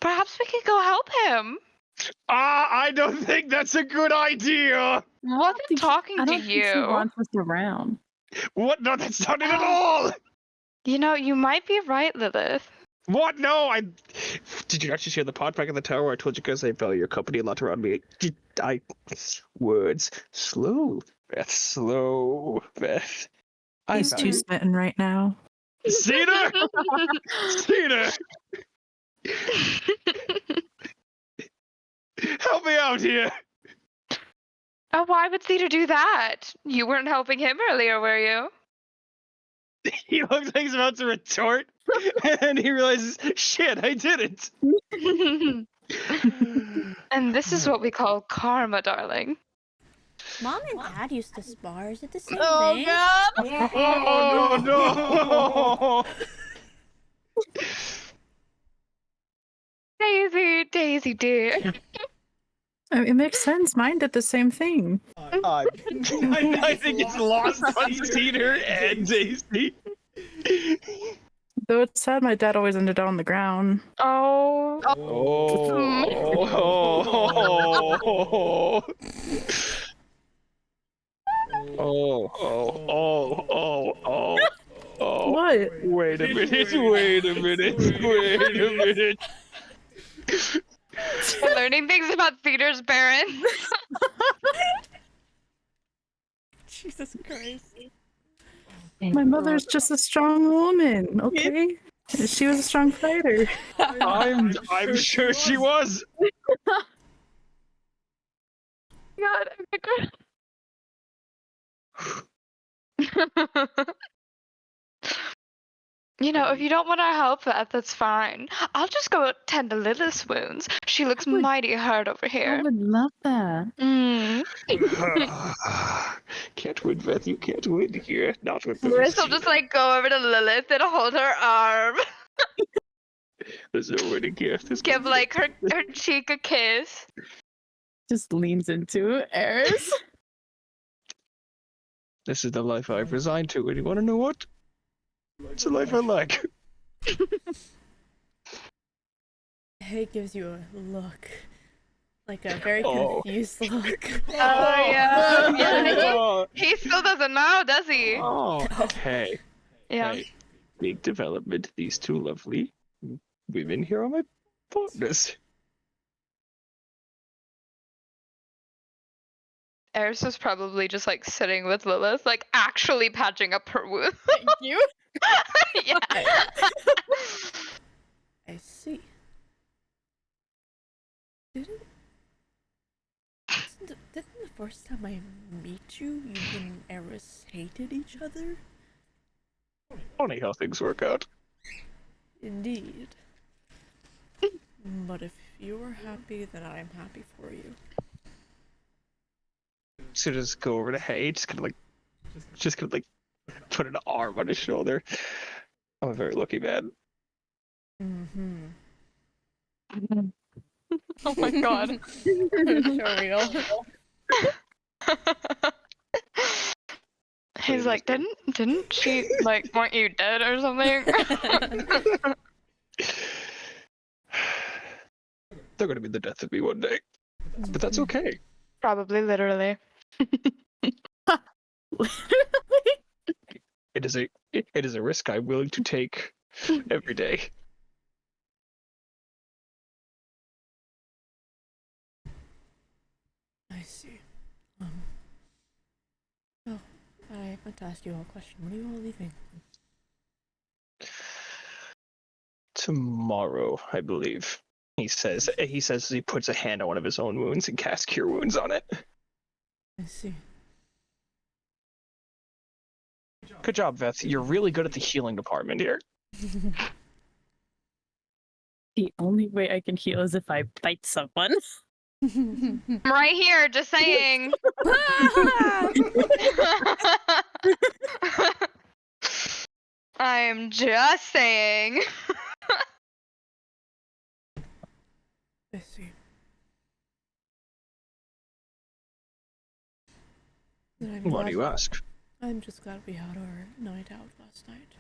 Perhaps we could go help him.
I don't think that's a good idea.
Wasn't talking
I
to
don't think she
you.
wants us around.
What? No, that's not it at all.
You know, you might be right, Lilith.
What? No, did you actually hear the pod back in the tower where I told you guys I value your company a lot around me? Words. Slow, Beth.
He's too smitten right now.
Cena! Help me out here!
Oh, why would Cedar do that? You weren't helping him earlier, were you?
He looks like he's about to retort, and he realizes, shit, I didn't.
And this is what we call karma, darling.
Mom and Dad used to spar. Is it the same
Oh
thing?
god.
Oh no!
Daisy dear.
It makes sense. Mine did the same thing.
I think it's lost on Cedar and Daisy.
Though it's sad, my dad always ended on the ground.
Oh.
What?
Wait a minute.
Learning things about Cedar's parents.
Jesus Christ.
My mother's just a strong woman, okay? She was a strong fighter.
I'm sure she was.
God, You know, if you don't want to help that's fine. I'll just go tend to Lilith's wounds. She looks mighty hurt over
I
here.
would love that.
Can't win, Beth. You can't win here. Not with those.
Marissa will just go over to Lilith and hold her arm.
There's no winning here.
Give her cheek a kiss.
Just leans into Eris.
This is the life I've resigned to, and you want to know what? It's a life I like.
He gives you a look. Like a very confused look.
Oh, yeah. He still doesn't know, does he?
Oh, hey.
Yeah.
Hey. Big development. These two lovely women here are my partners.
Eris was probably just sitting with Lilith, actually patching up her wound.
Thank you.
Yeah.
I see. Didn't the first time I meet you, you and Eris hated each other?
Funny how things work out.
Indeed. But if you are happy, then I'm happy for you.
So just go over to Hay, just kind of put an arm on his shoulder. I'm a very lucky man.
Mm-hmm.
Oh my god.
So real.
He's like, didn't she want you dead or something?
They're gonna be the death of me one day. but that's okay.
Probably literally.
It is a risk I'm willing to take every day.
I see. Oh, I meant to ask you all a question. When are you all leaving?
Tomorrow, I believe. He says as he puts a hand on one of his own wounds and casts cure wounds on it.
I see.
Good job, Veth. You're really good at the healing department here.
The only way I can heal is if I bite someone.
I'm right here, just saying. I'm just saying.
I see. Then I'm
Why
glad-
do you ask?
I'm just glad we had our night out last night.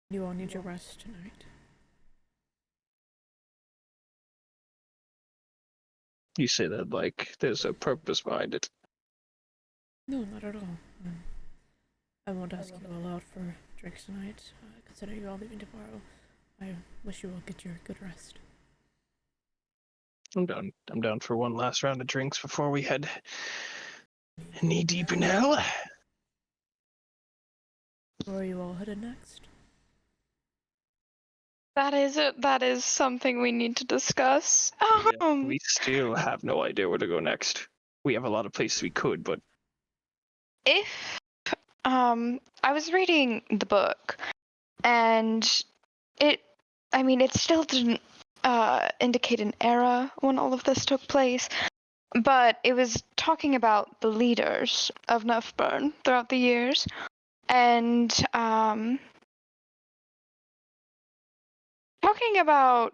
You all need your rest tonight.
You say that like there's a purpose behind it.
No, not at all. I won't ask you all out for drinks tonight. Considering you're all leaving tomorrow, I wish you all get your good rest.
I'm down for one last round of drinks before we head knee deep in hell.
Where are you all headed next?
That is something we need to discuss.
We still have no idea where to go next. We have a lot of places we could, but
If I was reading the book and it still didn't indicate an era when all of this took place, but it was talking about the leaders of Nuffburn throughout the years, and talking about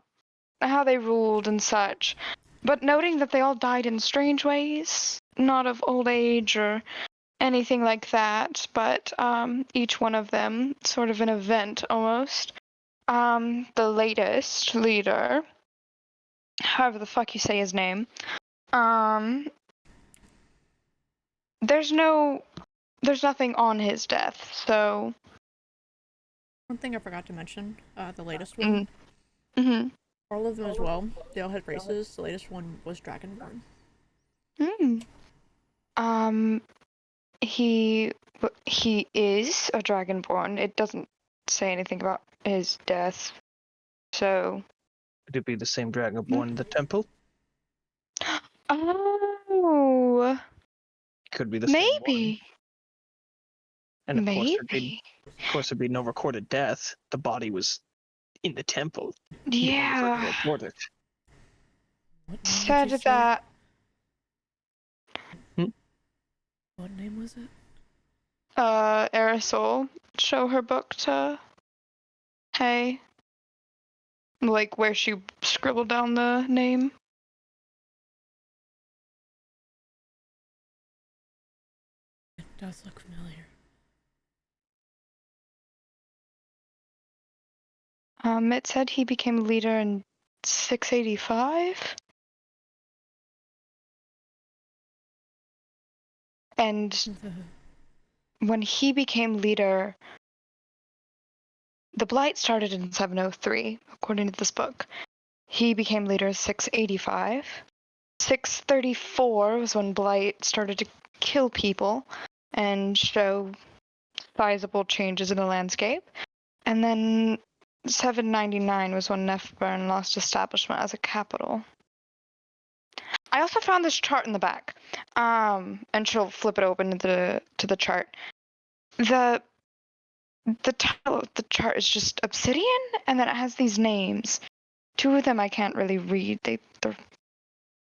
how they ruled and such, but noting that they all died in strange ways, not of old age or anything like that, but each one of them sort of an event almost. The latest leader, however the fuck you say his name, there's nothing on his death, so.
One thing I forgot to mention, the latest one,
Mm-hmm.
all of them as well, they all had races. The latest one was Dragonborn.
He is a Dragonborn. It doesn't say anything about his death, so.
could it be the same dragon born in the temple?
Oh,
Could be the same one.
maybe.
And of course,
Maybe.
there'd be no recorded death. The body was in the temple.
Yeah.
Report it.
What name
Said
did you say?
that.
What name was it?
Aerosol show her book to Hey. Like where she scribbled down the name.
It does look familiar.
It said he became leader in 685. And when he became leader, the Blight started in 703, according to this book. He became leader in 685. 634 was when Blight started to kill people and show sizable changes in the landscape. And then 799 was when Nephburn lost establishment as a capital. I also found this chart in the back, and she'll flip it open to the chart. The title of the chart is just obsidian, and then it has these names. Two of them I can't really read. They're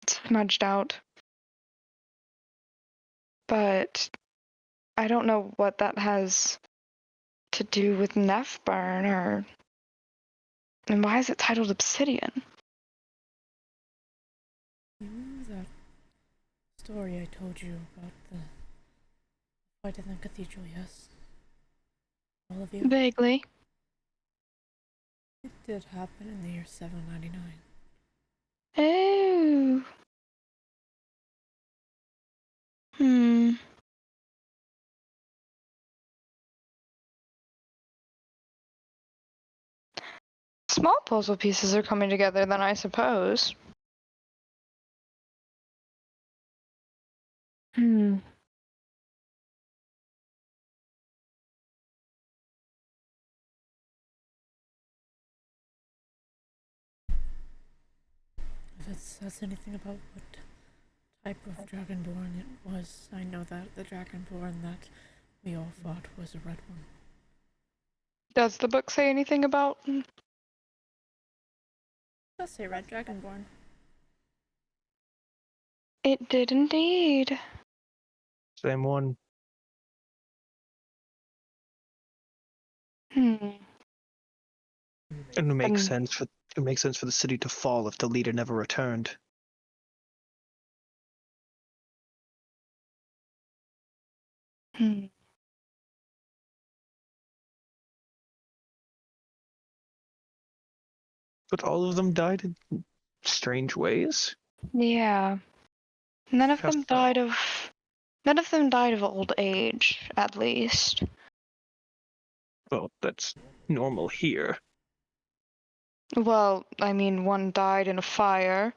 smudged out. But I don't know what that has to do with Nephburn, and why is it titled obsidian?
You remember that story I told you about the fight in the cathedral, yes? All of you?
Vaguely.
It did happen in the year 799.
Oh. small puzzle pieces are coming together, then I suppose.
Hmm.
If it says anything about what type of dragonborn it was, I know that the dragonborn that we all fought was a red one.
Does the book say anything about?
Let's say red dragonborn.
It did indeed.
Same one.
Hmm.
It would make
Um,
sense for the city to fall if the leader never returned.
Hmm.
But all of them died in strange ways.
Yeah. None of
How
them
so?
died of. None of them died of old age, at least.
Well, that's normal here.
Well, I mean, one died in a fire.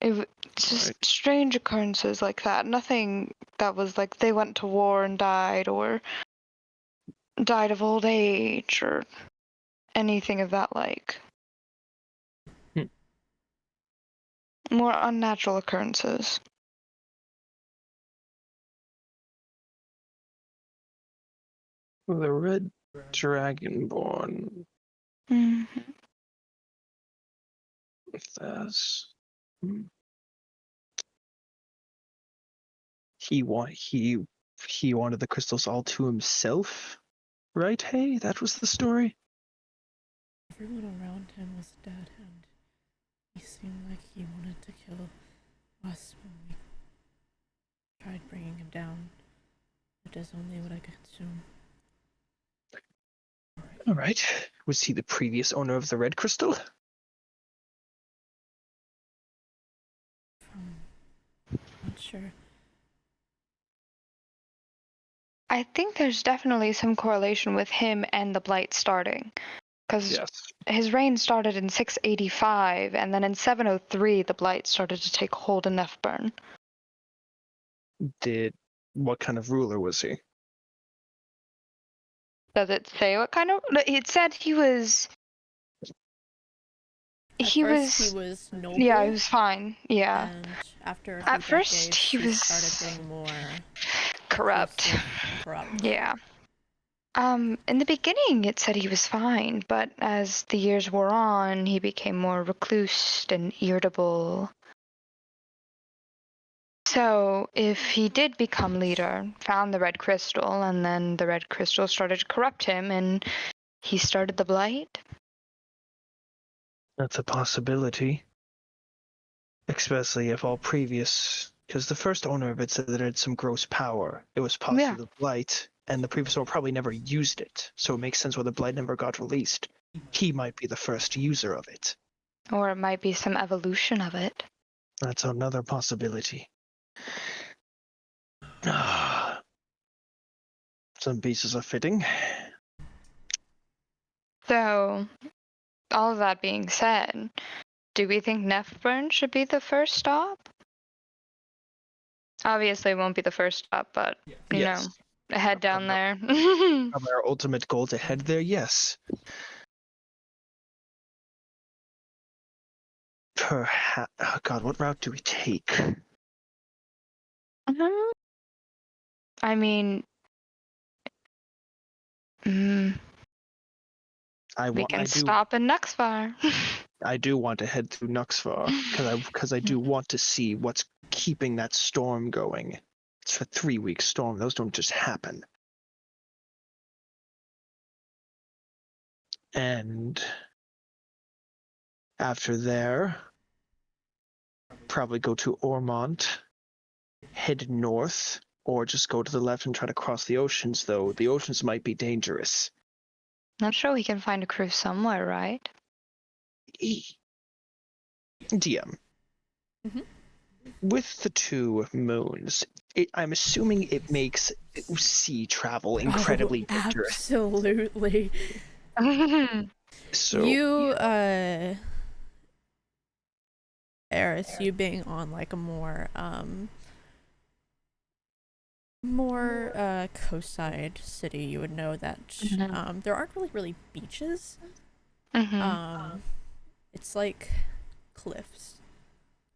It's just
Right.
strange occurrences like that. Nothing that was like they went to war and died, or died of old age, or anything of that like.
Hmm.
More unnatural occurrences.
The red dragonborn.
Mhm.
That's he wanted the crystals all to himself, right? Hey, that was the story.
Everyone around him was dead, and he seemed like he wanted to kill us when we tried bringing him down. It is only what I could assume.
All right. Was he the previous owner of the red crystal?
Not sure.
I think there's definitely some correlation with him and the Blight starting. Because
Yes.
his reign started in 685, and then in 703, the Blight started to take hold in Nephburn.
What kind of ruler was he?
Does it say what kind of? It said he was.
At
He
first,
was.
he was noble.
Yeah, he was fine. Yeah.
And after a few
At first,
decades,
he was
started getting more
corrupt.
reclusive and corrupt.
Yeah. In the beginning, it said he was fine, but as the years wore on, he became more recluse and irritable. So, if he did become leader, found the red crystal, and then the red crystal started to corrupt him, and he started the Blight?
That's a possibility. Especially if all previous, because the first owner of it said that it had some gross power. It was possibly the Blight, and the previous owner probably never used it, so it makes sense why the Blight never got released. He might be the first user of it.
Or it might be some evolution of it.
That's another possibility. Some pieces are fitting.
So, all of that being said, do we think Nephburn should be the first stop? Obviously, it won't be the first stop, but, you know, head down there.
Probably our ultimate goal to head there, yes. Perhaps. Oh God, what route do we take?
I mean, we can stop in Nuxvar.
I do want to head through Nuxvar because I do want to see what's keeping that storm going. It's a 3-week storm; those don't just happen. And after there, probably go to Ormont, head north, or just go to the left and try to cross the oceans. Though the oceans might be dangerous.
I'm sure we can find a crew somewhere, right?
DM.
Mm-hmm.
With the 2 moons, I'm assuming it makes sea travel incredibly dangerous.
Absolutely.
So
You, Eris, you being on like a more coastside city, you would know that
Mhm.
there aren't really beaches.
Mhm.
It's like cliffs.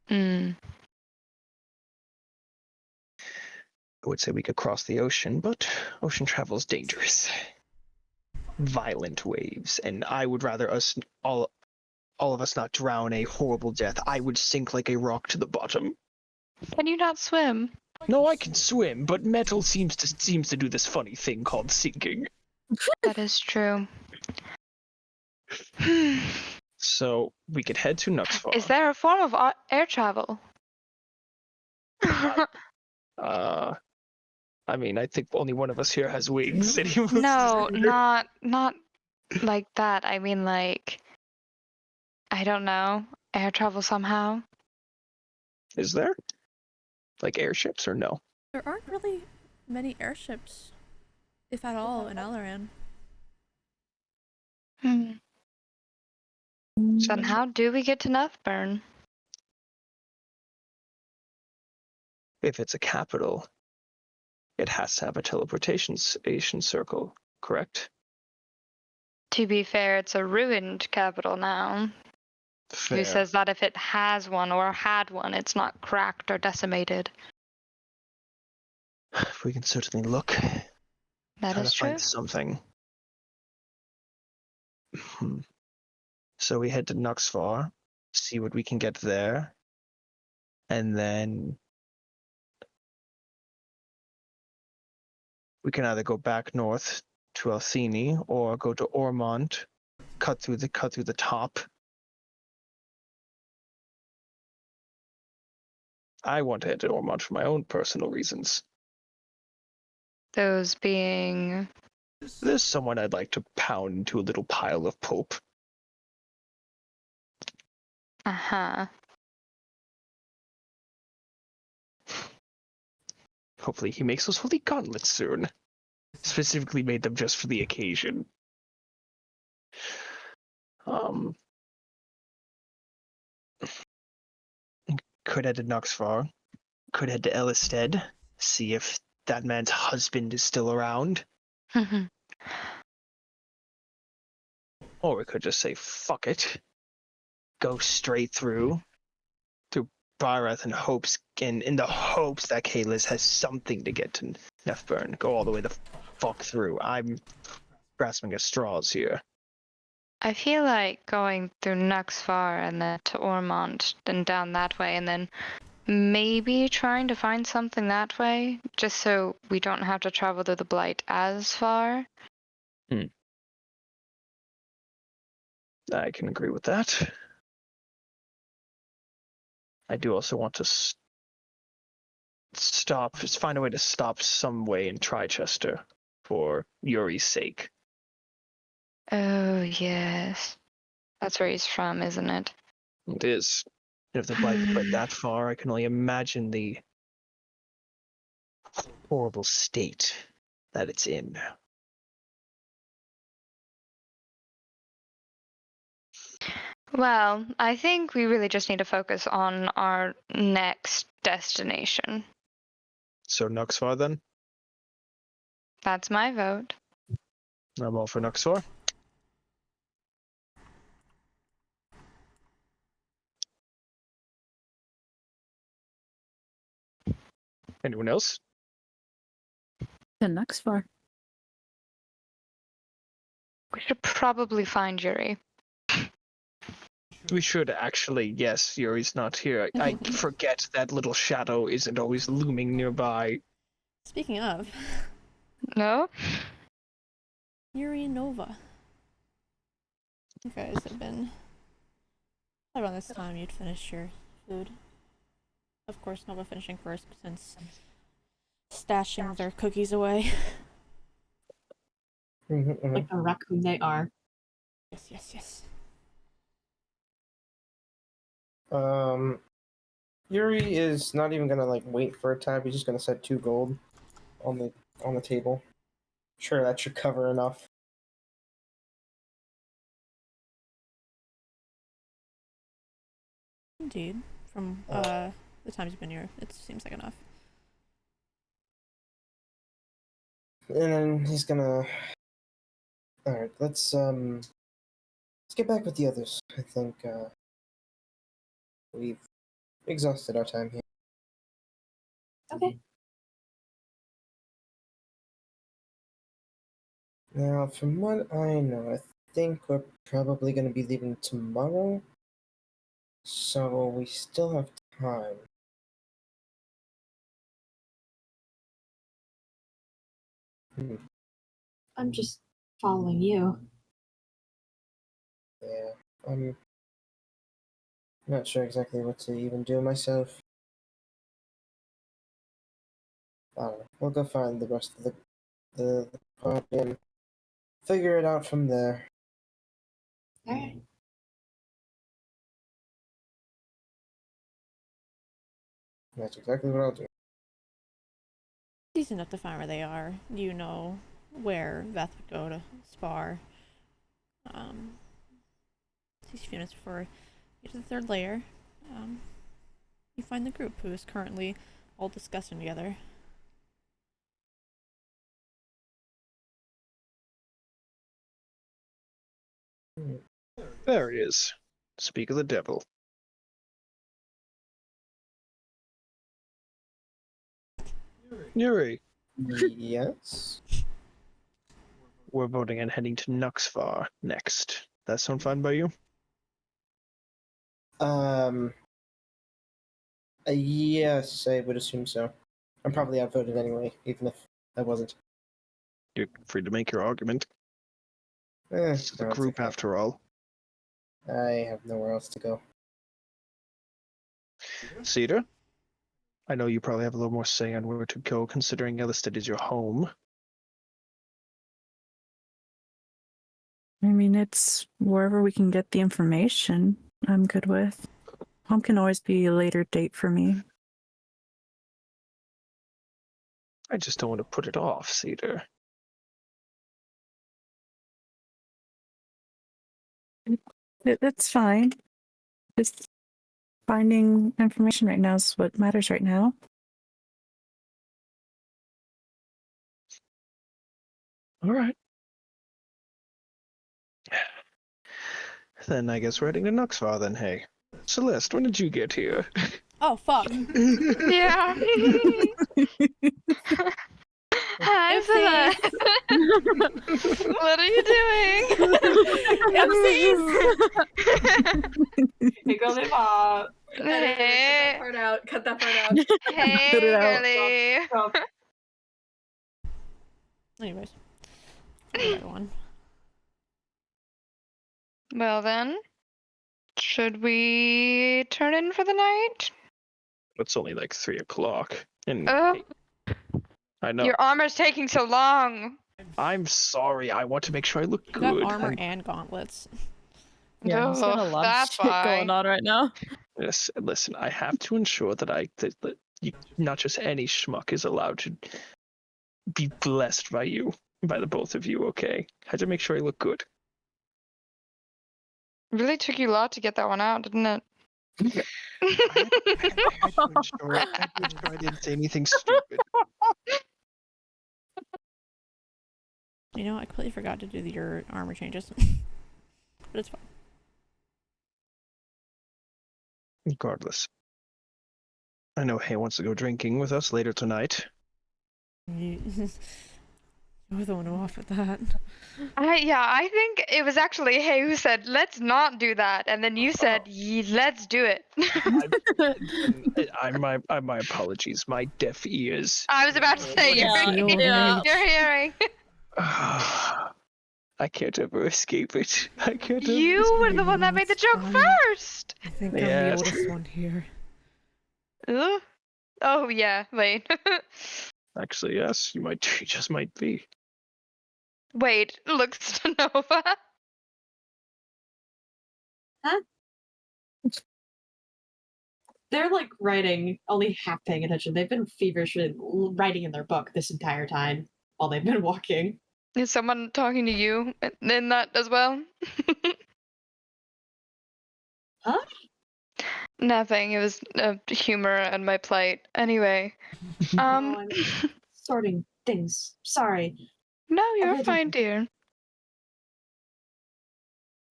Mm.
I would say we could cross the ocean, but ocean travel is dangerous. Violent waves, and I would rather us all of us not drown a horrible death. I would sink like a rock to the bottom.
Can you not swim?
No, I can swim, but metal seems to do this funny thing called sinking.
That is true. Is
So we could head to Nuxfar.
there a form of air travel?
I mean, I think only one of us here has wings.
No, not like that. I mean, like, I don't know, air travel somehow.
Is there? Like airships or no?
There aren't really many airships, if at all, in Aloran.
Hmm. So then how do we get to Northburn?
If it's a capital, it has to have a teleportation station circle, correct?
To be fair, it's a ruined capital now.
Fair.
Who says that if it has one or had one, it's not cracked or decimated?
We can certainly look.
That
Try
is
to
true.
find something. So we head to Nuxfar, see what we can get there, and then we can either go back north to Althini or go to Ormont, cut through the top. I want to head to Ormont for my own personal reasons.
Those being.
There's someone I'd like to pound into a little pile of pulp.
Uh-huh.
Hopefully he makes those holy gauntlets soon. Specifically made them just for the occasion. Could head to Nuxfar. Could head to Ellisted. See if that man's husband is still around. Or we could just say, fuck it. Go straight through Barath in the hopes that Kalis has something to get to Nefburn. Go all the way the fuck through. I'm grasping at straws here.
I feel like going through Nuxfar and then to Ormont and down that way and then maybe trying to find something that way, just so we don't have to travel through the Blight as far.
I can agree with that. I do also want to find a way to stop some way in Trichester for Yuri's sake.
Oh, yes. That's where he's from, isn't it?
It is. And if the Blight spread that far, I can only imagine the horrible state that it's in.
Well, I think we really just need to focus on our next destination.
So Nuxfar then?
That's my vote.
I'm all for Nuxfar. Anyone else?
The next far.
We should probably find Yuri.
We should actually, yes, Yuri's not here. I forget that little shadow isn't always looming nearby.
Speaking of,
No?
Yuri and Nova. You guys have been. Around this time, you'd finish your food. Of course, Nova finishing first, since stashing their cookies away.
Like the raccoon they are.
Yes.
Yuri is not even gonna like wait for a tab. He's just gonna set 2 gold on the table. Sure, that should cover enough.
Indeed. From the times you've been here, it seems like enough.
And then he's gonna. All right, let's get back with the others. I think we've exhausted our time here.
Okay.
Now, from what I know, I think we're probably gonna be leaving tomorrow, so we still have time.
I'm just following you.
Yeah, I'm not sure exactly what to even do myself. I don't know. We'll go find the rest of the party and figure it out from there.
Alright.
That's exactly what I'll do.
Decent enough to find where they are. You know where Veth would go to spar. 60 minutes before you get to the third layer, you find the group who is currently all discussing together.
There he is. Speak of the devil. Yuri,
Yes.
we're voting and heading to Nuxfar next. That sound fine by you?
Yes, I would assume so. I'm probably outvoted anyway, even if I wasn't.
You're free to make your argument. It's the
No, it's
group
okay.
after all.
I have nowhere else to go.
Cedar? I know you probably have a little more say on where to go, considering Ellisted is your home.
I mean, it's wherever we can get the information, I'm good with. Home can always be a later date for me.
I just don't want to put it off, Cedar.
It's fine. Just finding information right now is what matters right now.
All right. Then I guess we're heading to Nuxfar then, hey. Celeste, when did you get here?
Oh, fuck.
Yeah. Hi, Celeste. What are you doing?
Hey, girl, they pop.
Cut that
Hey,
part out. Cut that part out.
hey,
Cut it out.
girly.
Stop.
Anyways, forget everyone.
Well then, should we turn in for the night?
It's only like 3 o'clock. And
Oh,
I know.
your armor's taking so long.
I'm sorry. I want to make sure I look
You got
good.
armor and gauntlets.
Yeah, he's got a
Ugh,
lot of
that's
shit going
why.
on right now.
Yes, listen, I have to ensure that not just any schmuck is allowed to be blessed by you, by the both of you, okay? Had to make sure I look good.
Really took you a lot to get that one out, didn't it?
I had to ensure I didn't say anything stupid.
You know, I completely forgot to do your armor changes. But it's fine.
Regardless. I know Hay wants to go drinking with us later tonight.
You're the one who offered that.
Yeah, I think it was actually Hay who said, let's not do that. And then you said, let's do it.
My apologies. My deaf ears.
I was about to say,
Yeah,
yeah.
you're hearing.
I can't ever escape it. I can't ever
You
escape
were the one that made the
It's
joke
fine.
first.
I think
I'm the
I'm
Yes.
the oldest one here.
Ugh. Oh, yeah, wait.
Actually, yes, you just might be.
Wait, looks to Nova.
They're like writing, only half paying attention. They've been feverishly writing in their book this entire time while they've been walking.
Is someone talking to you in that as well?
Huh?
Nothing. It was humor and my plight. Anyway,
Oh, I'm sorting things. Sorry.
no, you're
Everything-
fine, dear.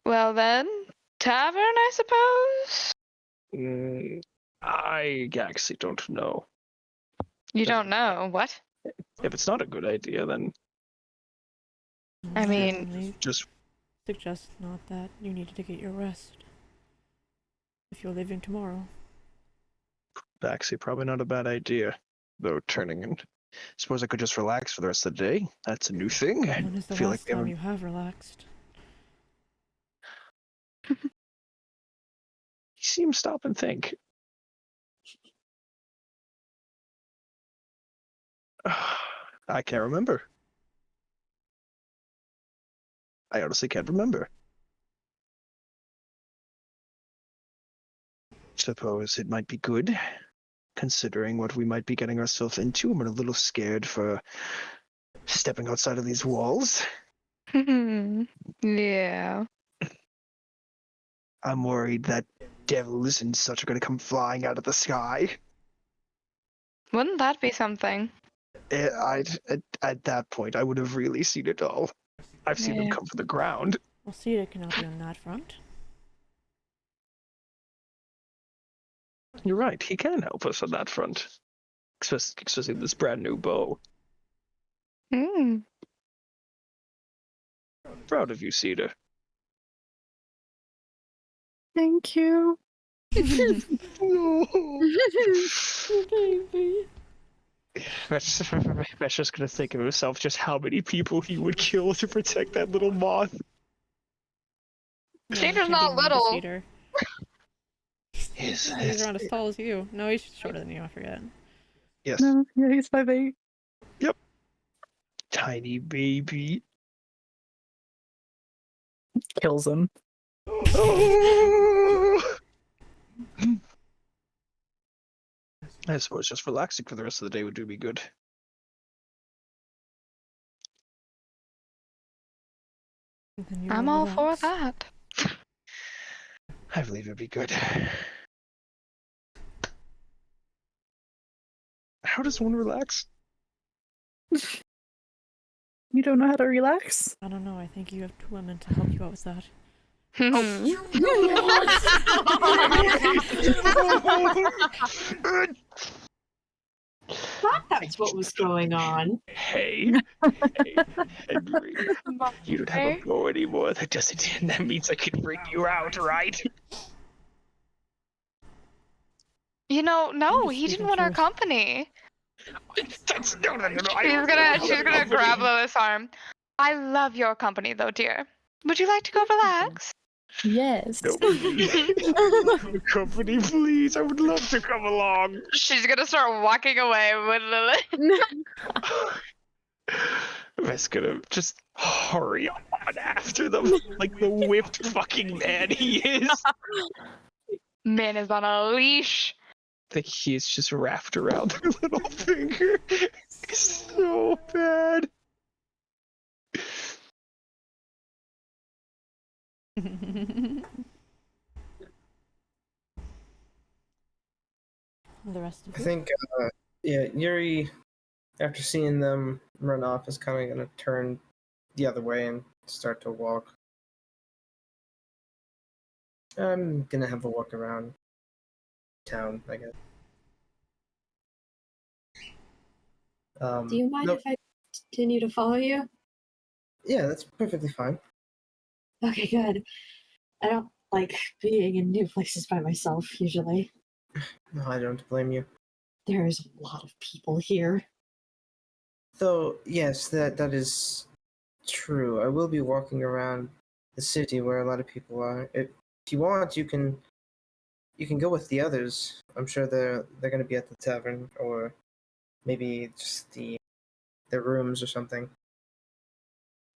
Well then, tavern, I suppose.
I actually don't know.
You don't know what?
If it's not a good idea, then
I mean-
Certainly
just
suggest not that. You needed to get your rest. If you're leaving tomorrow.
actually probably not a bad idea. Though turning and suppose I could just relax for the rest of the day. That's a new thing.
When is the
feel
last
like we
time
haven't-
you have relaxed?
You seem to stop and think. I can't remember. I honestly can't remember. Suppose it might be good, considering what we might be getting ourselves into. I'm a little scared for stepping outside of these walls.
Yeah.
I'm worried that devils and such are going to come flying out of the sky.
Wouldn't that be something?
At that point, I would have really seen it all. I've seen them
Yeah.
come from the ground.
Well, Cedar can help you on that front.
You're right, he can help us on that front. Especially this brand new bow.
Mm.
Proud of you, Cedar.
Thank you.
No.
Baby.
Matt's just gonna think of himself just how many people he would kill to protect that little moth.
No,
Cedar's
can't be
not
mean to
little.
Cedar.
Yes,
He's around as tall as you. No, he's shorter than you, I forget.
yes.
No, yeah, he's 5'8".
Tiny baby.
Kills him.
I suppose just relaxing for the rest of the day would do me good.
Then you
I'm
will
all for
relax.
that.
I believe it'd be good. How does one relax?
You don't know how to relax?
I don't know, I think you have two women to help you out with that.
Thought that's what was going on.
Hey, Henry, you don't have a bow anymore. That doesn't. That means I can bring you out, right?
You know, no,
just
he
speaking
didn't want our
truth.
company.
That's no. I
She's
don't
gonna
know
she's
that
gonna
company.
grab Lilith's arm. I love your company though, dear. Would you like to go relax?
Yes.
No, please. The company, please. I would love to come along.
She's gonna start walking away with Lilith.
Vest's gonna just hurry on after them like the whipped fucking man he is.
Man is on a leash.
The he's just wrapped around their little finger. It's so bad.
The rest of
I
you?
think, yeah, Yuri, after seeing them run off, is kind of gonna turn the other way and start to walk. I'm gonna have a walk around town, I guess.
Do you mind
no,
if I continue to follow you?
Yeah, that's perfectly fine.
Okay, good. I don't like being in new places by myself usually.
No, I don't blame you.
There's a lot of people here.
Though, yes, that is true. I will be walking around the city where a lot of people are. If you want, you can go with the others. I'm sure they're going to be at the tavern, or maybe just their rooms or something.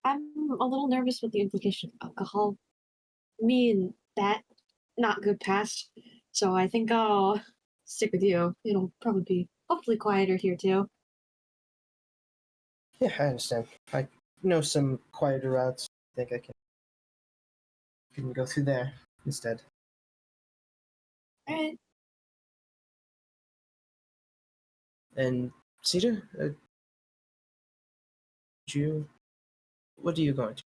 I'm a little nervous with the implication of alcohol. Me and that not good past. So I think I'll stick with you. It'll probably be hopefully quieter here too.
Yeah, I understand. I know some quieter routes. I think I can go through there instead.
Alright.
And Cedar, what are you going to?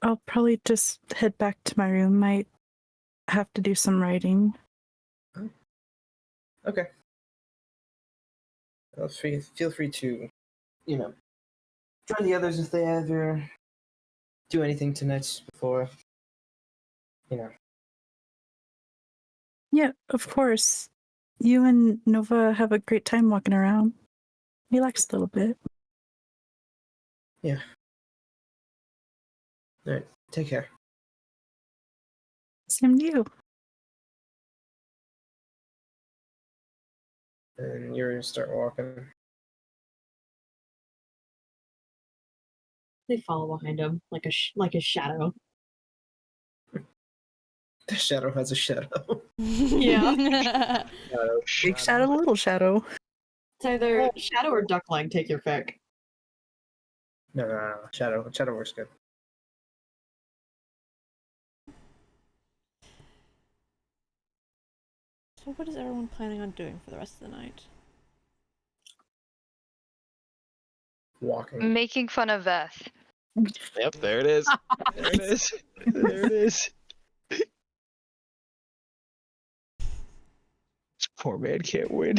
I'll probably just head back to my room. Might have to do some writing.
Okay. Well, feel free to, join the others if they ever do anything tonight before,
Yeah, of course. You and Nova have a great time walking around. Relax a little bit.
Yeah. All right. Take care.
Same to you.
And you're gonna start walking.
They follow behind him like a shadow.
The shadow has a shadow.
Yeah.
Big shadow, little shadow.
It's either shadow or duckling. Take your pick.
No. Shadow works good.
So what is everyone planning on doing for the rest of the night?
Walking.
Making fun of Veth.
Yep, there it is. There it is. There it is. This poor man can't win.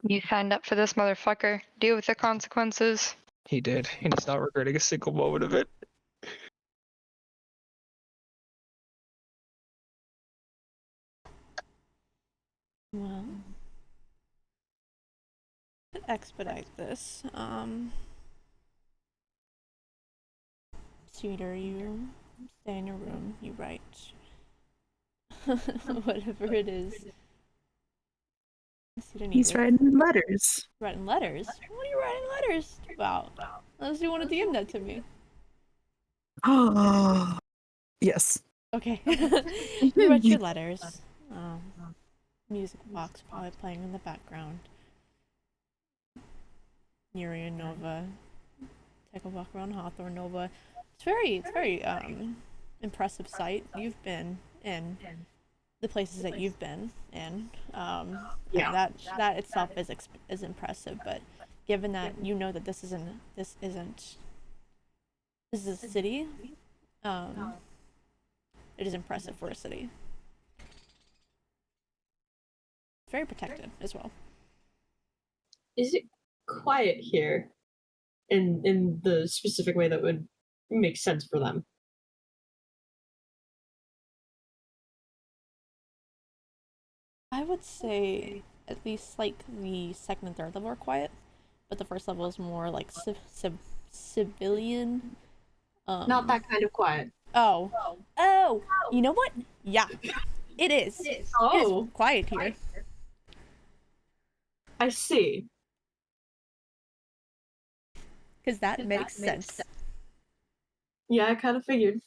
You signed up for this, motherfucker. Deal with the consequences.
He did, and he's not regretting a single moment of it.
Well, to expedite this, Cedar, you stay in your room, you write whatever it is. Cedar
He's writing letters.
Writing letters? What are you writing letters about? Unless you want to DM that to me.
Oh, yes.
Okay. You write your letters. Music box probably playing in the background. Yuri and Nova take a walk around Hawthorne. Nova. It's very impressive sight. You've been in the places that you've been in.
Yeah.
That itself is impressive, but given that you know that this is a city, it is impressive for a city. Very protected as well.
Is it quiet here? In the specific way that would make sense for them.
I would say at least like the second and third level are quiet, but the first level is more like civilian.
Not that kind of quiet.
Oh, you know what? Yeah, it is. It is quiet here.
I see.
Because that makes sense.
Yeah, I kind of figured.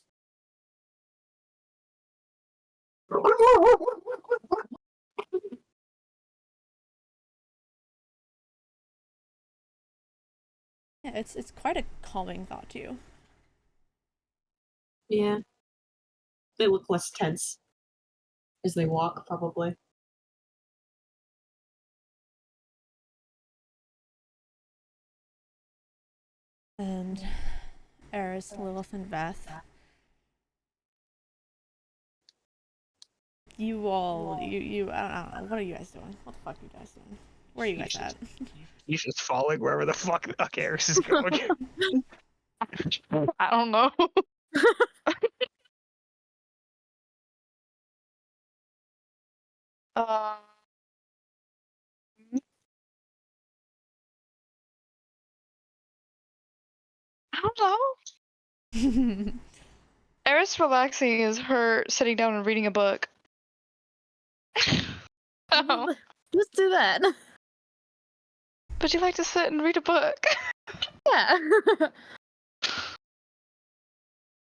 Yeah, it's quite a calming thought to you.
Yeah. They look less tense as they walk, probably.
And Eris, Lilith, and Veth. You all, I don't know, what are you guys doing? What the fuck are you guys doing? Where are you guys at?
He's just falling wherever the fuck Eris is going.
I don't know. I don't know. Eris relaxing is her sitting down and reading a book. Oh,
Let's do that.
but you like to sit and read a book.
Yeah.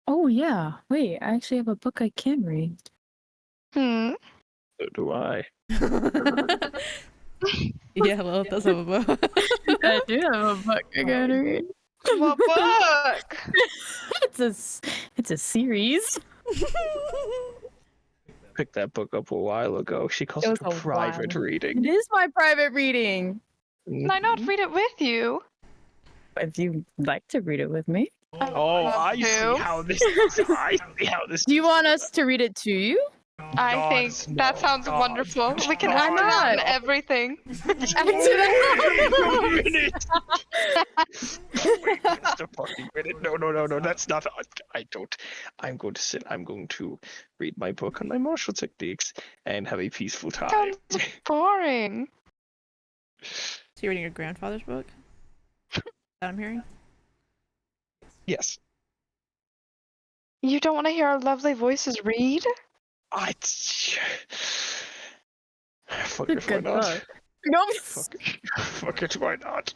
Oh yeah. Wait, I actually have a book I can read.
Hmm.
So do I.
Yeah, Lilith does have a book.
I do have a book I can read.
What book?
It's a series.
Picked that book up a while ago. She calls
It
it
was
a
a
private
while.
reading.
It is my private reading.
Can I not read it with you?
If you'd like to read it with me.
Oh,
Love
I see
to.
how this. I see how this.
Do you want us to read it to you?
I
Gods,
think that
no,
sounds
gods,
wonderful. We can
gods,
act it out in
not?
everything.
Wait a minute. Wait just a fucking minute. No. That's not. I don't. I'm going to sit. I'm going to read my book on my martial techniques and have a peaceful time.
Sounds boring.
So you're reading your grandfather's book? That I'm hearing?
Yes.
You don't want to hear our lovely voices read?
I. Fuck it, why
Good
not?
book. Nope.
Fuck it, why not?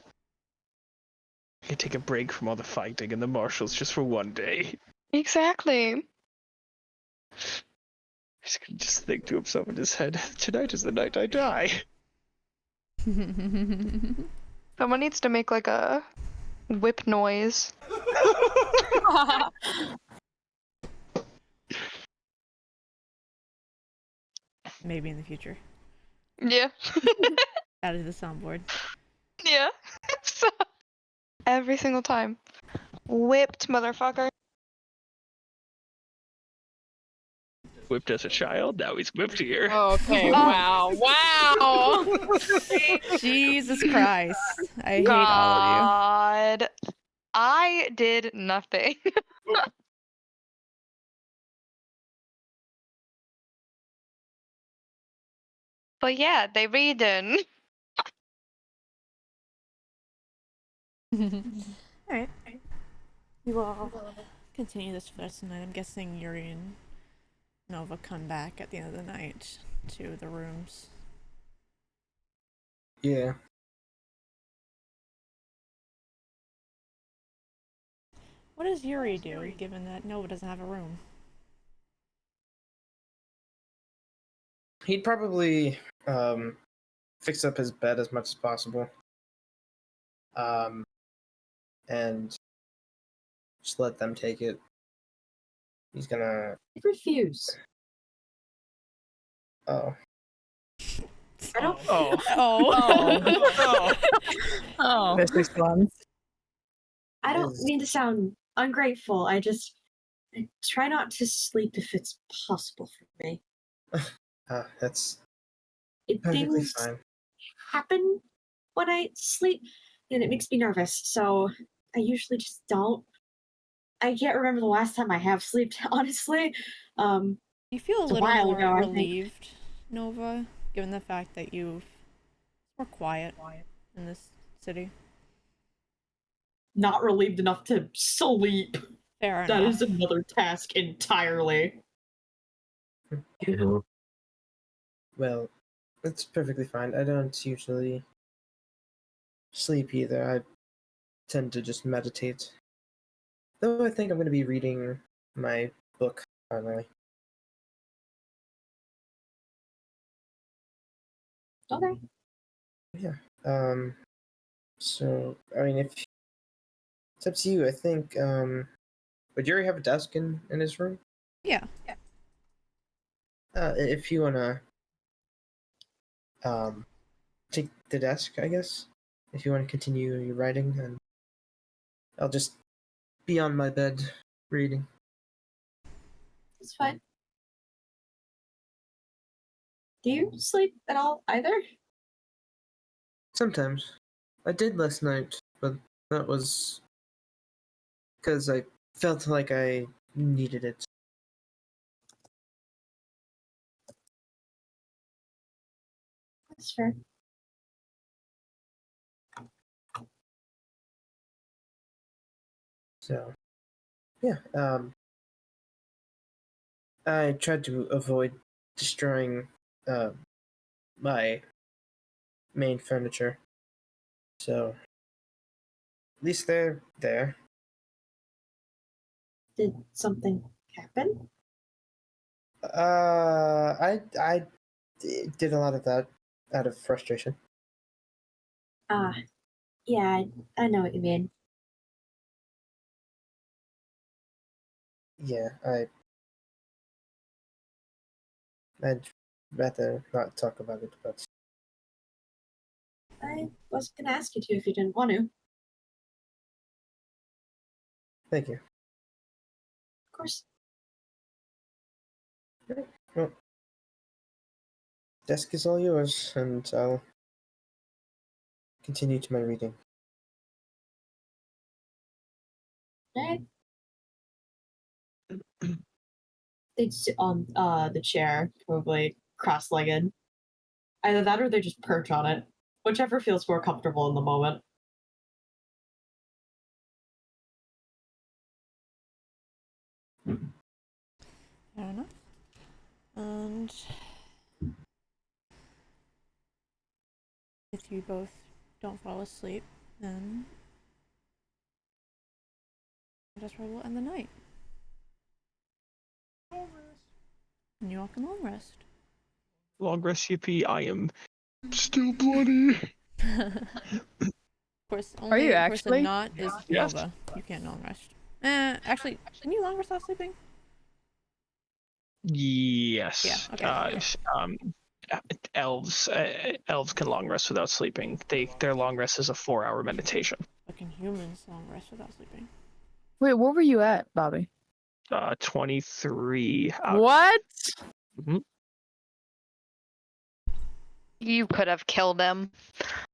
I can take a break from all the fighting and the martials just for one day.
Exactly.
He's gonna just think to himself in his head, tonight is the night I die.
Someone needs to make like a whip noise.
Maybe in the future.
Yeah.
Add it to the soundboard.
Yeah. So, every single time. Whipped, motherfucker.
Whipped as a child, now he's whipped here.
Okay,
Oh.
wow.
Jesus Christ. I hate all of
God. I did nothing. But yeah, they reading.
you. Alright. We will continue this for the rest of the night. I'm guessing Yuri and Nova come back at the end of the night to the rooms.
Yeah.
What does Yuri do, given that Nova doesn't have a room?
He'd probably fix up his bed as much as possible. And just let them take it. He's gonna.
I refuse.
Oh.
I don't.
Oh.
Oh.
Oh.
Misresponse.
I don't
Is-
mean to sound ungrateful. I try not to sleep if it's possible for me.
That's
It,
perfectly
things
fine.
happen when I sleep, and it makes me nervous. So I usually just don't. I can't remember the last time I have slept, honestly.
You feel a
It's a
little
while
more
ago, I think.
relieved, Nova, given the fact that you've more quiet in this city.
Not relieved enough to sleep.
Fair
That
enough.
is another task entirely.
Well, it's perfectly fine. I don't usually sleep either. I tend to just meditate. Though I think I'm going to be reading my book finally.
Okay.
Yeah. So I mean, if it's up to you, I think. Would Yuri have a desk in his room?
Yeah.
If you wanna, take the desk, I guess. If you want to continue your writing, and I'll just be on my bed reading.
It's fine. Do you sleep at all either?
Sometimes. I did last night, but that was because I felt like I needed it.
That's fair.
So, yeah. I tried to avoid destroying my main furniture. So, at least they're there.
Did something happen?
I did a lot of that out of frustration.
Ah, yeah, I know what you mean.
Yeah, I'd rather not talk about it, but
I wasn't gonna ask you to if you didn't want to. Of
thank you.
course.
Well, desk is all yours, and I'll continue to my reading.
Right. They'd sit on the chair, probably cross-legged. Either that or they just perch on it, whichever feels more comfortable in the moment.
Fair enough. And if you both don't fall asleep, then that's where we'll end the night. And you all can long rest.
Long rest, yippee. I am still bloody.
Of course,
Are
only
you
person
actually?
not is
Yes.
Nova. You can't long rest. Actually, can you long rest without sleeping?
Yes.
Yeah, okay.
Elves can long rest without sleeping. Their long rest is a 4-hour meditation.
But can humans long rest without sleeping?
Wait, where were you at, Bobby?
23 out.
What?
Mhm.
You could have killed him.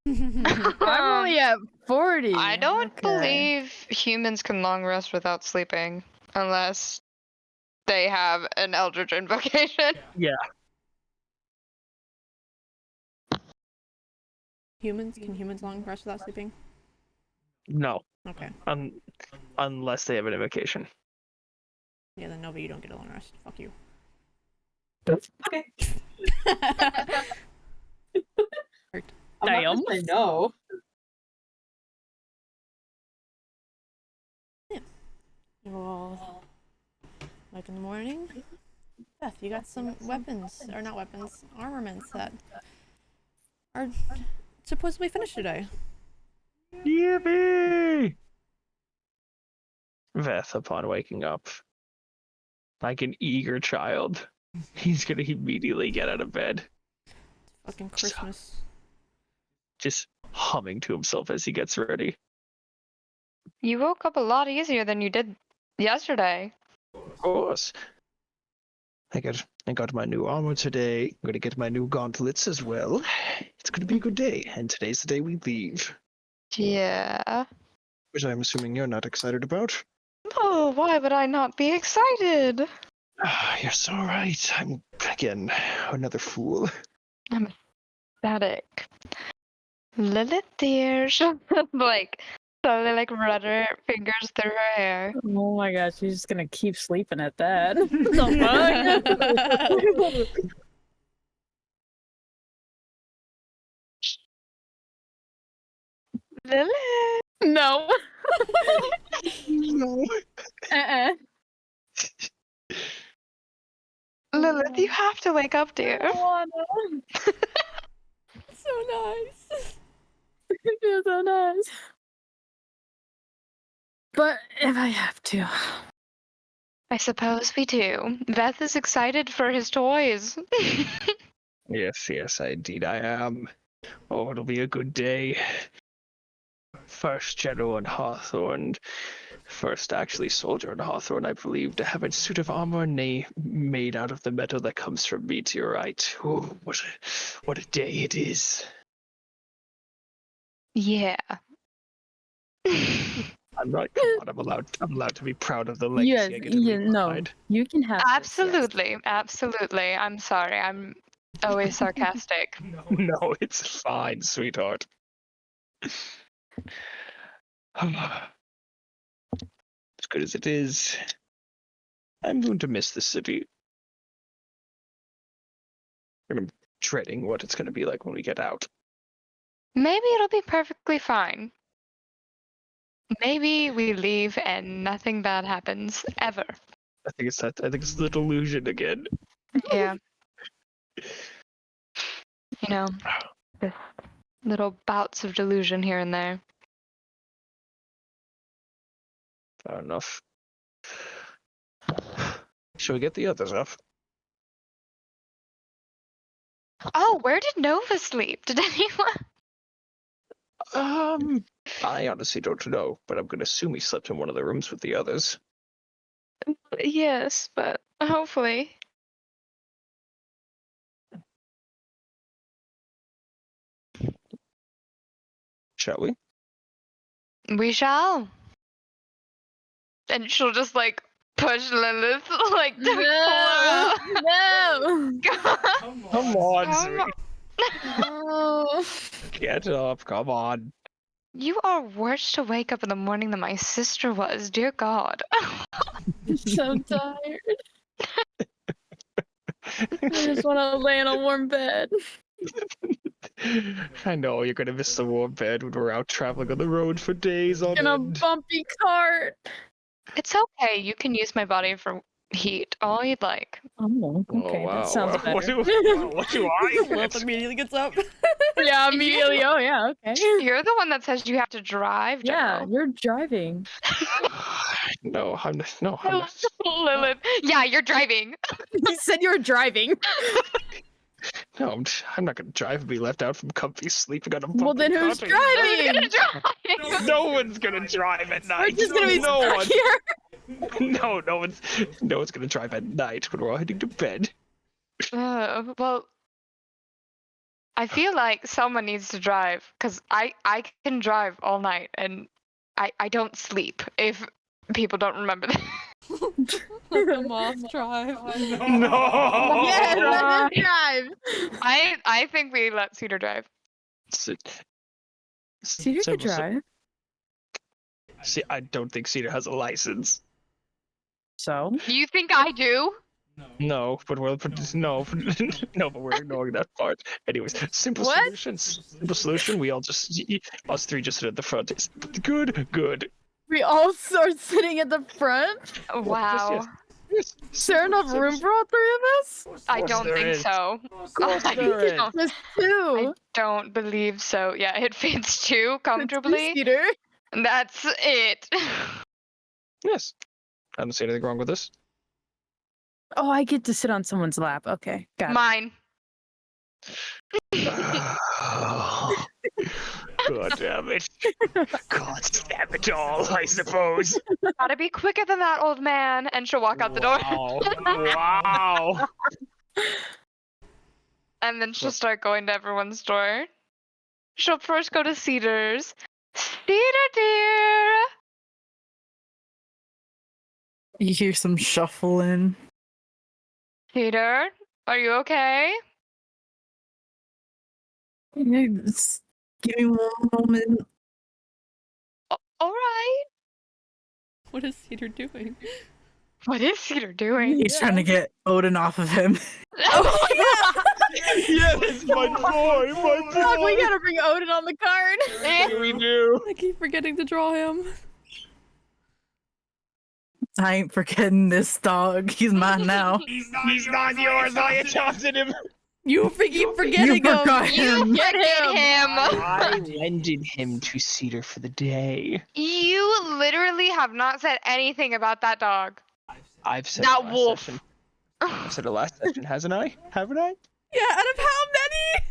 I'm only at 40.
I don't
Okay.
believe humans can long rest without sleeping unless they have an eldritch invocation.
Yeah.
Can humans long rest without sleeping?
No.
Okay.
Unless they have an invocation.
Yeah, then Nova, you don't get a long rest. Fuck you.
Okay. I'm not
Damn.
gonna say no.
You all, like in the morning, Beth, you got some weapons, or not weapons, armaments that are supposedly finished today.
Yippee! Veth, upon waking up, like an eager child, he's gonna immediately get out of bed,
Fucking Christmas.
just humming to himself as he gets ready.
You woke up a lot easier than you did yesterday.
Of course. I got my new armor today. I'm gonna get my new gauntlets as well. It's gonna be a good day, and today's the day we leave.
Yeah.
Which I'm assuming you're not excited about.
Oh, why would I not be excited?
Ah, you're so right. I'm, again, another fool.
I'm ecstatic. Lilith dear. Like, slowly like run her fingers through her hair.
Oh my gosh, she's just gonna keep sleeping at that. The fuck?
Lilith!
No.
No.
Uh-uh.
Lilith, you have to wake up, dear.
I don't wanna.
So nice.
It feels so nice. But if I have to.
I suppose we do. Beth is excited for his toys.
Yes, indeed I am. Oh, it'll be a good day. First general in Hawthorne, first actually soldier in Hawthorne, I believe, to have a suit of armor made out of the metal that comes from meteorite. Oh, what a day it is.
Yeah.
I'm not. Come on, I'm allowed to be proud of the legacy
Yes,
I get to leave
no.
behind.
You can have this, yes.
Absolutely. Absolutely. I'm sorry. I'm always sarcastic.
No, it's fine, sweetheart. As good as it is, I'm going to miss the city. And I'm dreading what it's going to be like when we get out.
Maybe it'll be perfectly fine. Maybe we leave and nothing bad happens ever.
I think it's that. I think it's the delusion again.
Yeah. You know, just little bouts of delusion here and there.
Fair enough. Should we get the others up?
Oh, where did Nova sleep? Did anyone?
I honestly don't know, but I'm gonna assume he slept in one of the rooms with the others.
Yes, but hopefully.
Shall we?
We shall. And she'll just like push Lilith like to
No,
close.
no.
Come on,
Come
Sweet.
on.
Oh,
Get up, come on.
You are worse to wake up in the morning than my sister was, dear God.
I'm so tired. I just want to lay in a warm bed.
I know you're gonna miss the warm bed when we're out traveling on the road for days on
In a
end.
bumpy cart.
It's okay. You can use my body for heat, all you'd like.
Oh,
Oh,
okay,
wow.
that sounds
What
better.
do I
Lilith
get?
immediately gets up.
Yeah, immediately. Oh, yeah, okay.
You're the one that says you have to drive,
Yeah,
General.
you're driving.
No, I'm not.
Lilith. Yeah, you're driving.
You said you were driving.
No, I'm not gonna drive and be left out from comfy sleeping on a bumpy
Well, then who's
cot.
Who's
driving?
gonna drive?
No one's gonna drive at
We're
night.
just gonna be
no
stuck
one.
here.
No one's gonna drive at night when we're all heading to bed.
Well, I feel like someone needs to drive because I can drive all night and I don't sleep if people don't remember that.
Let the moth drive.
No.
Yes, let him drive.
I think we let Cedar drive.
Cedar could drive.
See, I don't think Cedar has a license.
So?
You think I do?
No, but we're no, no, but we're ignoring that part. Anyways, simple
What?
solution. Simple solution. We all just us three just sit at the front. It's good.
We all are sitting at the front?
Wow.
Yes.
Is there enough room for all three of us?
I
course
don't
there
think
is.
so.
Of course
I
there is.
don't-
There's
I
two.
don't believe so. Yeah, it fits too
The
comfortably.
two-seater.
And that's it.
Yes. I don't see anything wrong with this.
Oh, I get to sit on someone's lap. Okay, got it.
Mine.
God damn it. God damn it all, I suppose.
Gotta be quicker than that, old man. And she'll walk out the door.
Wow.
And then she'll start going to everyone's door. She'll first go to Cedar's. Cedar, dear.
You hear some shuffling.
Cedar, are you okay?
Yeah, just give me one moment.
All right.
What is Cedar doing?
What is Cedar doing?
He's trying to get Odin off of him.
Oh, yeah.
Yes, my boy,
Fuck, we gotta bring Odin on the card.
Here we do.
I keep forgetting to draw him.
I ain't forgetting this dog. He's mine now.
He's not yours. I adopted him.
You keep
You
forgetting him.
forgot him.
Get him.
I lended him to Cedar for the day.
You literally have not said anything about that dog.
I've said
That
it last
wolf.
session. I've said it last session, hasn't I? Haven't I?
Yeah, out of how many?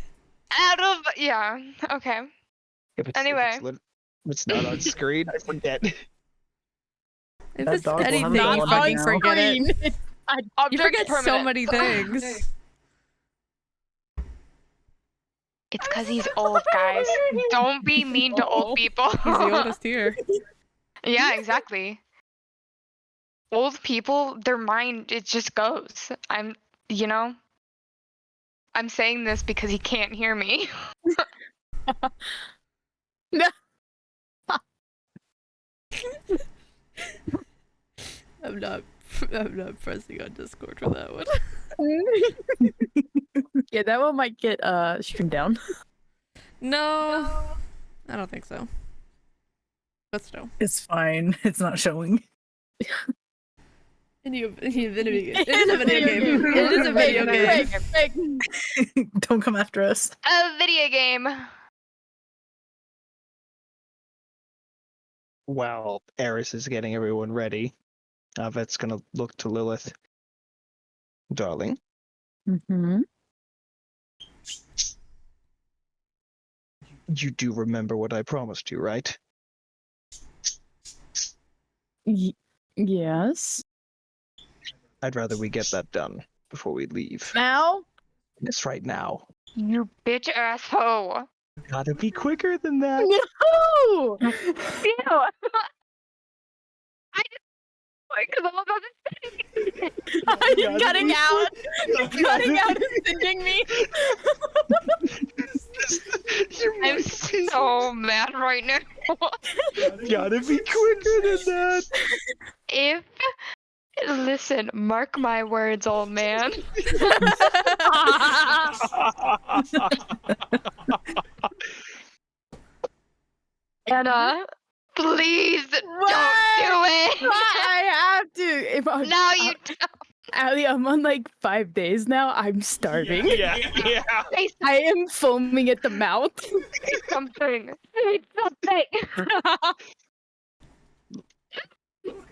Out of yeah. Okay.
If it's,
Anyway.
if it's not on screen, I forget.
If
That
it's
dog will have
anything,
to
you
go on
fucking
now.
forget it. You
Object
forget so
permanent.
many things.
It's because he's old, guys. Don't be mean to old people.
He's the oldest here.
Yeah, exactly. Old people, their mind, it just goes. I'm saying this because he can't hear me.
I'm not pressing on Discord for that one.
Yeah, that one might get streamed down.
No, I don't think so. But still,
It's fine. It's not showing.
it is a video game. It is a video game.
Don't come after us.
A video game.
While Eris is getting everyone ready, Vet's gonna look to Lilith. Darling,
Mm-hmm.
you do remember what I promised you, right?
Yes.
I'd rather we get that done before we leave.
Now?
Yes, right now.
You bitch asshole.
Gotta be quicker than that.
No!
Ew. I just because I'm about to
You're cutting out. You're cutting out and sending me.
Your
I'm
mic piece
so mad right now.
gotta be quicker than that.
If listen, mark my words, old man. Anna, please don't do it.
I have to. If I'm,
No, you don't.
Allie, I'm on like 5 days now. I'm starving.
yeah.
Say
I am foaming at the mouth.
something. Say something.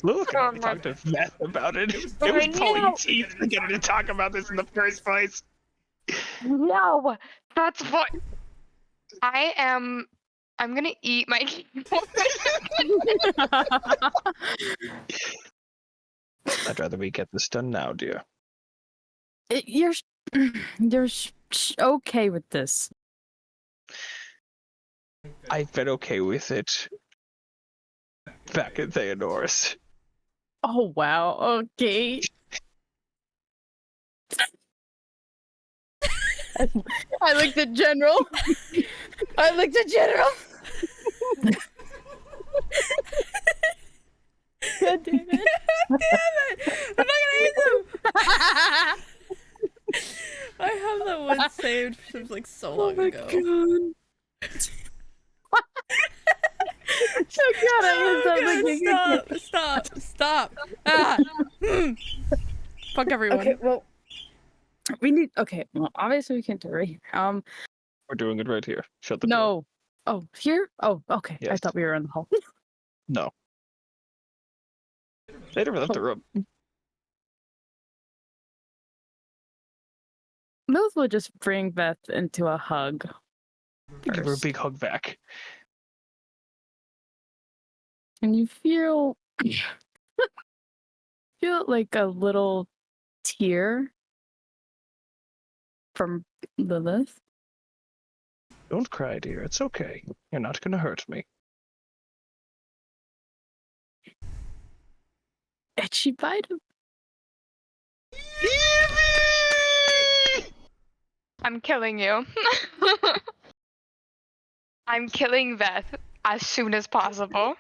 Look,
Oh
I
my-
talked to Beth about it. It
I
was pulling
know.
teeth to get her to talk about this in the first place.
No, that's what I'm gonna eat my keyboard.
I'd rather we get this done now, dear.
You're okay with this.
I've been okay with it back at Theodorus.
Oh wow. Okay. I looked at General. I looked at General. God damn it.
I'm not gonna hit them. I have that one saved from like so long ago.
Oh god, I
God, stop. Ah. Fuck everyone.
Okay, well, we need. Okay, well, obviously we can't do it right here.
We're doing it right here. Shut the door.
No. Oh, here? Oh, okay. I
Yes.
thought we were in the hall.
No. They never left the room.
Those will just bring Beth into a hug.
Give her a
first.
big hug back.
And you feel like a little tear from Lilith.
Don't cry, dear. It's okay. You're not gonna hurt me.
And she bite him.
I'm killing you. I'm killing Beth as soon as possible.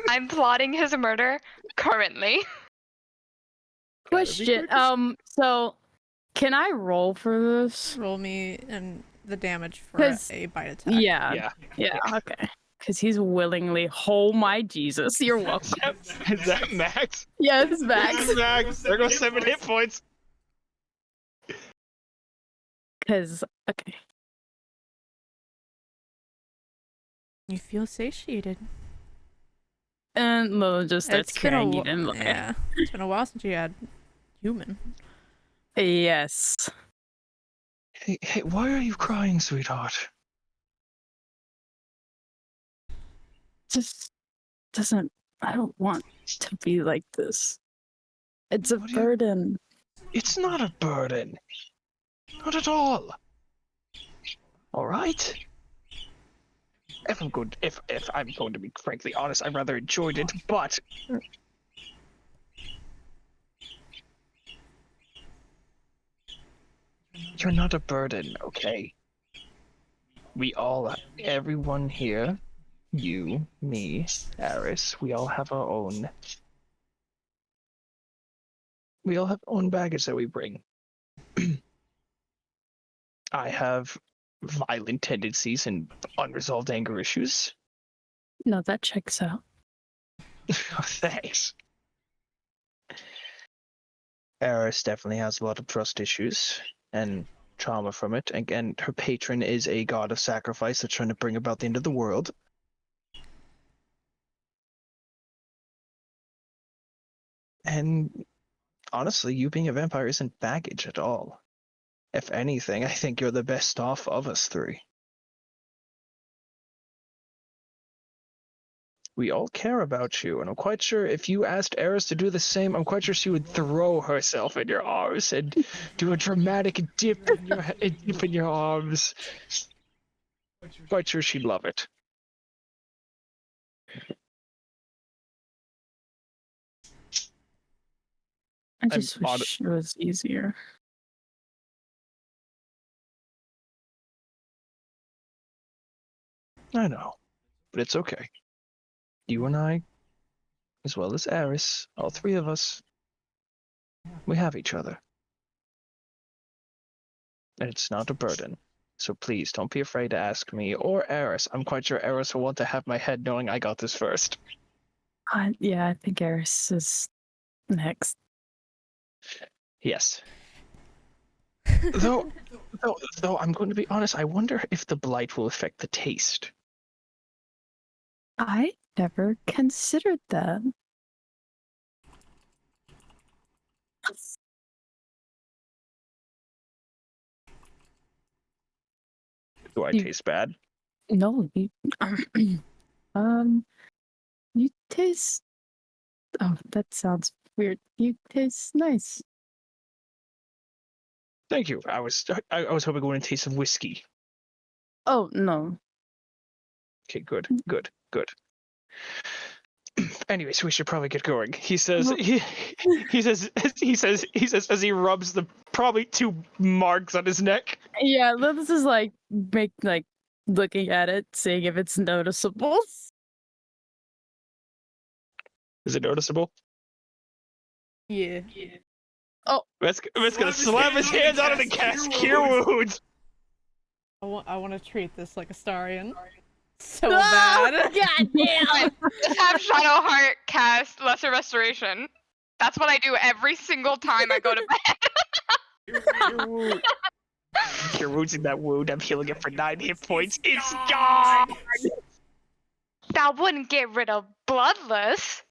I'm plotting his murder currently.
Question. So can I roll for this?
Roll me and the damage for
'Cause-
a bite attack.
Yeah. Yeah, okay. Because he's willingly. Oh my Jesus. You're welcome.
Is that Max?
Yes, Max.
Max. There goes 7 hit points.
Because, okay.
You feel satiated.
And Lilith just starts
It's been a
carrying him.
yeah. It's been a while since you had human.
Yes.
Hey, why are you crying, sweetheart?
Just doesn't. I don't want to be like this. It's a
What do you-
burden.
It's not a burden. Not at all. All right. If I'm going to be frankly honest, I rather enjoyed it, but you're not a burden, okay? Everyone here, you, me, Aris, we all have our own baggage that we bring. I have violent tendencies and unresolved anger issues.
No, that checks out.
Thanks. Eris definitely has a lot of trust issues and trauma from it. Again, her patron is a god of sacrifice that's trying to bring about the end of the world. And honestly, you being a vampire isn't baggage at all. If anything, I think you're the best off of us three. We all care about you, and I'm quite sure if you asked Eris to do the same, I'm quite sure she would throw herself in your arms and do a dramatic dip in your arms. Quite sure she'd love it.
I just wish it was easier.
I know, but it's okay. You and I, as well as Eris, all three of us, we have each other. And it's not a burden. So please, don't be afraid to ask me or Eris. I'm quite sure Eris will want to have my head knowing I got this first.
Yeah, I think Eris is next.
Yes. Though I'm going to be honest, I wonder if the blight will affect the taste.
I never considered that.
Do I taste bad?
No, you, you taste. Oh, that sounds weird. You taste nice.
Thank you. I was hoping it wouldn't taste of whiskey.
Oh no.
Okay, good. Anyways, we should probably get going. He says he says as he rubs the probably 2 marks on his neck.
Yeah, this is like looking at it, seeing if it's noticeable.
Is it noticeable?
Yeah.
Oh,
That's gonna slam his hands out of the cast cure wounds.
I want to treat this like a Starian. So bad.
God damn!
Just have Shadowheart cast Lesser Restoration. That's what I do every single time I go to bed.
Cure wounds in that wound. I'm healing it for 9 hit points. It's gone.
That wouldn't get rid of Bloodless.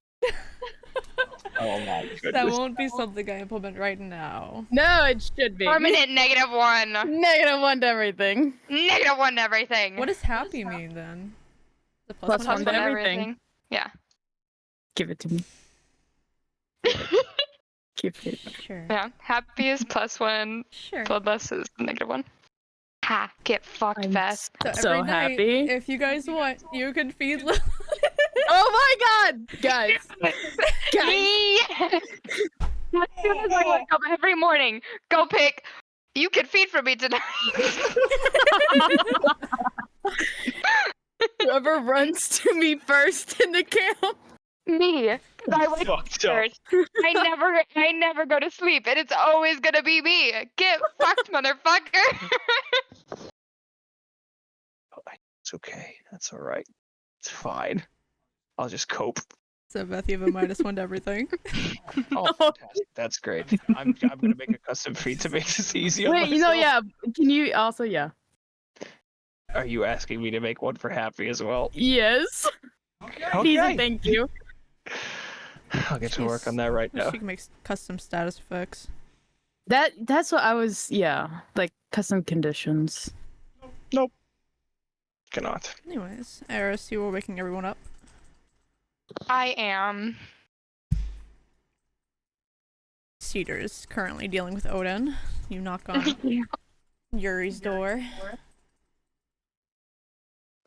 Oh my goodness.
That won't be something I implement right now.
No, it should be.
Permanent -1.
-1 to everything.
-1 to everything.
What does happy mean then? The
Plus
one
one
to
to everything.
Yeah.
Give it to me. Give it.
Sure.
Yeah. Happy is +1.
Sure.
Bloodless is -1. Ha! Get fucked,
I'm
Beth.
so
every night,
happy.
if you guys want, you can feed Lily.
Oh my god! Guys.
Yes! As soon as I wake up every morning, go pick. You can feed for me tonight.
Whoever runs to me first in the camp.
Me. I wake up
Fucked up.
first. I never go to sleep, and it's always gonna be me. Get fucked, motherfucker.
It's okay. That's all right. It's fine. I'll just cope.
So Beth, you have a -1 to everything.
Oh, fantastic. That's great. I'm gonna make a custom feed to make this easy on
Wait, you know,
myself.
yeah. Can you also, yeah.
Are you asking me to make one for Happy as well?
Yes. Please and thank you.
I'll get to work on that right now.
She can make custom status effects.
That's what I was, yeah. Like, custom conditions.
Nope. Cannot.
Anyways, Eris, you were waking everyone up.
I am.
Cedar's currently dealing with Odin. You knock on Yuri's door.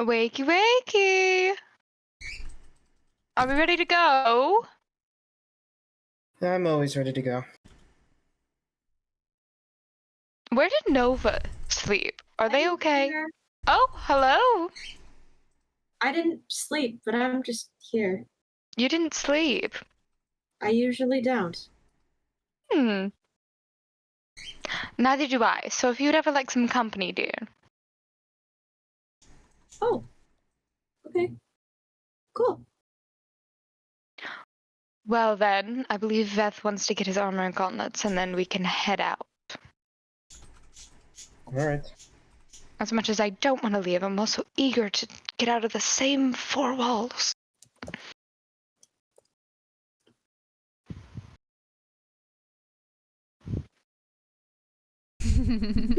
Wakey, wakey. Are we ready to go?
I'm always ready to go.
Where did Nova sleep? Are they
I'm
okay?
here.
Oh, hello.
I didn't sleep, but I'm just here.
You didn't sleep.
I usually don't.
Hmm. Neither do I. So if you'd ever like some company, dear.
Oh. Okay. Cool.
Well then, I believe Veth wants to get his armor and gauntlets, and then we can head out.
Alright.
As much as I don't want to leave, I'm also eager to get out of the same 4 walls.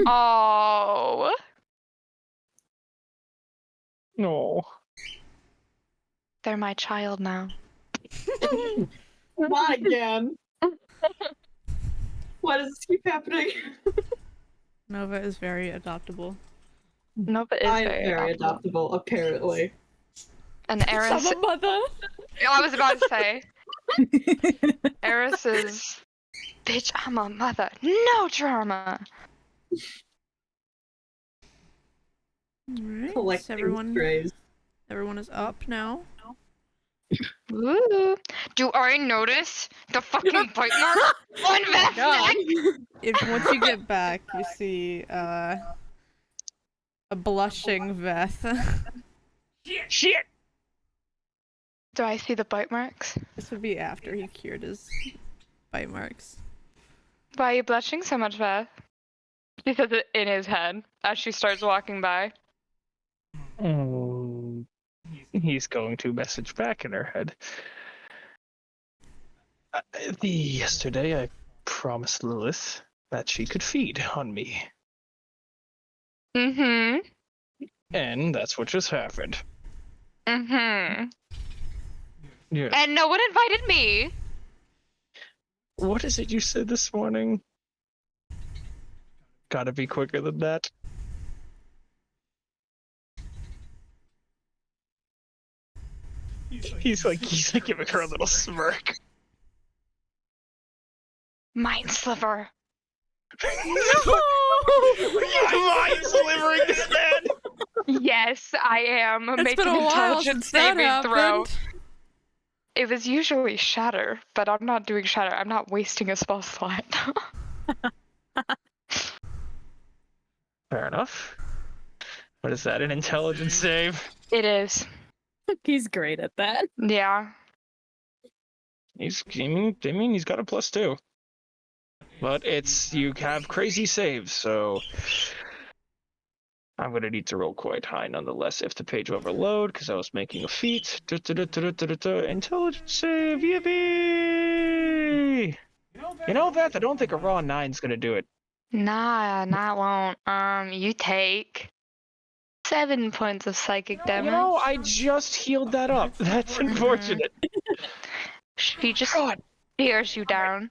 Oh.
No.
They're my child now.
Not again. Why does this keep happening?
Nova is very adoptable.
No, but it's
I'm very adoptable, apparently.
And Eris.
I'm a mother.
I was about to say. Eris is. Bitch, I'm a mother. No drama.
Alright,
Collecting strays.
everyone is up now.
Ooh. Do I notice the fucking bite mark on Veth's neck?
Once you get back, you see a blushing Veth.
Shit!
Do I see the bite marks?
This would be after he cured his bite marks.
Why are you blushing so much, Veth? She says it in his head as she starts walking by.
Oh, he's going to message back in her head. Yesterday, I promised Lilith that she could feed on me,
Mm-hmm.
and that's what just happened.
Mm-hmm.
Yeah.
And no one invited me.
What is it you said this morning? Gotta be quicker than that. He's like giving her a little smirk.
Mind sliver.
Mind slivering this man.
Yes, I am.
It's
Make
been
an
a while
intelligence
since that
saving throw.
happened.
It was usually shatter, but I'm not doing shatter. I'm not wasting a spell slot.
Fair enough. What is that? An intelligence save?
It is.
He's great at that.
Yeah.
I mean, he's got a +2. But you have crazy saves, so I'm gonna need to roll quite high nonetheless if the page overload, because I was making a feat. Intelligence save, yippee! You know, Beth, I don't think a raw 9's gonna do it.
Nah, it won't. You take 7 points of psychic damage.
You know, I just healed that up. That's unfortunate.
She just
God.
tears you down.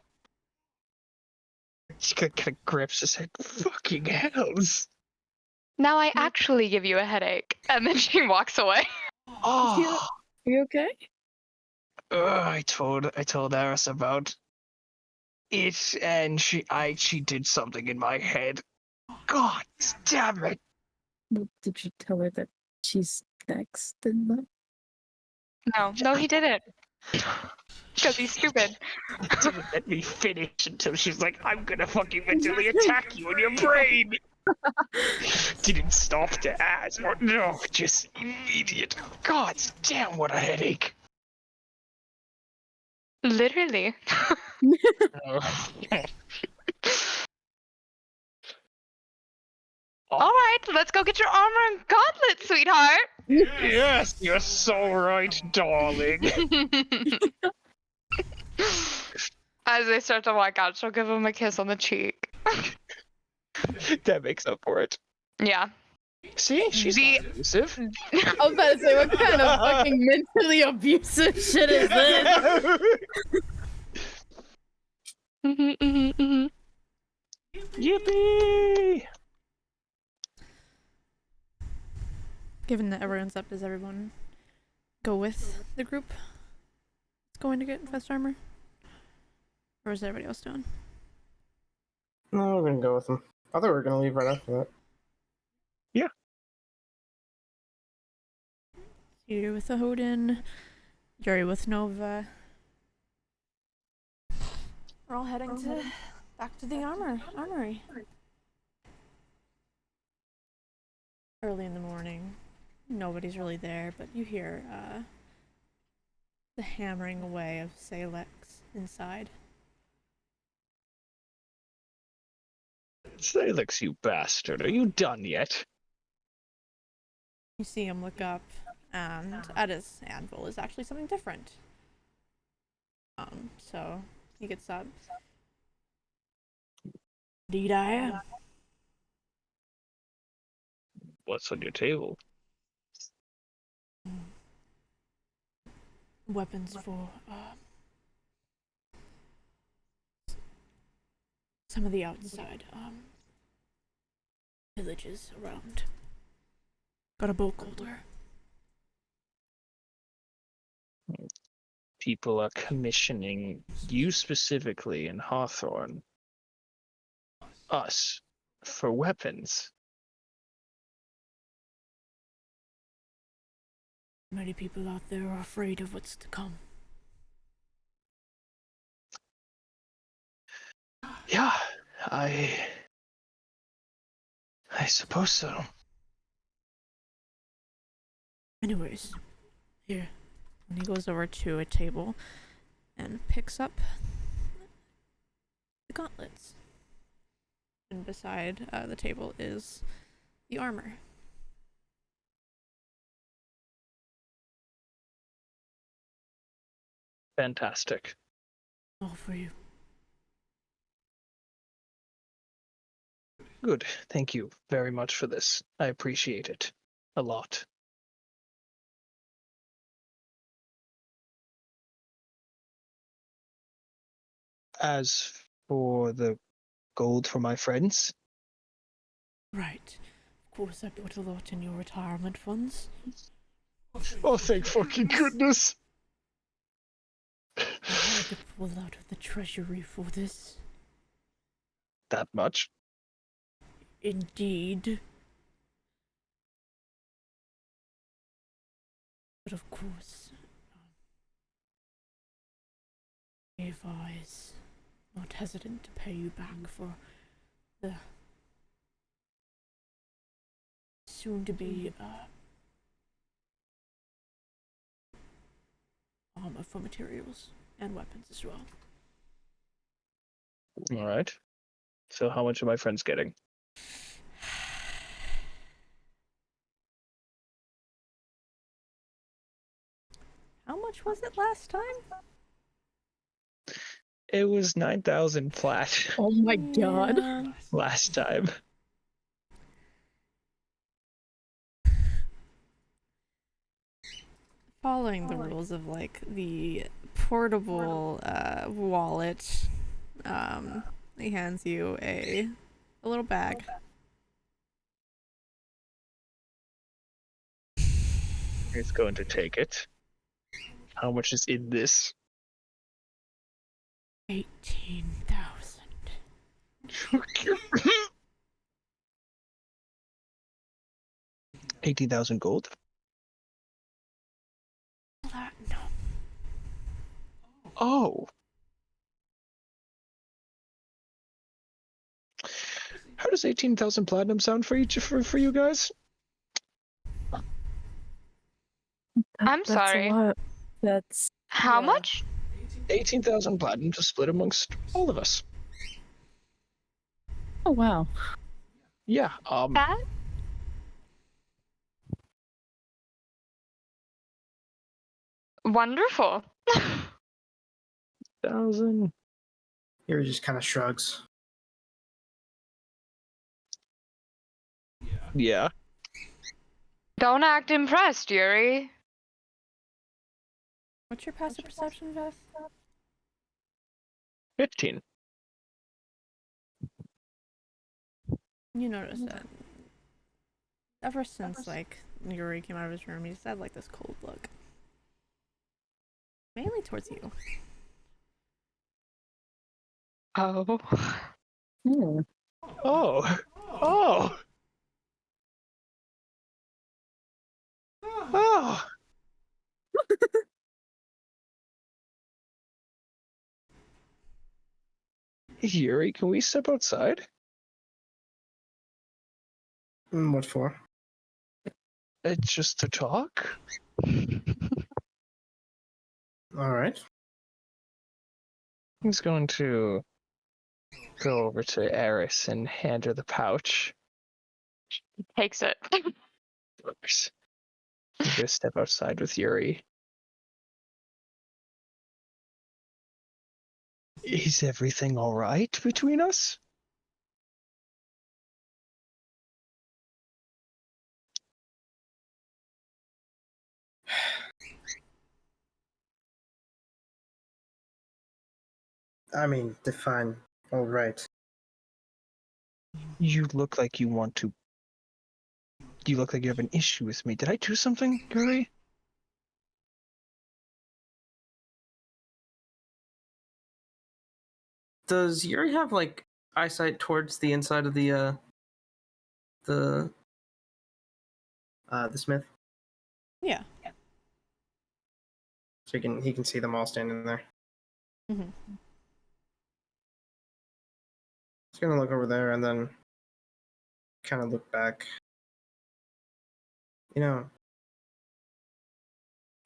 She kind of grips his head. Fucking hells.
Now I actually give you a headache. And then she walks away.
Oh.
Are you okay?
I told Eris about it, and she did something in my head. God damn it!
Well, did you tell her that she's next in line?
No, he didn't. Because he's stupid.
Didn't let me finish until she's like, "I'm gonna fucking mentally attack you in your brain." Didn't stop to ask. Or, no, just immediate. God damn, what a headache.
Literally. Alright, let's go get your armor and gauntlet, sweetheart.
Yes, you're so right, darling.
As they start to walk out, she'll give him a kiss on the cheek.
That makes up for it.
Yeah.
See, she's not abusive.
I was about to say, what kind of fucking mentally abusive shit is this?
Yippee!
Given that everyone's up, does everyone go with the group that's going to get infest armor? Or is everybody else doing?
No, we're gonna go with them. I thought we were gonna leave right after that.
You with the Hodin, Yuri with Nova. We're all heading back to the armory. Early in the morning. Nobody's really there, but you hear the hammering away of Salix inside.
Salix, you bastard, are you done yet?
You see him look up, and at his anvil is actually something different. So he gets up. Did I?
What's on your table?
Weapons for some of the outside villages around. Got a bolt holder.
People are commissioning you specifically in Hawthorne, us, for weapons.
Many people out there are afraid of what's to come.
Yeah, I suppose so.
Anyways, here. And he goes over to a table and picks up the gauntlets. And beside the table is the armor.
Fantastic.
All for you.
Good. Thank you very much for this. I appreciate it a lot. As for the gold for my friends,
Right. Of course, I put a lot in your retirement funds.
oh, thank fucking goodness.
I had to pull out of the treasury for this.
That much?
Indeed. But of course, Ava is not hesitant to pay you back for the soon-to-be armor for materials and weapons as well.
All right. So how much are my friends getting?
How much was it last time?
It was 9,000 flat
Oh my god.
Yeah.
last time.
Following the rules of like the portable wallet, he hands you a little bag.
He's going to take it. How much is in this?
18,000.
18,000 gold?
Platinum.
Oh. How does 18,000 platinum sound for you guys?
I'm
That's
sorry.
a lot.
That's
How
Yeah.
much?
18,000 platinum to split amongst all of us.
oh wow.
Yeah,
That? Wonderful.
1,000.
Yuri just kind of shrugs.
Yeah.
Don't act impressed, Yuri.
What's your passive perception, Veth?
15.
You notice that ever since like Yuri came out of his room, he's had like this cold look, mainly towards you.
Oh.
Hmm.
Oh. Oh. Oh. Yuri, can we step outside?
What for?
Just to talk?
All right.
He's going to go over to Eris and hand her the pouch.
Takes it.
Oops. I'm gonna step outside with Yuri. Is everything all right between us?
I mean, define all right.
You look like you want to. You look like you have an issue with me. Did I do something, Yuri?
Does Yuri have like eyesight towards the inside of the smith?
Yeah.
So he can see them all standing there.
Mm-hmm.
He's gonna look over there and then kind of look back. You know,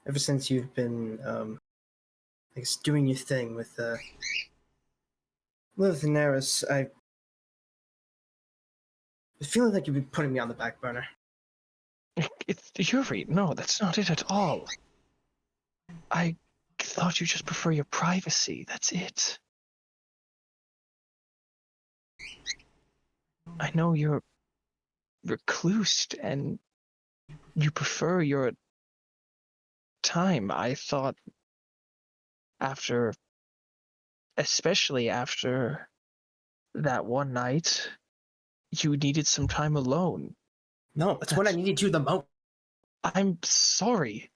ever since you've been, I guess, doing your thing with Daenerys, I feeling like you've been putting me on the back burner.
It's Yuri. No, that's not it at all. I thought you just prefer your privacy. That's it. I know you're reclused and you prefer your time. I thought especially after that one night, you needed some time alone.
No, that's when I needed you the most.
I'm sorry.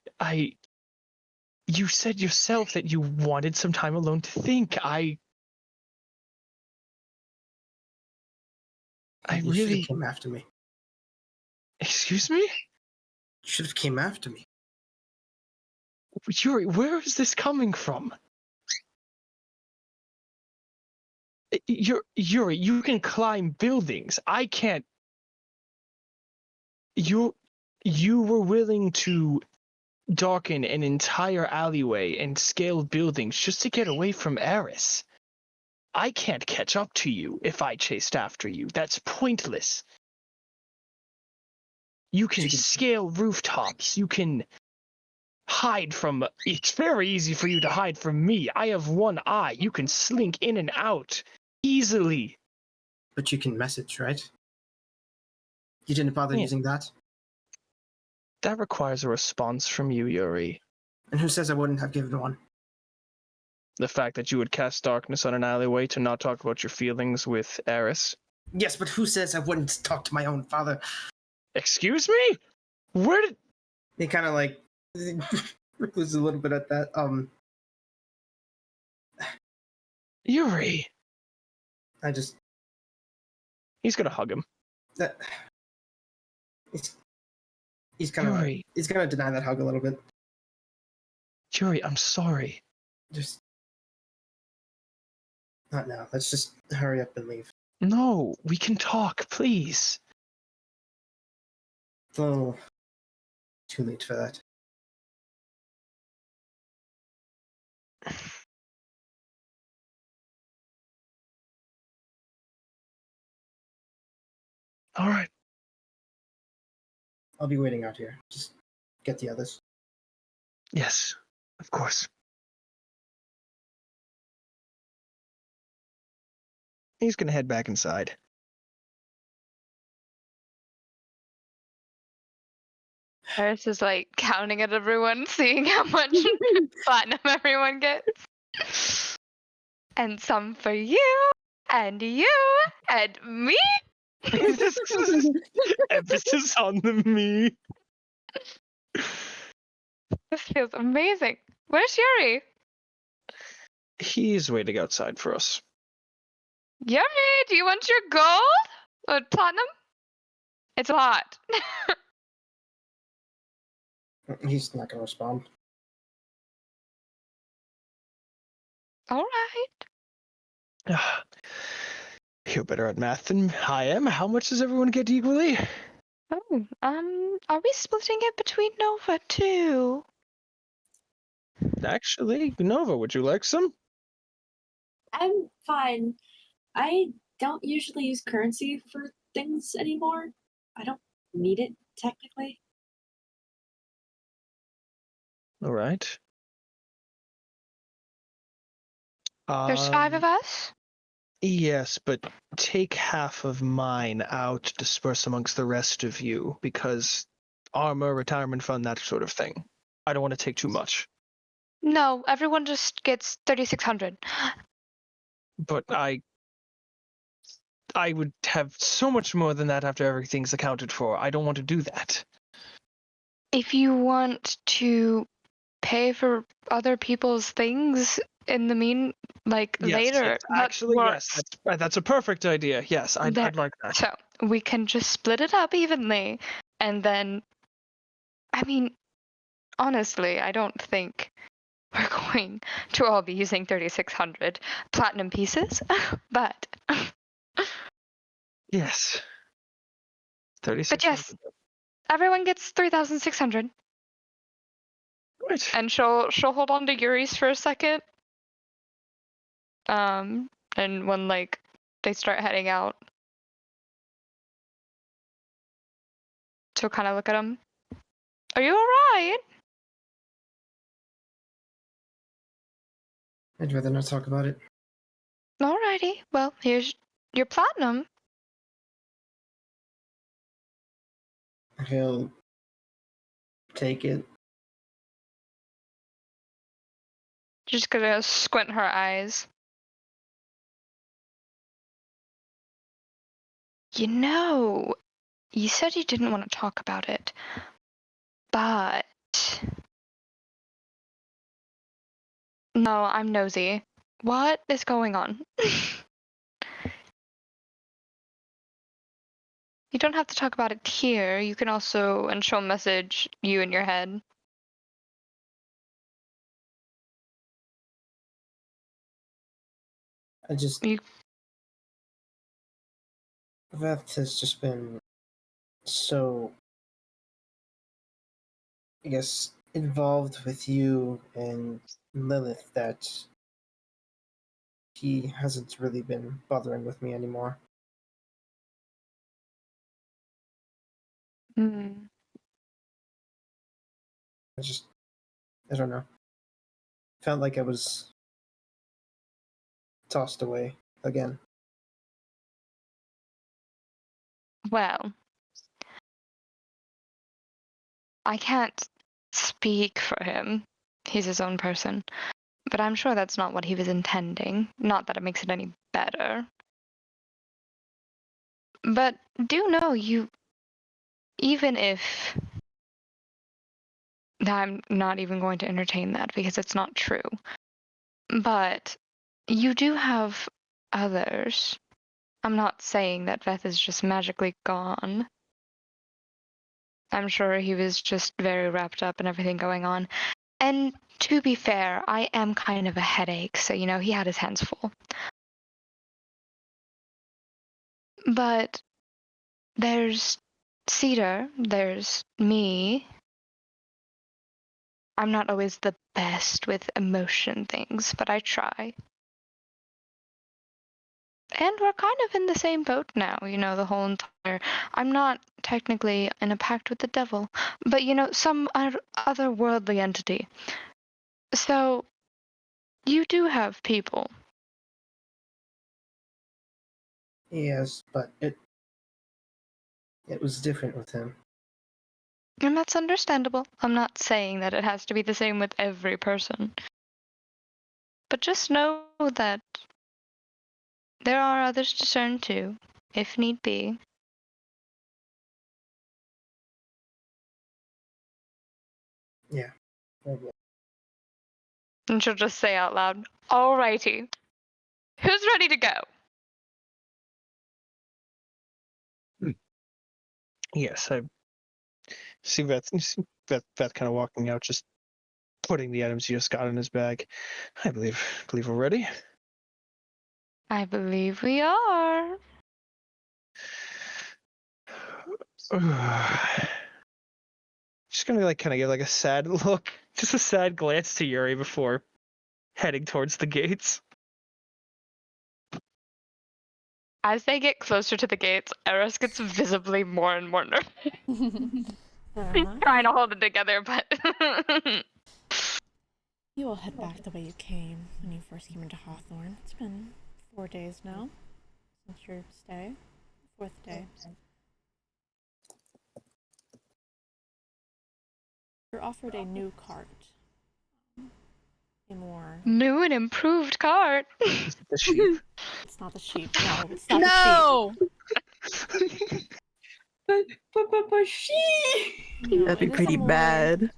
You said yourself that you wanted some time alone to think. I
You should
really...
have came after me.
Excuse me?
You should have came after me.
Yuri, where is this coming from? Yuri, you can climb buildings. I can't. You were willing to darken an entire alleyway and scale buildings just to get away from Eris. I can't catch up to you if I chased after you. That's pointless. You can scale rooftops. You can hide from... It's very easy for you to hide from me. I have one eye. You can slink in and out easily.
But you can message, right? You didn't bother using that?
That requires a response from you, Yuri.
And who says I wouldn't have given one?
The fact that you would cast darkness on an alleyway to not talk about your feelings with Eris.
Yes, but who says I wouldn't talk to my own father?
Excuse me? Where did...
He kind of like recluses a little bit at that.
Yuri.
He's
gonna hug him.
He's gonna deny that hug a little bit.
Yuri, I'm sorry.
Just not now. Let's just hurry up and leave.
No, we can talk, please.
It's a little too late for that.
All right.
I'll be waiting out here. Just get the others.
Yes, of course. He's gonna head back inside.
Eris is like counting at everyone, seeing how much platinum everyone gets. And some for you, and me.
Emphasis on the me.
This feels amazing. Where's Yuri?
He's waiting outside for us.
Yuri, do you want your gold? Or platinum? It's hot.
He's not gonna respond.
Alright.
You're better at math than I am. How much does everyone get equally?
Oh, are we splitting it between Nova too?
Actually, Nova, would you like some?
I'm fine. I don't usually use currency for things anymore. I don't need it, technically.
All right.
There's 5 of us?
Yes, but take half of mine out to disperse amongst the rest of you, because armor, retirement fund, that sort of thing. I don't want to take too much.
No, everyone just gets 3,600.
but I would have so much more than that after everything's accounted for. I don't want to do that.
If you want to pay for other people's things in the later, that
Actually, yes,
works.
that's a perfect idea. Yes, I'd like that.
So we can just split it up evenly, and then, I mean, honestly, I don't think we're going to all be using 3,600 platinum pieces, but
Yes. 36.
yes, everyone gets 3,600,
Right.
and she'll hold on to Yuri's for a second. And when they start heading out, she'll kind of look at him. Are you alright?
I'd rather not talk about it.
Alrighty. Well, here's your platinum.
He'll take it.
Just gonna squint her eyes. You said you didn't want to talk about it, but no, I'm nosy. What is going on? You don't have to talk about it here. You can also, and she'll message you in your head.
I just.
You-
Veth has just been so, I guess, involved with you and Lilith that he hasn't really been bothering with me anymore.
Hmm.
I don't know. Felt like I was tossed away again.
Well, I can't speak for him. He's his own person. But I'm sure that's not what he was intending. Not that it makes it any better. But do know even if I'm not even going to entertain that because it's not true. But you do have others. I'm not saying that Veth is just magically gone. I'm sure he was just very wrapped up in everything going on. And to be fair, I am kind of a headache, so he had his hands full. But there's Cedar, there's me. I'm not always the best with emotion things, but I try. And we're kind of in the same boat now, the whole entire. I'm not technically in a pact with the devil, but some other worldly entity. So, you do have people.
Yes, but it was different with him.
And that's understandable. I'm not saying that it has to be the same with every person. But just know that there are others to turn to, if need be.
Yeah. Probably.
And she'll just say out loud, "Alrighty. Who's ready to go?"
Yes, I see Beth kind of walking out, just putting the items he just got in his bag. I believe we're ready.
I believe we are.
Just gonna kind of give a sad look, just a sad glance to Yuri before heading towards the gates.
As they get closer to the gates, Eris gets visibly more and more nervous.
Fair enough.
Trying to hold it together, but
You will head back the way you came when you first came into Hawthorne. It's been 4 days now since your stay. 4th day. You're offered a new cart. a more.
New and improved cart.
The sheep.
It's not the sheep. No, it's not
No!
But she.
the sheep. No,
That'd be
it is a
pretty
more-
bad.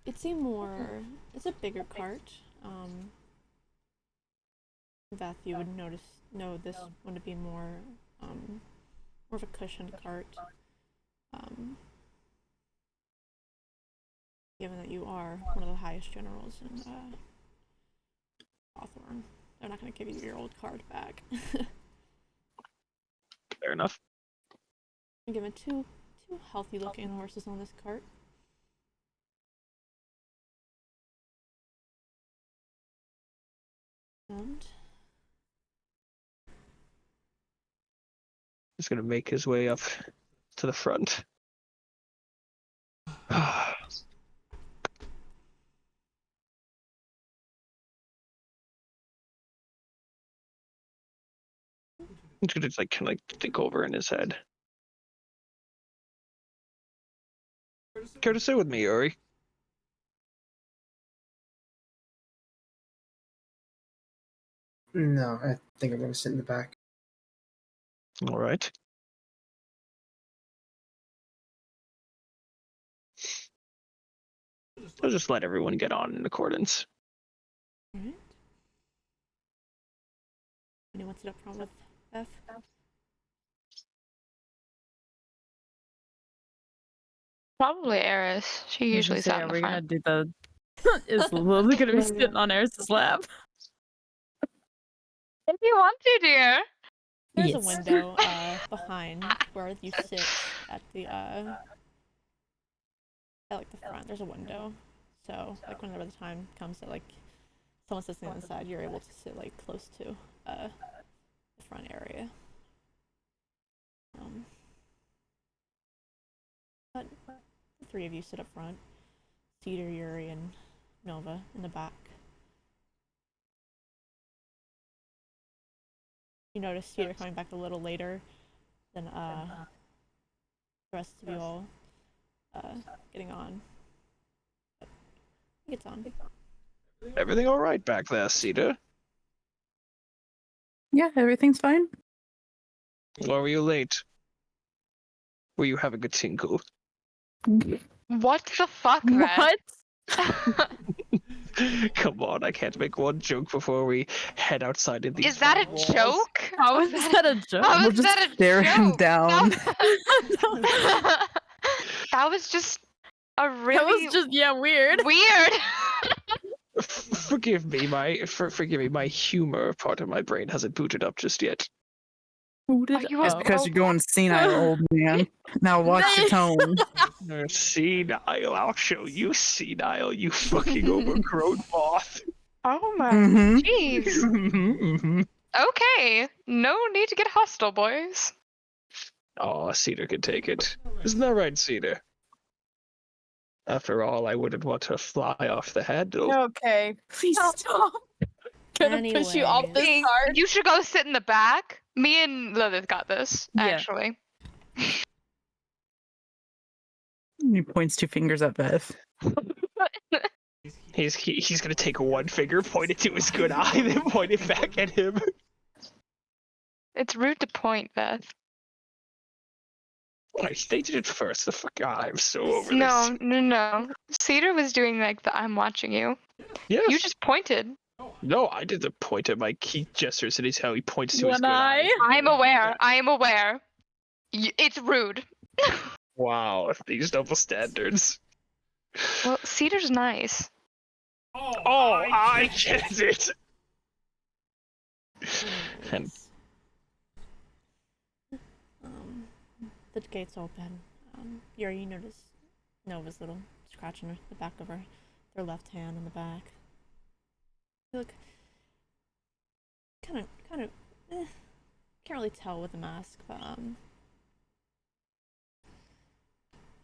It's a more. It's a bigger cart. Beth, you would know this one to be more of a cushioned cart. Given that you are one of the highest generals in Hawthorne, they're not going to give you your old card back.
Fair enough.
I'm given two healthy looking horses on this cart. And
He's gonna make his way up to the front. He's gonna like kind of think over in his head. Care to sit with me, Uri?
No, I think I'm gonna sit in the back.
All right. I'll just let everyone get on in accordance.
alright. Anyone sit up front with Beth?
Probably Eris. She usually sat in the
we're gonna
front.
do the. Is Lily gonna be sitting on Eris's lap?
If you want to, dear.
There's
Yes.
a window behind where you sit at the at like the front. There's a window, so like whenever the time comes that like someone sits on the inside, you're able to sit like close to the front area. But the three of you sit up front. Cedar, Yuri, and Nova in the back. You notice Cedar coming back a little later than the rest of you all getting on. But he gets on.
Everything all right back there, Cedar?
Yeah, everything's fine.
Or were you late? Were you having a tinkle?
What the fuck, Beth?
What?
Come on, I can't make one joke before we head outside in these
Is that a
walls.
joke?
How is that a joke?
How
We'll
is
just
that a
stare him
joke?
down.
That was just a
That
really
was just weird.
weird.
Forgive me, my humor part of my brain hasn't booted up just yet.
Booted
Are you
Just
a-
because
Oh.
you're going senile, old man. Now watch your tone.
Senile, I'll show you senile, you fucking overgrown moth.
Oh my
Mm-hmm.
jeez. Okay. No need to get hostile, boys.
Oh, Cedar can take it. Isn't that right, Cedar? After all, I wouldn't want to fly off the handle.
Okay, please stop. Gonna push you off this
See,
cart.
you should go sit in the back. Me and Lilith got this,
Yeah.
actually.
He points two fingers at Beth.
He's gonna take one finger, point it to his good eye, then point it back at him.
It's rude to point, Beth.
They did it first. The fuck, I'm so over
No,
this.
no. Cedar was doing like the I'm watching you.
Yes.
You just pointed.
No, I did the point at my key gestures, and it's how he points to his
One
good eye.
eye.
I am aware. I am aware. It's rude.
Wow, these double standards.
Well, Cedar's nice.
Oh, I get it. And
The gates open. Yuri, you notice Nova's little scratch on the back of their left hand on the back. You look kind of, can't really tell with the mask, but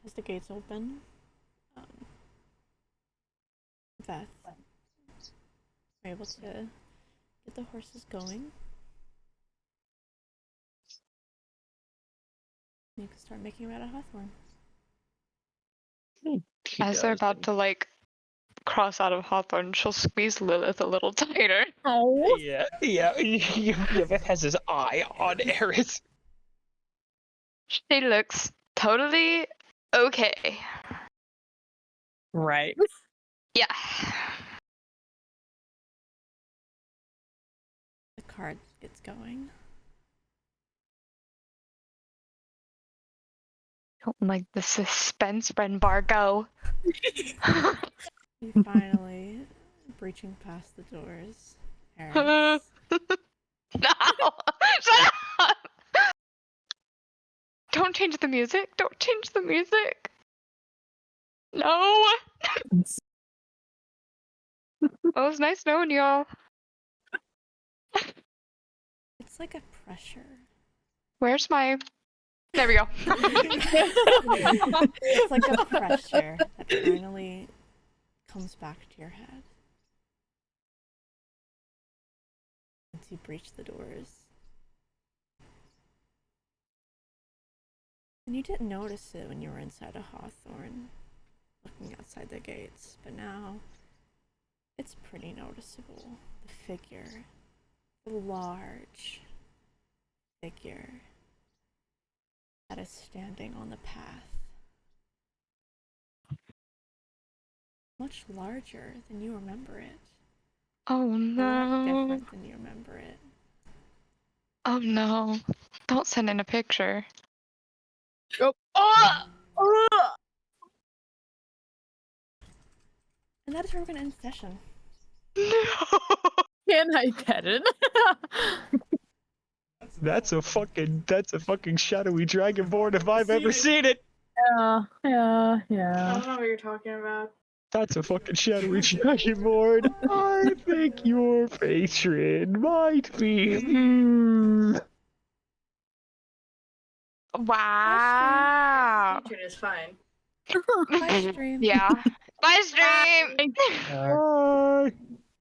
as the gates open, Beth, you're able to get the horses going. You can start making your way out of Hawthorne.
he
As they're
does.
about to like cross out of Hawthorne, she'll squeeze Lilith a little tighter.
Oh.
Yeah, yeah. Yvette has his eye on Eris.
She looks totally okay.
Right.
Yeah.
The card gets going.
Don't like the suspense, Brenbargo.
You finally breaching past the doors. Eris.
No! Shut up! Don't change the music. Don't change the music. No! Well, it was nice knowing y'all.
It's like a pressure.
Where's my... There we go.
It's like a pressure that finally comes back to your head. Once you breach the doors. And you didn't notice it when you were inside a Hawthorne, looking outside the gates, but now it's pretty noticeable. The figure, the large figure that is standing on the path. Much larger than you remember it.
Oh
A lot
no.
different than you remember it.
Oh no. Don't send in a picture.
Oh.
And that is where we're gonna end the session.
No.
Can I pet it?
That's a fucking shadowy dragonborn if I've ever seen it.
Yeah.
I
Yeah.
don't know what you're talking about.
That's a fucking shadowy dragonborn. I think your patron might be.
Wow.
Patron is fine.
Bye, stream.
Yeah. Bye, stream.
Uh,
Bye.